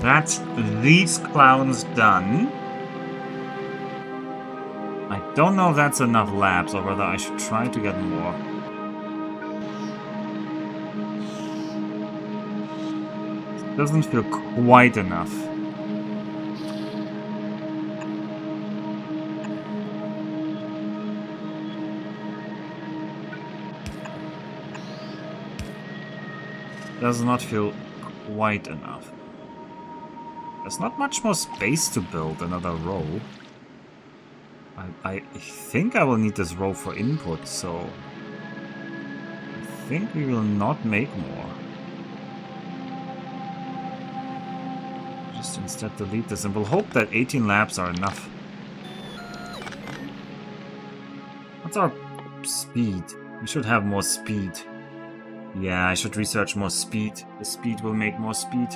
That's these clowns done. I don't know if that's enough labs or whether I should try to get more. It doesn't feel quite enough. Does not feel quite enough. There's not much more space to build another row. I think I will need this row for input, so I think we will not make more. Just instead delete this, and we'll hope that 18 laps are enough. What's our speed? We should have more speed. Yeah, I should research more speed. The speed will make more speed.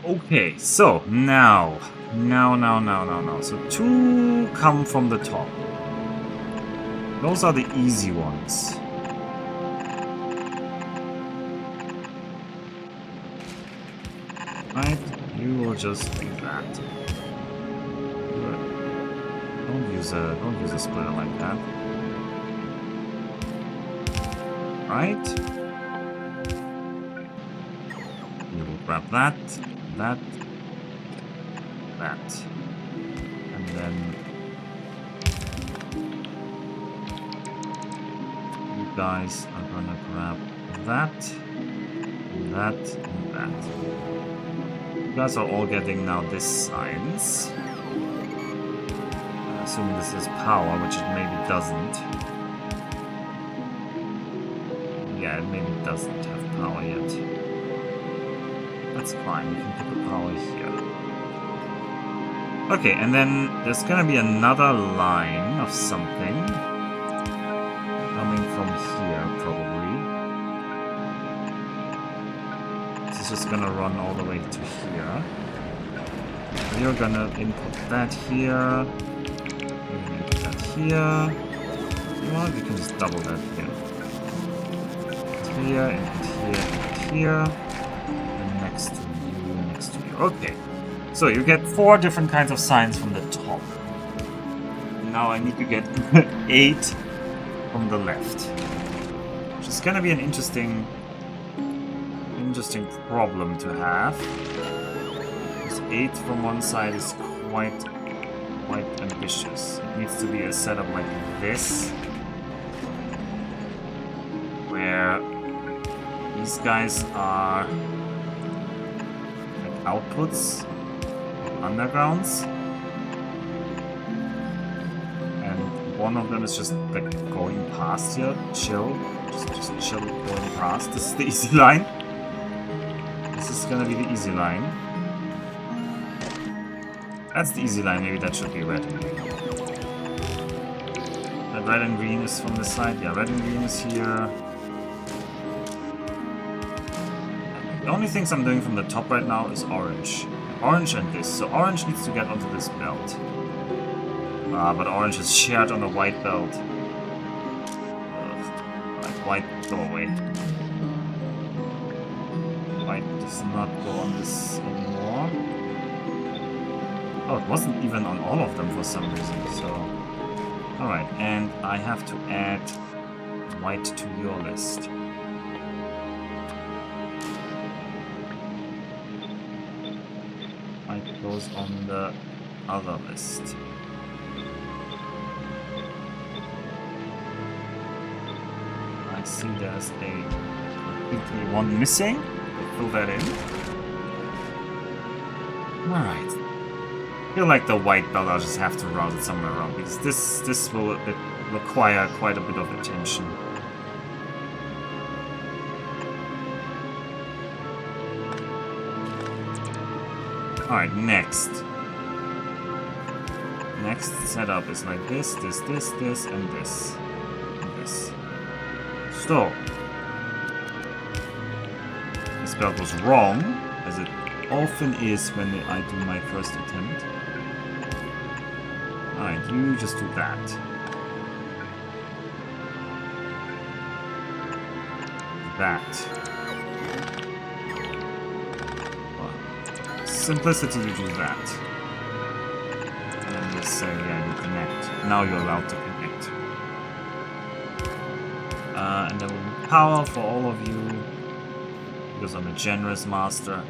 Okay, so now. So 2 come from the top. Those are the easy ones. Right? You will just do that. Don't use a splitter like that. Right? You will grab that. That, and then you guys are gonna grab that, and that, and that. You guys are all getting now this science. Assuming this is power, which it maybe doesn't. Yeah, it maybe doesn't have power yet. That's fine, we can put the power here. Okay, and then there's gonna be another line of something coming from here, probably. This is just gonna run all the way to here. We're gonna input that here. We're gonna input that here. You know what? We can just double that here. Here, input here, input here. Next to you. Okay. So you get 4 different kinds of signs from the top. Now I need to get 8 from the left. Which is gonna be an interesting problem to have. Because 8 from one side is quite ambitious. It needs to be a setup like this. Where these guys are outputs, undergrounds, and one of them is just like going past here, just chill going past. This is the easy line. This is gonna be the easy line. That's the easy line, maybe that should be red and green. That red and green is from this side, yeah, red and green is here. The only things I'm doing from the top right now is orange. Orange and this. So orange needs to get onto this belt. But orange is shared on the white belt. Like white, go away. White does not go on this anymore. Oh, it wasn't even on all of them for some reason, so... Alright, and I have to add white to your list. White goes on the other list. I see there's a completely one missing. Fill that in. Alright. I feel like the white belt I'll just have to route it somewhere around because this will require quite a bit of attention. Alright, next. Next setup is like this, and this. And this. So, this belt was wrong, as it often is when I do my first attempt. Alright, you just do that. That. Simplicity, you do that. And then just say, yeah, you connect. Now you're allowed to connect. And there will be power for all of you, because I'm a generous master.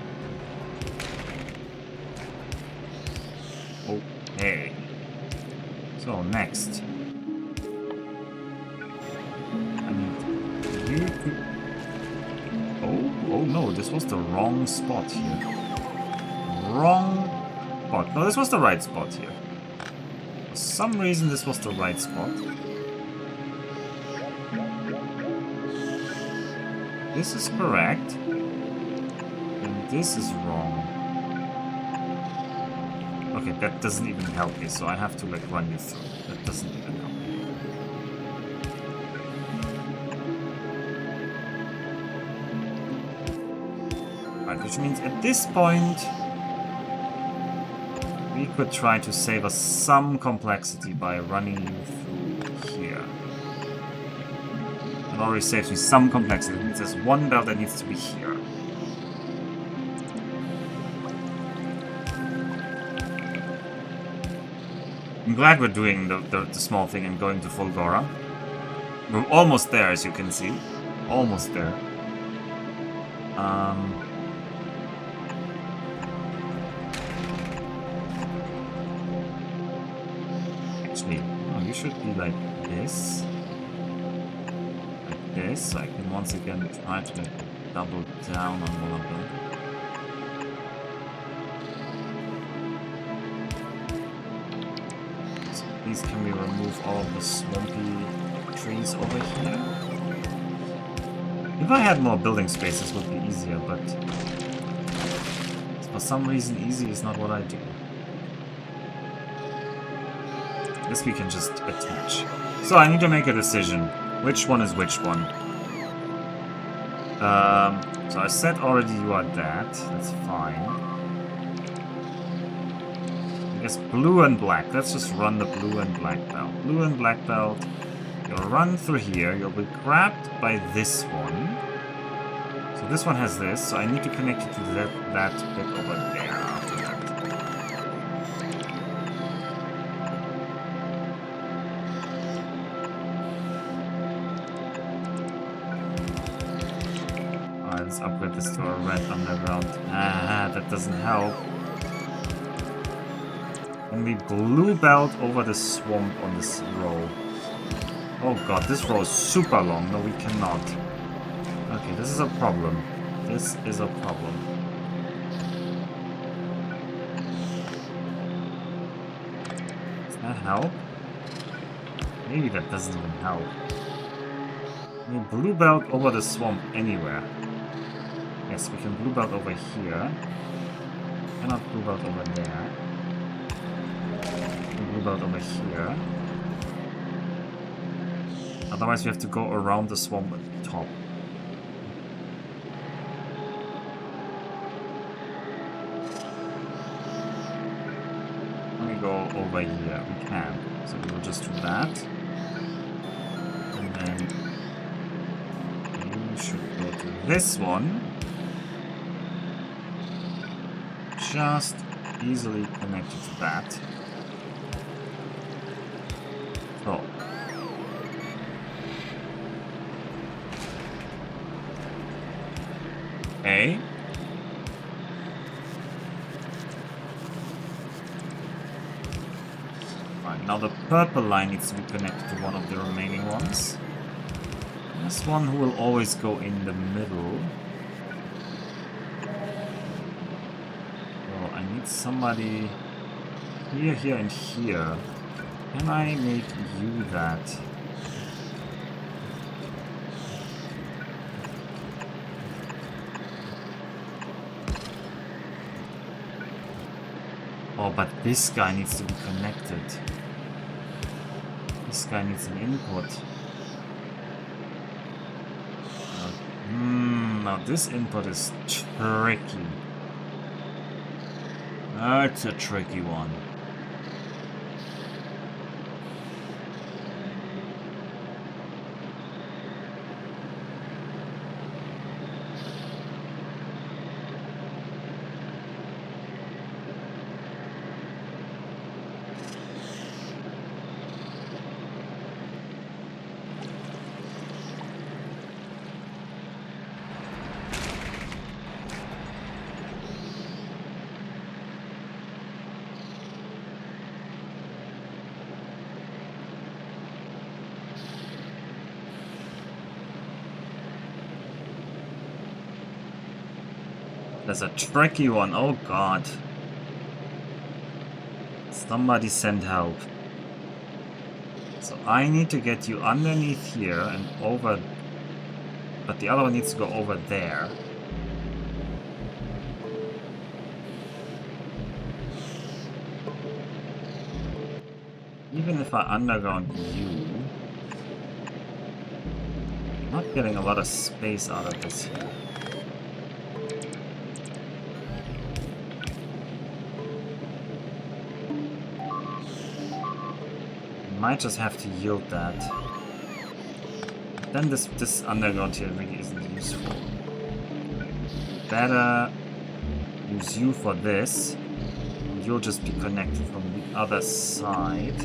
Okay. So, next. I need you to... Oh no, this was the wrong spot here. wrong spot. No, this was the right spot here. For some reason, this was the right spot. This is correct. And this is wrong. Okay, that doesn't even help me, so I have to like run you through. That doesn't even help me. Right, which means at this point we could try to save us some complexity by running you through here. It already saves me some complexity. It means there's one belt that needs to be here. I'm glad we're doing the small thing and going to Fulgora. We're almost there, as you can see. Almost there. Actually, no, you should be like this. Like this, so I can once again try to double down on one of them. Please, can we remove all of the swampy trees over here? If I had more building space, this would be easier, but for some reason, easy is not what I do. This we can just attach. So I need to make a decision. Which one is which one? So I said already you are that. That's fine. I guess blue and black. Let's just run the blue and black belt. Blue and black belt. You'll run through here. You'll be grabbed by this one. So this one has this. So I need to connect you to that bit over there after that. Alright, let's upgrade this to a red underground. Ah, that doesn't help. And we blue belt over the swamp on this row. Oh god, this row is super long. No, we cannot. Okay, this is a problem. This is a problem. Does that help? Maybe that doesn't even help. I mean, blue belt over the swamp anywhere. Yes, we can blue belt over here. Cannot blue belt over there. Blue belt over here. Otherwise we have to go around the swamp at the top. Let me go over here. We can. So we will just do that. And then you should go to this one. Just easily connected to that. Oh. Okay. Right, now the purple line needs to be connected to one of the remaining ones. This one who will always go in the middle. So I need somebody here, here, and here. Can I make you that? Oh, but this guy needs to be connected. This guy needs an input. Now this input is tricky. That's a tricky one. That's a tricky one, oh god. Somebody send help. So I need to get you underneath here and over, but the other one needs to go over there. Even if I underground you, I'm not getting a lot of space out of this here. Might just have to yield that. Then this underground here really isn't useful. Better use you for this. You'll just be connected from the other side.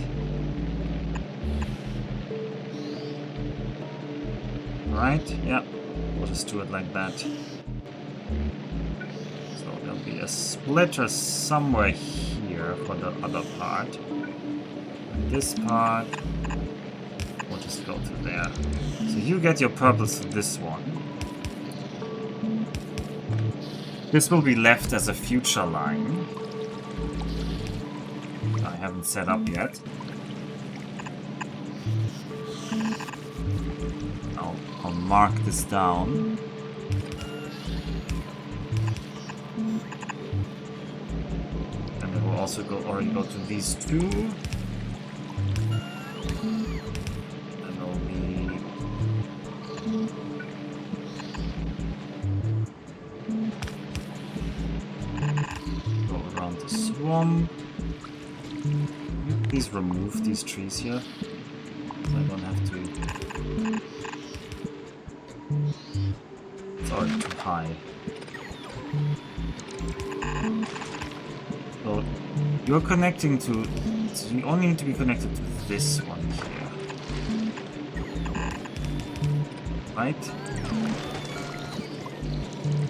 Right? Yeah. We'll just do it like that. So there'll be a splitter somewhere here for the other part. This part, we'll just go to there. So you get your purples for this one. This will be left as a future line. I haven't set up yet. I'll mark this down. And it will also already go to these two. Please remove these trees here. So I don't have to. It's already too high. So you're connecting to. So you only need to be connected to this one here. Right?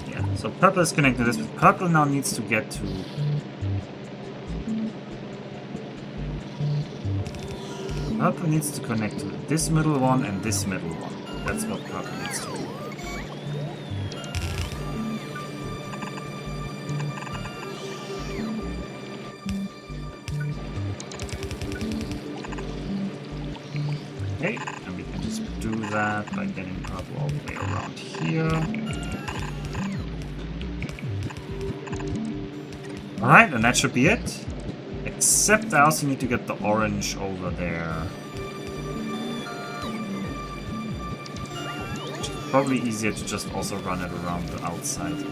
Yeah, so purple is connected to this, but purple now needs to get to. Purple needs to connect to this middle one and this middle one. That's what purple needs to do. Okay, and we can just do that by getting purple all the way around here. Alright, and that should be it. Except I also need to get the orange over there. Which is probably easier to just also run it around the outside here.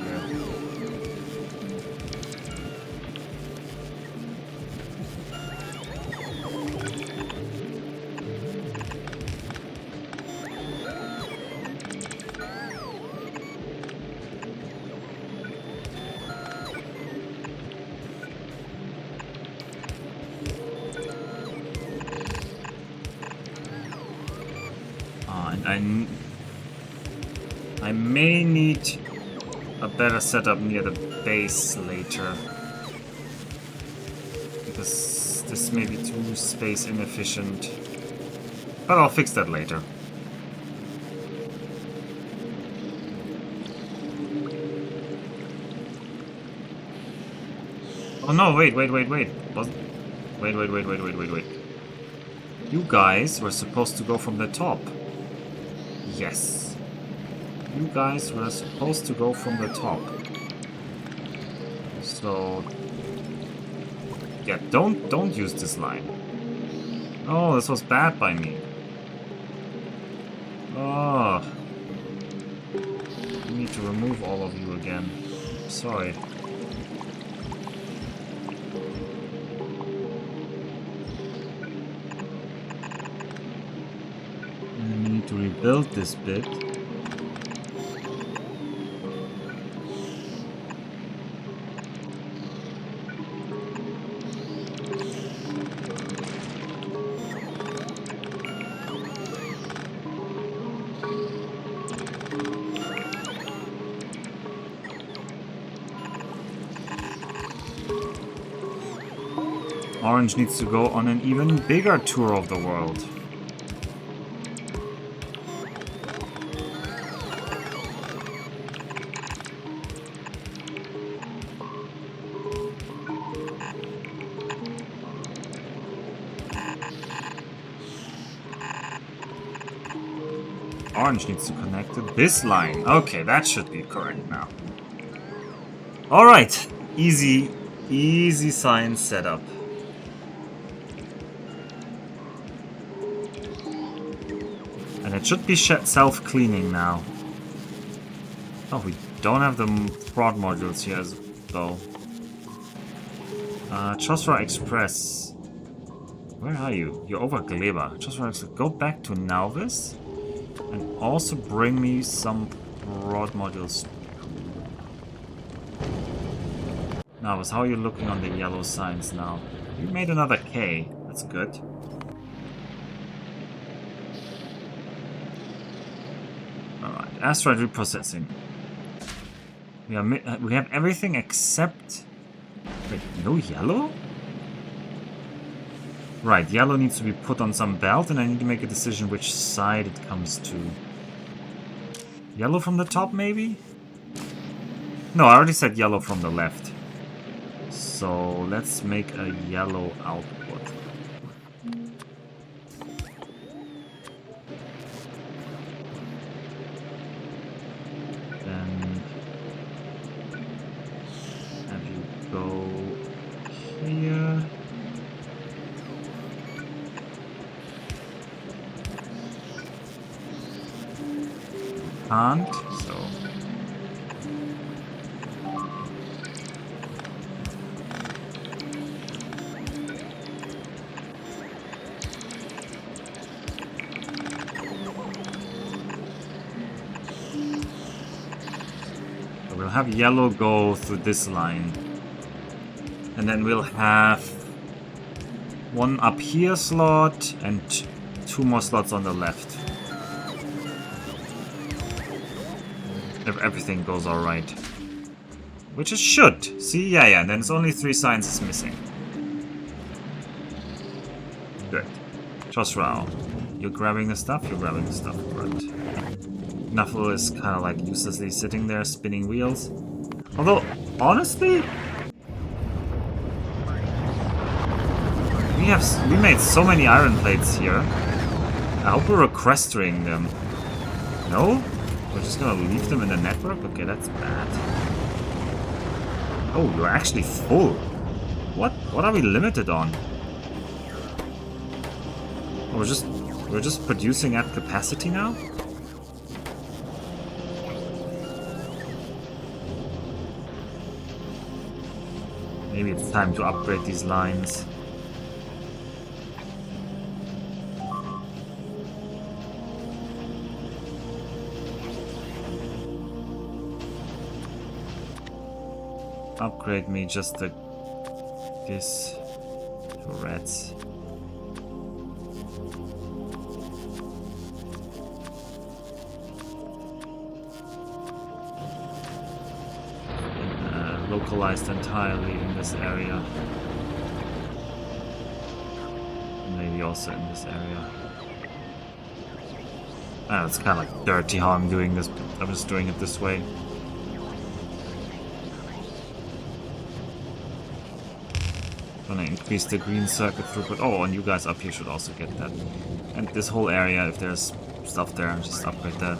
I may need a better setup near the base later, because this may be too space inefficient, but I'll fix that later. Oh no, wait. Wait. You guys were supposed to go from the top. Yes. You guys were supposed to go from the top. So yeah, don't use this line. Oh, this was bad by me. Oh. I need to remove all of you again. Sorry. I need to rebuild this bit. Orange needs to go on an even bigger tour of the world. orange needs to connect to this line. Okay, that should be correct now. Alright. Easy science setup. And it should be self-cleaning now. Oh, we don't have the prod modules here though. Chosra Express. Where are you? You're over Gleba. Chosra Express. Go back to Nauvis. And also bring me some prod modules. Nauvis, how are you looking on the yellow signs now? You made another K. That's good. Alright, asteroid reprocessing. We have everything except... Wait, no yellow? Right, yellow needs to be put on some belt, and I need to make a decision which side it comes to. Yellow from the top, maybe? No, I already said yellow from the left. So let's make a yellow output. Then have you go here. Can't, so we'll have yellow go through this line, and then we'll have one up here slot and two more slots on the left. If everything goes alright. Which it should. See? Yeah, then it's only 3 sciences missing. Good. Chosrao. You're grabbing the stuff? You're grabbing the stuff. Right. Nuffle is kind of like uselessly sitting there spinning wheels. Although, honestly... We made so many iron plates here. I hope we're requestering them. No? We're just gonna leave them in the network? Okay, that's bad. Oh, you're actually full. What? What are we limited on? Oh, we're just producing at capacity now? Maybe it's time to upgrade these lines. Upgrade me just this to reds. Localized entirely in this area. Maybe also in this area. Oh, it's kind of like dirty how I'm doing this, but I'm just doing it this way. Gonna increase the green circuit throughput. Oh, and you guys up here should also get that. And this whole area, if there's stuff there, just upgrade that.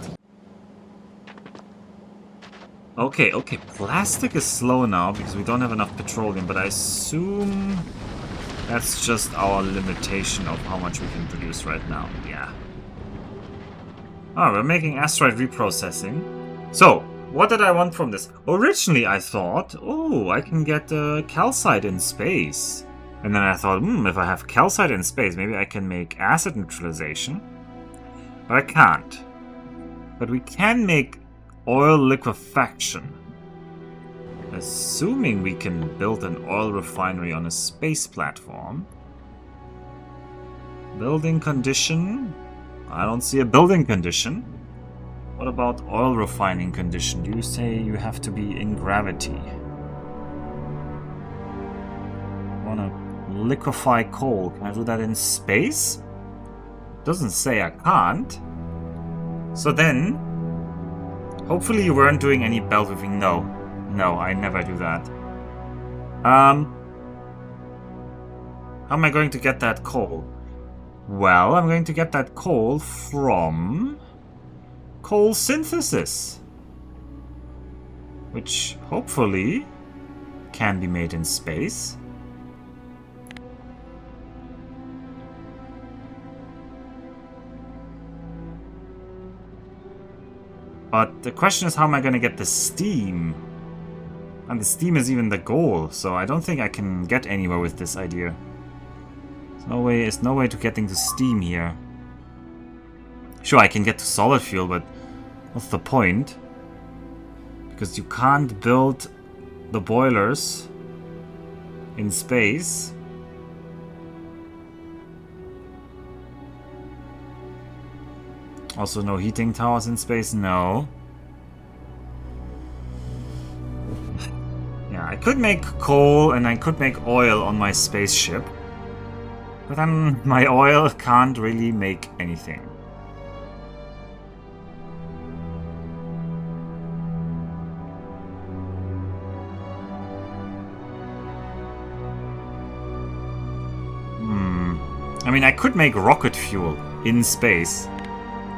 Okay. Plastic is slow now because we don't have enough petroleum, but I assume that's just our limitation of how much we can produce right now. Yeah. Oh, we're making asteroid reprocessing. So, what did I want from this? Originally I thought, oh, I can get calcite in space. And then I thought, if I have calcite in space, maybe I can make acid neutralization. But I can't. But we can make oil liquefaction. Assuming we can build an oil refinery on a space platform. Building condition? I don't see a building condition. What about oil refining condition? Do you say you have to be in gravity? Wanna liquefy coal? Can I do that in space? Doesn't say I can't. So then, hopefully you weren't doing any belt weaving. No, I never do that. How am I going to get that coal? Well, I'm going to get that coal from coal synthesis, which hopefully can be made in space. But the question is, how am I going to get the steam? And the steam is even the goal, so I don't think I can get anywhere with this idea. There's no way to getting to steam here. Sure, I can get to solid fuel, but what's the point? Because you can't build the boilers in space. Also no heating towers in space, no. Yeah, I could make coal and I could make oil on my spaceship. But then my oil can't really make anything. I mean, I could make rocket fuel in space.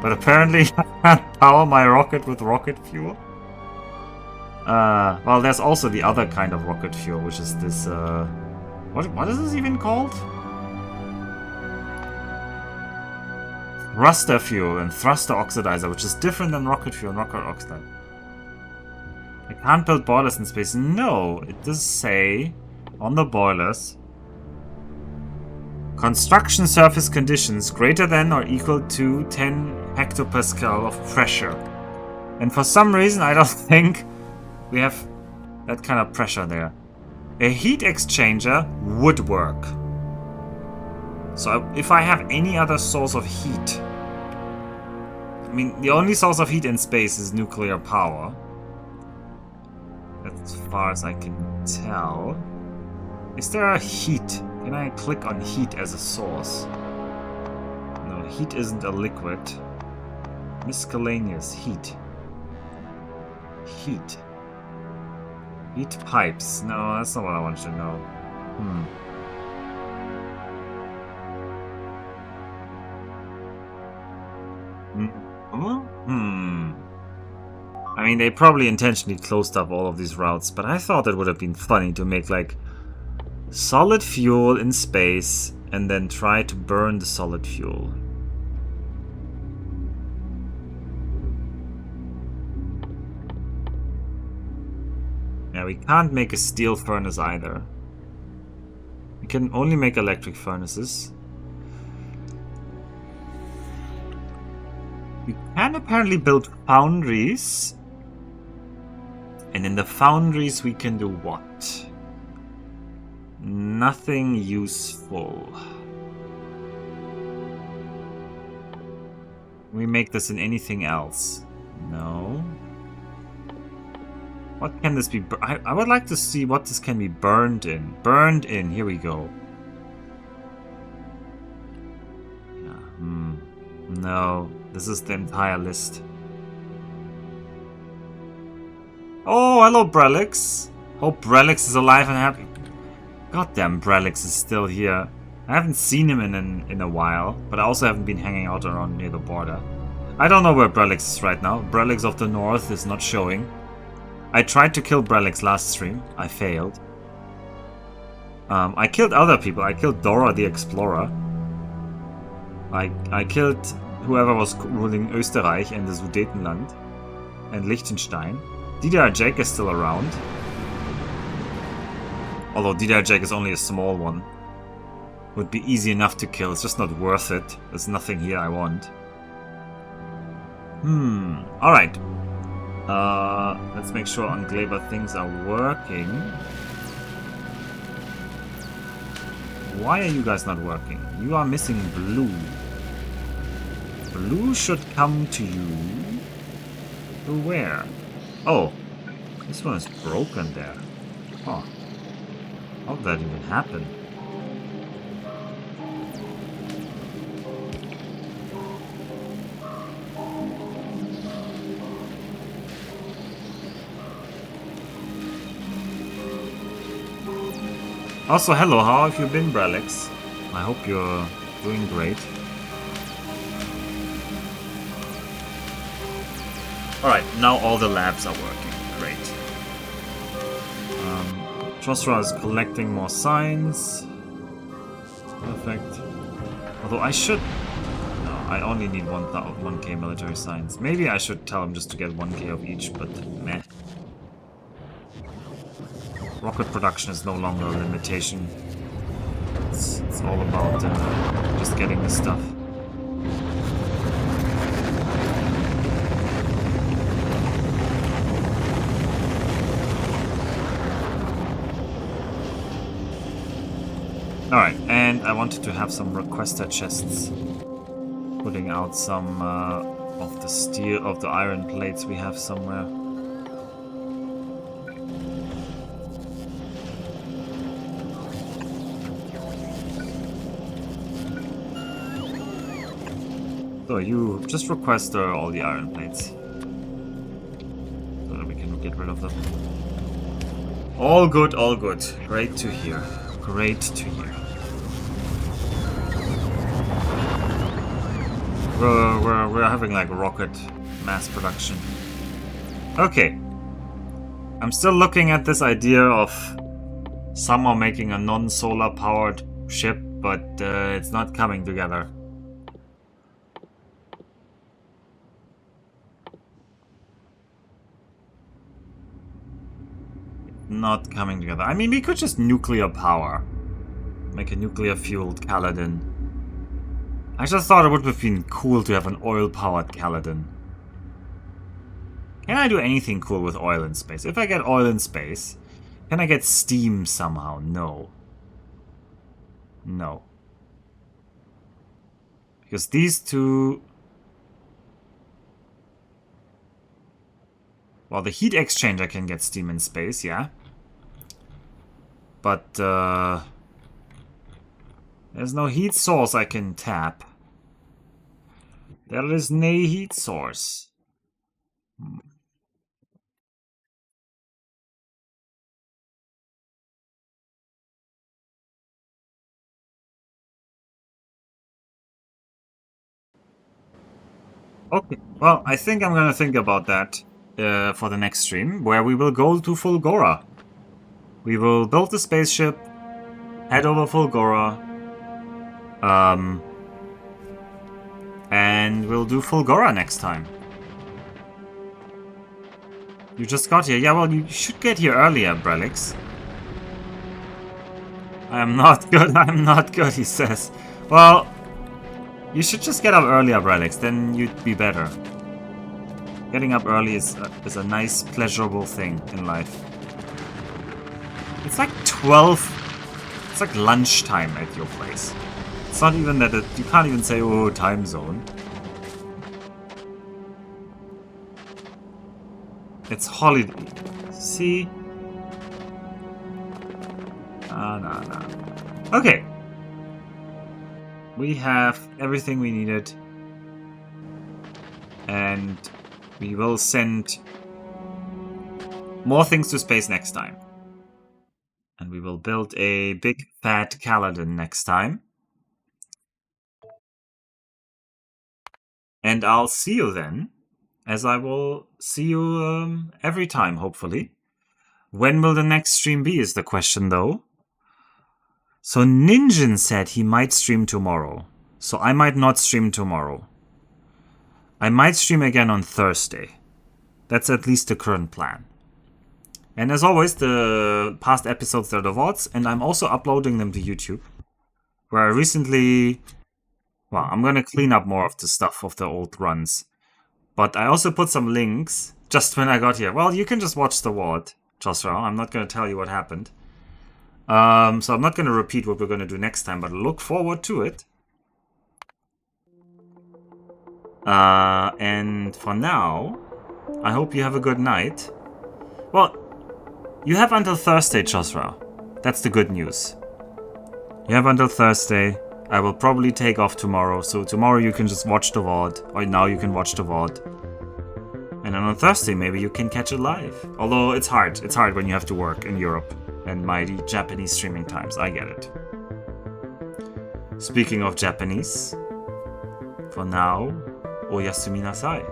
But apparently I can't power my rocket with rocket fuel. Well, there's also the other kind of rocket fuel, which is this, what is this even called? Thruster fuel and thruster oxidizer, which is different than rocket fuel and rocket oxide. I can't build boilers in space. No, it does say on the boilers, construction surface conditions greater than or equal to 10 hectopascal of pressure. And for some reason, I don't think we have that kind of pressure there. A heat exchanger would work. So if I have any other source of heat... I mean, the only source of heat in space is nuclear power. As far as I can tell. Is there a heat? Can I click on heat as a source? No, heat isn't a liquid. Miscellaneous heat. Heat. Heat pipes. No, that's not what I want to know. I mean, they probably intentionally closed up all of these routes, but I thought it would have been funny to make, like, solid fuel in space and then try to burn the solid fuel. Yeah, we can't make a steel furnace either. We can only make electric furnaces. We can apparently build foundries. And in the foundries we can do what? Nothing useful. We make this in anything else? No. What can this be? I would like to see what this can be burned in. Burned in. Here we go. Yeah, no. This is the entire list. Oh, hello, Brelix. Hope Brelix is alive and happy. Goddamn, Brelix is still here. I haven't seen him in a while, but I also haven't been hanging out around near the border. I don't know where Brelix is right now. Brelix of the North is not showing. I tried to kill Brelix last stream. I failed. I killed other people. I killed Dora the Explorer. I killed whoever was ruling Österreich and the Sudetenland. And Liechtenstein. DDR Jake is still around. Although DDR Jake is only a small one. Would be easy enough to kill. It's just not worth it. There's nothing here I want. Alright. Let's make sure on Gleba things are working. Why are you guys not working? You are missing blue. Blue should come to you. To where? Oh, this one is broken there. Oh. How did that even happen? Also, hello, how have you been, Brelix? I hope you're doing great. Alright, now all the labs are working. Great. Josra is collecting more signs. Perfect. Although I should... No, I only need 1k military signs. Maybe I should tell him just to get 1k of each, but meh. Rocket production is no longer a limitation. It's all about just getting the stuff. Alright, and I wanted to have some requester chests. Putting out some of the steel, of the iron plates we have somewhere. So you just request all the iron plates. So that we can get rid of them. All good, all good. Great to hear. Great to hear. We're having like rocket mass production. Okay. I'm still looking at this idea of somehow making a non-solar powered ship, but it's not coming together. Not coming together. I mean, we could just nuclear power. Make a nuclear fueled Kaladin. I just thought it would have been cool to have an oil-powered Kaladin. Can I do anything cool with oil in space? If I get oil in space, can I get steam somehow? No. No. Because these two... Well, the heat exchanger can get steam in space, yeah. But, there's no heat source I can tap. There is no heat source. Okay, well, I think I'm gonna think about that for the next stream, where we will go to Fulgora. We will build the spaceship, head over Fulgora, and we'll do Fulgora next time. You just got here. Yeah, well, you should get here earlier, Brelix. I'm not good, I'm not good, he says. Well, you should just get up earlier, Brelix, then you'd be better. Getting up early is a nice, pleasurable thing in life. It's like 12... It's like lunchtime at your place. It's not even that... you can't even say, oh, time zone. It's holiday. See? No. Okay. We have everything we needed. And we will send more things to space next time. And we will build a big fat Kaladin next time. And I'll see you then, as I will see you every time, hopefully. When will the next stream be is the question, though. So Ninjin said he might stream tomorrow. So I might not stream tomorrow. I might stream again on Thursday. That's at least the current plan. And as always, the past episodes are the VODs, and I'm also uploading them to YouTube. Where I recently... Well, I'm gonna clean up more of the stuff of the old runs. But I also put some links just when I got here. Well, you can just watch the VOD, Joshua. I'm not gonna tell you what happened. So I'm not gonna repeat what we're gonna do next time, but look forward to it. And for now, I hope you have a good night. Well, you have until Thursday, Joshua. That's the good news. You have until Thursday. I will probably take off tomorrow, so tomorrow you can just watch the VOD, or now you can watch the VOD. And then on Thursday, maybe you can catch it live. Although it's hard when you have to work in Europe and mighty Japanese streaming times, I get it. Speaking of Japanese, for now, oyasumi nasai.